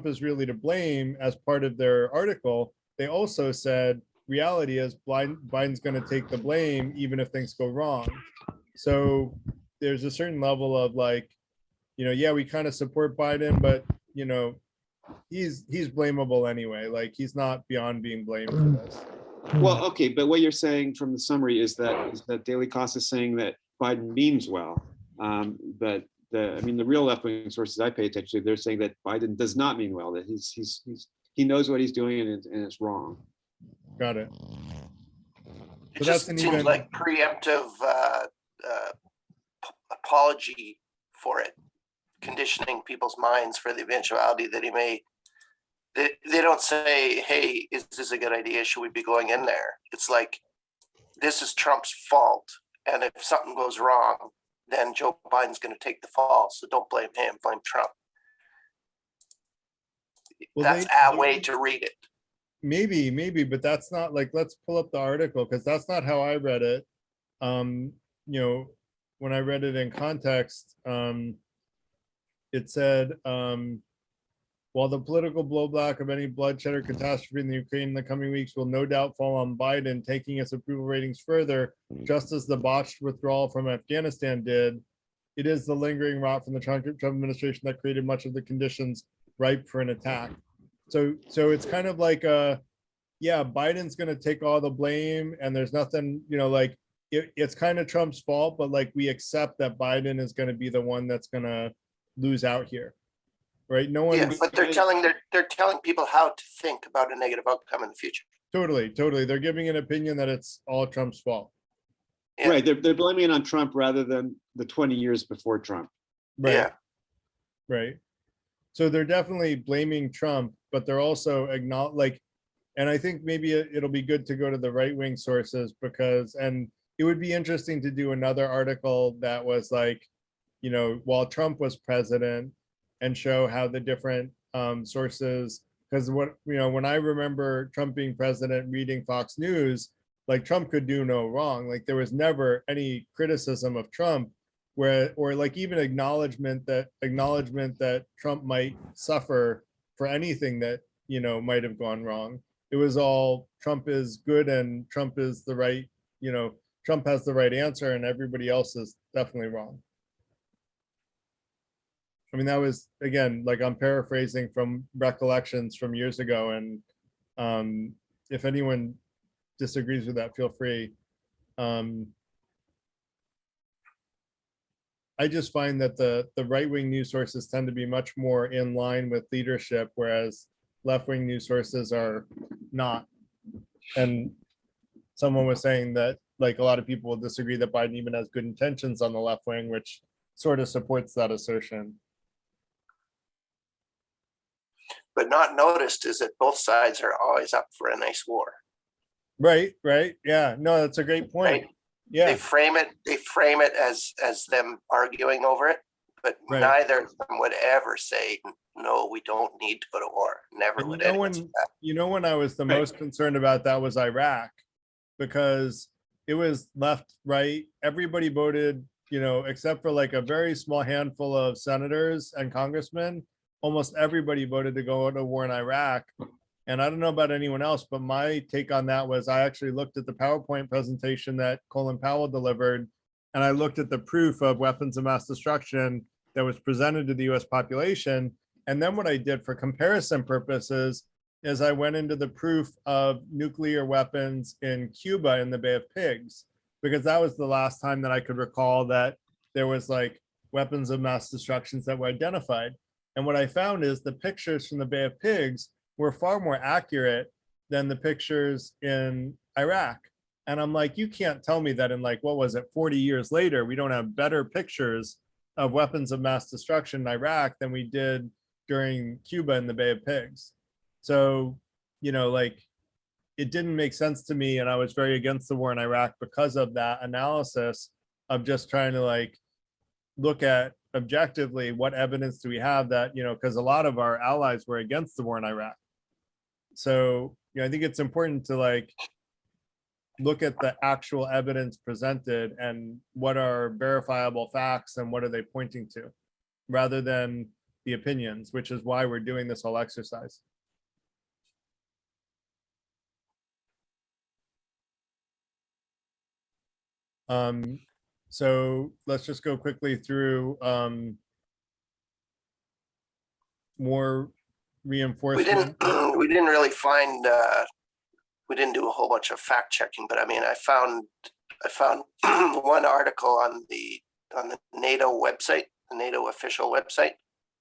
is really to blame as part of their article, they also said reality is Biden's going to take the blame even if things go wrong. So there's a certain level of like, yeah, we kind of support Biden, but he's blamable anyway. Like he's not beyond being blamed for this. Well, okay, but what you're saying from the summary is that Daily Kos is saying that Biden means well, but the real left-wing sources I pay attention to, they're saying that Biden does not mean well, that he knows what he's doing and it's wrong. Got it. It just seems like preemptive apology for it, conditioning people's minds for the eventuality that he may. They don't say, hey, is this a good idea? Should we be going in there? It's like, this is Trump's fault. And if something goes wrong, then Joe Biden's going to take the fall. So don't blame him, blame Trump. Well, that's a way to read it. Maybe, but that's not like, let's pull up the article because that's not how I read it. When I read it in context, it said, while the political blowback of any bloodshed or catastrophe in the Ukraine in the coming weeks will no doubt fall on Biden, taking its approval ratings further, just as the botched withdrawal from Afghanistan did, it is the lingering rot from the Trump administration that created much of the conditions ripe for an attack. So it's kind of like, yeah, Biden's going to take all the blame, and there's nothing, it's kind of Trump's fault, but like we accept that Biden is going to be the one that's going to lose out here. Right. No one. Yeah, but they're telling people how to think about a negative outcome in the future. Totally. They're giving an opinion that it's all Trump's fault. Yeah. Right. They're blaming it on Trump rather than the 20 years before Trump. Right. Yeah. Right. So they're definitely blaming Trump, but they're also and I think maybe it'll be good to go to the right-wing sources and it would be interesting to do another article that was like, while Trump was president, and show how the different sources, because when I remember Trump being president, reading Fox News, like Trump could do no wrong. Like there was never any criticism of Trump or like even acknowledgement that Trump might suffer for anything that, might have gone wrong. It was all Trump is good and Trump is the right, Trump has the right answer and everybody else is definitely wrong. I mean, that was, again, like I'm paraphrasing from recollections from years ago. And if anyone disagrees with that, feel free. I just find that the right-wing news sources tend to be much more in line with leadership, whereas left-wing news sources are not. And someone was saying that like a lot of people will disagree that Biden even has good intentions on the left wing, which sort of supports that assertion. But not noticed is that both sides are always up for a nice war. Right. Yeah, no, that's a great point. Right? Yeah. They frame it as them arguing over it, but Right. neither of them would ever say, no, we don't need to go to war. Never And would anyone say that. when I was the most concerned about that was Iraq, because it was left, right. Everybody voted, except for like a very small handful of senators and congressmen, almost everybody voted to go to war in Iraq. And I don't know about anyone else, but my take on that was I actually looked at the PowerPoint presentation that Colin Powell delivered, and I looked at the proof of weapons of mass destruction that was presented to the US population. And then what I did for comparison purposes is I went into the proof of nuclear weapons in Cuba in the Bay of Pigs, because that was the last time that I could recall that there was like weapons of mass destructions that were identified. And what I found is the pictures from the Bay of Pigs were far more accurate than the pictures in Iraq. And I'm like, you can't tell me that in like, what was it, 40 years later, we don't have better pictures of weapons of mass destruction in Iraq than we did during Cuba in the Bay of Pigs. So, you know, like, it didn't make sense to me. And I was very against the war in Iraq because of that analysis of just trying to like, look at objectively what evidence do we have that, you know, because a lot of our allies were against the war in Iraq. So, you know, I think it's important to like look at the actual evidence presented and what are verifiable facts and what are they pointing to, rather than the opinions, which is why we're doing this whole exercise. So let's just go quickly through more reinforcement. We didn't really find, we didn't do a whole bunch of fact checking, but I mean, I found one article on the NATO website, the NATO official website.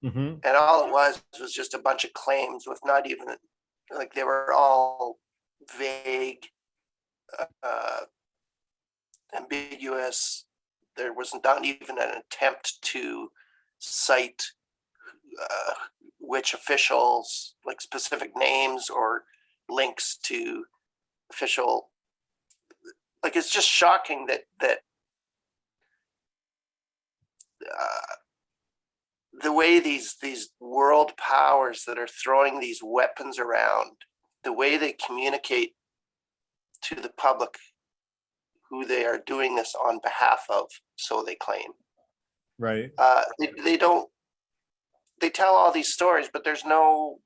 Mm-hmm. And all it was just a bunch of claims with not even, like, they were all vague, ambiguous. There was not even an attempt to cite which officials, like specific names or links to official. Like, it's just shocking that the way these world powers that are throwing these weapons around, the way they communicate to the public who they are doing this on behalf of, so they claim. Right. They tell all these stories, but there's no,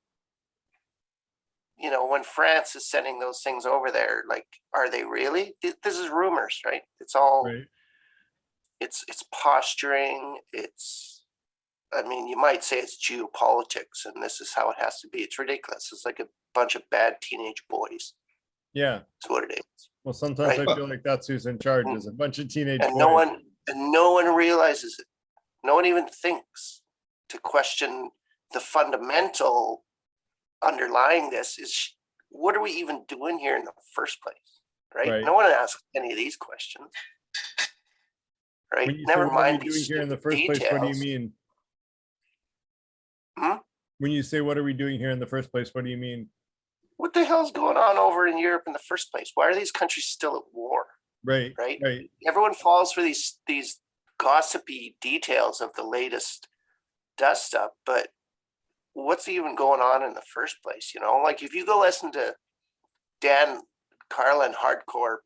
you know, when France is sending those things over there, like, are they really? This is rumors, right? It's all, right. It's posturing. It's, I mean, you might say it's geopolitics and this is how it has to be. It's ridiculous. It's like a bunch of bad teenage boys. Yeah. That's what it is. Well, sometimes Right. I feel like that's who's in charge, is a bunch of teenage And boys. no one realizes it. No one even thinks to question the fundamental underlying this is, what are we even doing here in the first place? Right? No one asks any of these questions. Right? When you say Never what are we mind doing these here in the first place, what do you mean? When you say what are we doing here in the first place, what do you mean? What the hell's going on over in Europe in the first place? Why are these countries still at war? Right. Right. Right. Everyone falls for these gossipy details of the latest dust up, but what's even going on in the first place? You know, like, if you go listen to Dan Carlin Hardcore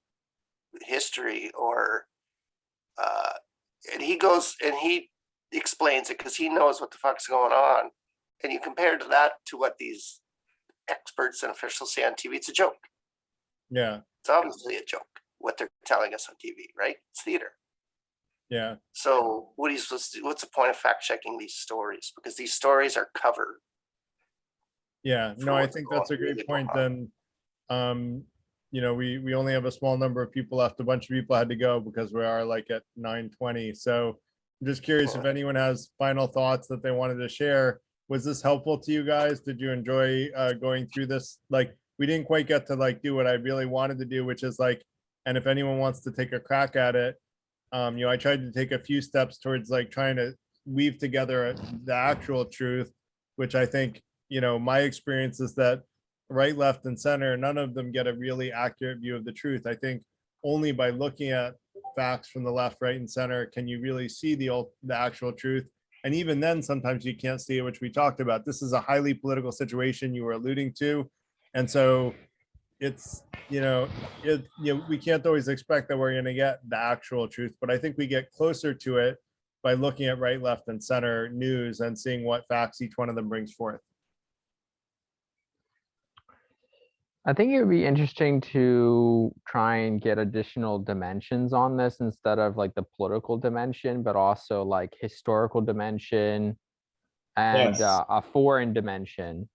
History, or and he goes and he explains it because he knows what the fuck's going on, and you compare that to what these experts and officials say on TV, it's a joke. Yeah. It's obviously a joke what they're telling us on TV, right? It's theater. Yeah. So what are you supposed to do? What's the point of fact checking these stories? Because these stories are covered. Yeah. No, I think that's a great point. Then, you know, we only have a small number of people left. A bunch of people had to go because we are like at 9:20. So I'm just curious if anyone has final thoughts that they wanted to share. Was this helpful to you guys? Did you enjoy going through this? Like, we didn't quite get to like do what I really wanted to do, which is like, and if anyone wants to take a crack at it, you know, I tried to take a few steps towards like trying to weave together the actual truth, which I think, you know, my experience is that right, left, and center, none of them get a really accurate view of the truth. I think only by looking at facts from the left, right, and center can you really see the actual truth. And even then, sometimes you can't see it, which we talked about. This is a highly political situation you were alluding to. And so it's, you know, we can't always expect that we're going to get the actual truth, but I think we get closer to it by looking at right, left, and center news and seeing what facts each one of them brings forth. I think it would be interesting to try and get additional dimensions on this instead of like the political dimension, but also like historical dimension and Yes. a foreign dimension,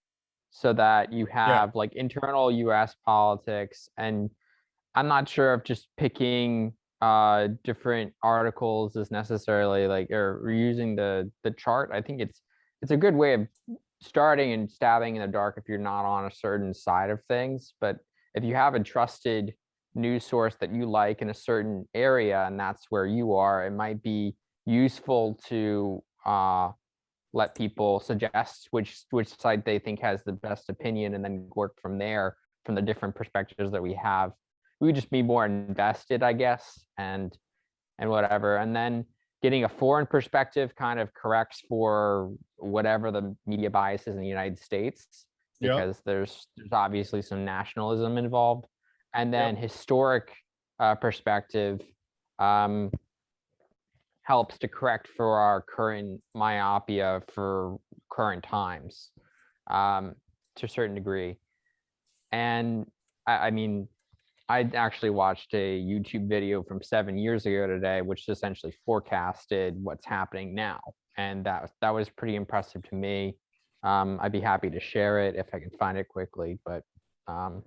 so that you have like internal US politics. And I'm not sure if just picking different articles is necessarily like, or using the chart. I think it's a good way of starting and stabbing in the dark if you're not on a certain side of things. But if you have a trusted news source that you like in a certain area and that's where you are, it might be useful to let people suggest which side they think has the best opinion, and then work from there, from the different perspectives that we have. We would just be more invested, I guess, and whatever. And then getting a foreign perspective kind of corrects for whatever the media bias is in the United States, because there's obviously some nationalism involved. And then historic perspective helps to correct for our current myopia for current times to a certain degree. And I mean, I actually watched a YouTube video from 7 years ago today, which essentially forecasted what's happening now. And that was pretty impressive to me. I'd be happy to share it if I can find it quickly, but I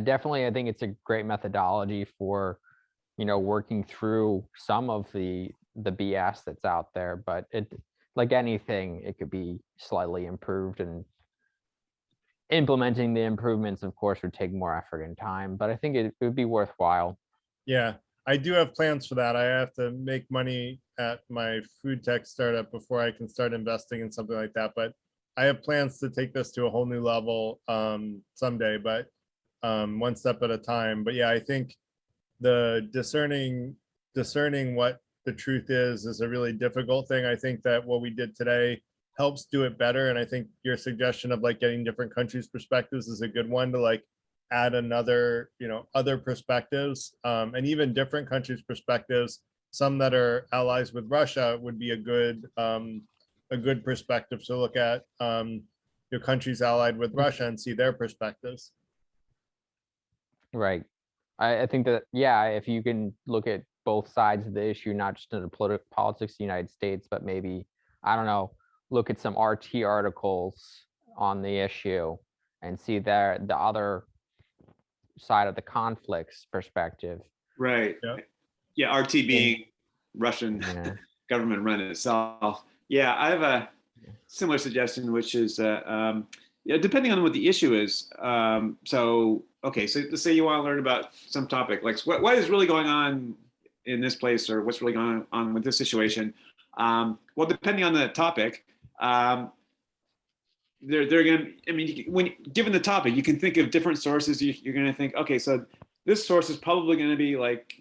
think it's a great methodology for, working through some of the BS that's out there. But it, like anything, it could be slightly improved, and implementing the improvements, of course, would take more effort and time, but I think it would be worthwhile. Yeah, I do have plans for that. I have to make money at my food tech startup before I can start investing in something like that. But I have plans to take this to a whole new level someday, but one step at a time. But yeah, I think the discerning what the truth is a really difficult thing. I think that what we did today helps do it better. And I think your suggestion of like getting different countries' perspectives is a good one, to like add another, other perspectives, and even different countries' perspectives. Some that are allies with Russia would be a good perspective to look at your countries allied with Russia and see their perspectives. Right. I think that, if you can look at both sides of the issue, not just in the politics of the United States, but maybe, I don't know, look at some RT articles on the issue and see the other side of the conflict's perspective. Right. Yeah, RT being Russian government run itself. Yeah, I have a similar suggestion, which is depending on what the issue is. So let's say you want to learn about some topic, like what is really going on in this place, or what's really going on with this situation. Well, depending on the topic, they're going to, when given the topic, you can think of different sources. You're going to think, okay, so this source is probably going to be like,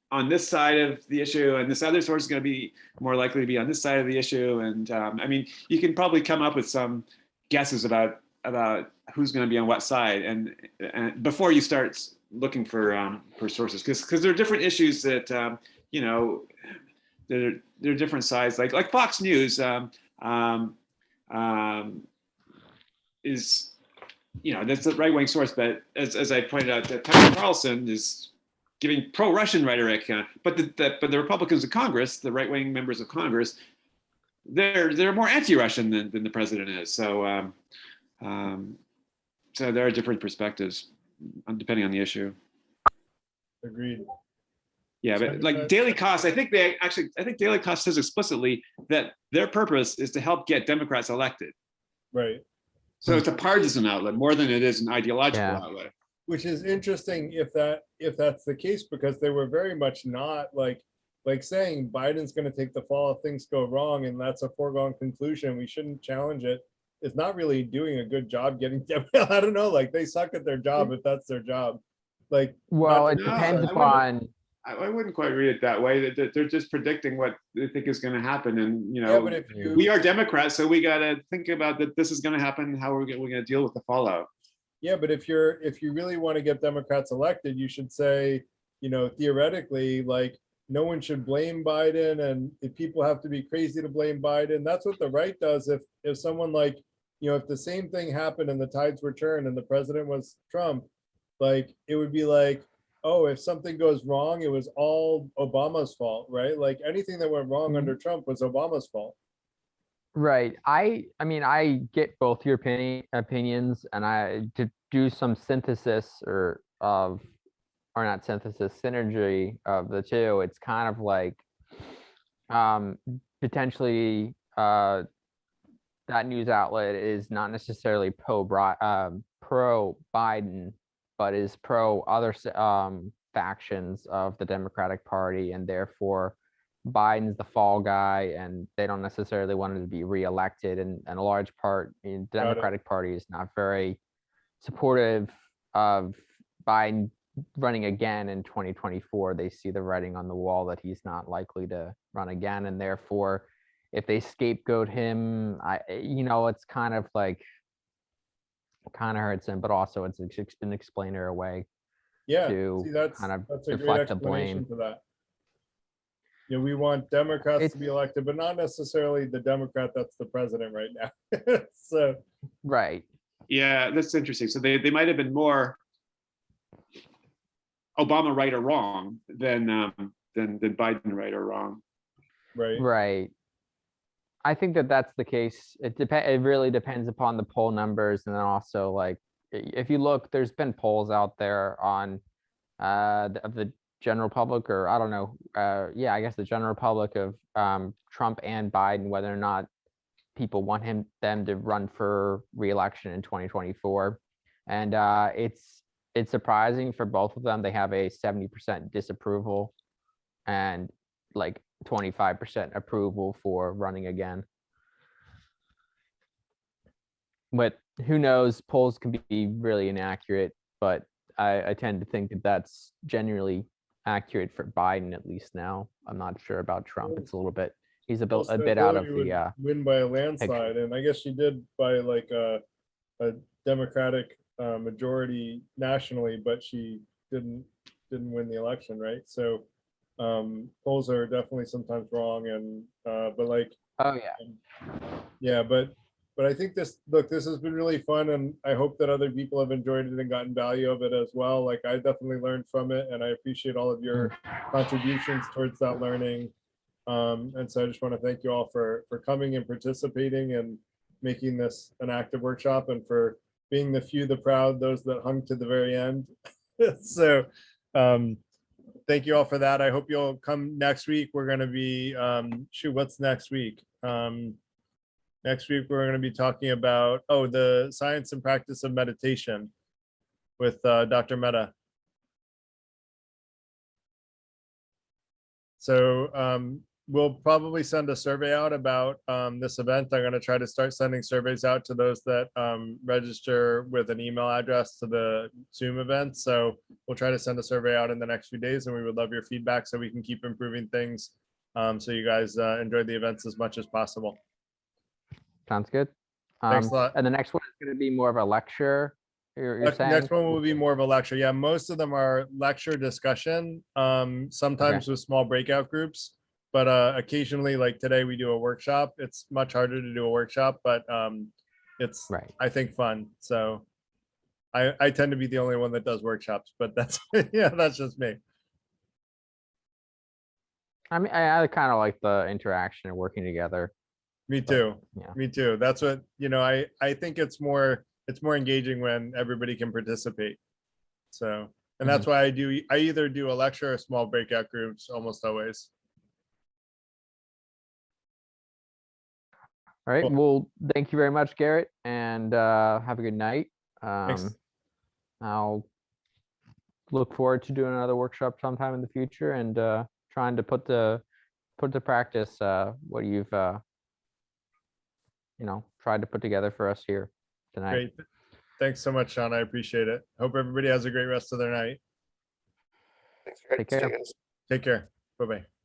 on this side of the issue, and this other source is going to be more likely to be on this side of the issue. And you can probably come up with some guesses about who's going to be on what side, and before you start looking for sources, because there are different issues that there are different sides. Like Fox News is, that's the right-wing source, but as I pointed out, that Tucker Carlson is giving pro-Russian rhetoric, but the Republicans of Congress, the right-wing members of Congress, they're more anti-Russian than the president is. So so there are different perspectives depending on the issue. Agreed. Yeah, but like Daily Kos, I think Daily Kos says explicitly that their purpose is to help get Democrats elected. Right. So it's a partisan outlet more than it is an ideological outlet. Which is interesting if that's the case, because they were very much not like saying Biden's going to take the fall if things go wrong, and that's a foregone conclusion. We shouldn't challenge it. It's not really doing a good job getting I don't know, like they suck at their job if that's their job. Like, well, it depends upon. I wouldn't quite read it that way. That they're just predicting what they think is going to happen, and but if we are Democrats, so we got to think about that. This is going to happen. How we're going to deal with the fallout. Yeah, but if you really want to get Democrats elected, you should say, theoretically, like no one should blame Biden, and if people have to be crazy to blame Biden. That's what the right does. If someone like, if the same thing happened and the tides were turned and the president was Trump, like it would be like, oh, if something goes wrong, it was all Obama's fault, right? Like anything that went wrong under Trump was Obama's fault. Right. I mean, I get both your opinions, and I to do some synthesis or not synthesis, synergy of the two. It's kind of like potentially that news outlet is not necessarily pro Biden, but is pro other factions of the Democratic Party, and therefore Biden's the fall guy, and they don't necessarily want him to be reelected. And a large part in the Democratic Party is not very supportive of Biden running again in 2024. They see the writing on the wall that he's not likely to run again, and therefore, if they scapegoat him, it's kind of like, kind of hurts him, but also it's an explainer away. Yeah, to see, that's kind of a great deflect the explanation blame. for that. We want Democrats to be elected, but not necessarily the Democrat that's the president right now. So, right. Yeah, that's interesting. So they might have been more Obama right or wrong than Biden right or wrong. Right. Right. I think that's the case. It really depends upon the poll numbers, and then also like if you look, there's been polls out there on of the general public, or I don't know, I guess the general public of Trump and Biden, whether or not people want them to run for re-election in 2024, and it's surprising for both of them. They have a 70% disapproval and like 25% approval for running again. But who knows? Polls can be really inaccurate, but I tend to think that that's generally accurate for Biden, at least now. I'm not sure about Trump. It's a little bit, he's a bit out of the win by a landslide, and I guess she did by like a Democratic majority nationally, but she didn't win the election, right? So polls are definitely sometimes wrong, and but like, oh yeah, but I think this has been really fun, and I hope that other people have enjoyed it and gotten value of it as well. Like I definitely learned from it, and I appreciate all of your contributions towards that learning. And so I just want to thank you all for coming and participating and making this an active workshop, and for being the few, the proud, those that hung to the very end. So thank you all for that. I hope you'll come next week. We're going to be, what's next week? Next week, we're going to be talking about, the science and practice of meditation with Dr. Mehta. So we'll probably send a survey out about this event. I'm going to try to start sending surveys out to those that register with an email address to the Zoom event. So we'll try to send a survey out in the next few days, and we would love your feedback so we can keep improving things, so you guys enjoy the events as much as possible. Sounds good. Thanks a lot. And the next one is going to be more of a lecture. You're saying? Next one will be more of a lecture. Yeah, most of them are lecture discussion, sometimes with small breakout groups, but occasionally, like today, we do a workshop. It's much harder to do a workshop, but it's, I think, fun. So I tend to be the only one that does workshops, but that's, yeah, that's just me. I mean, I kind of like the interaction and working together. Me too. Yeah. Me too. That's what, I think it's more engaging when everybody can participate. So, and that's why I either do a lecture or small breakout groups almost always. All right. Well, thank you very much, Garrett, and have a good night. Thanks. I'll look forward to doing another workshop sometime in the future, and trying to put to practice what you've tried to put together for us here tonight. Great. Thanks so much, Sean. I appreciate it. Hope everybody has a great rest of their night. Thanks for Take care. Take care. Bye-bye.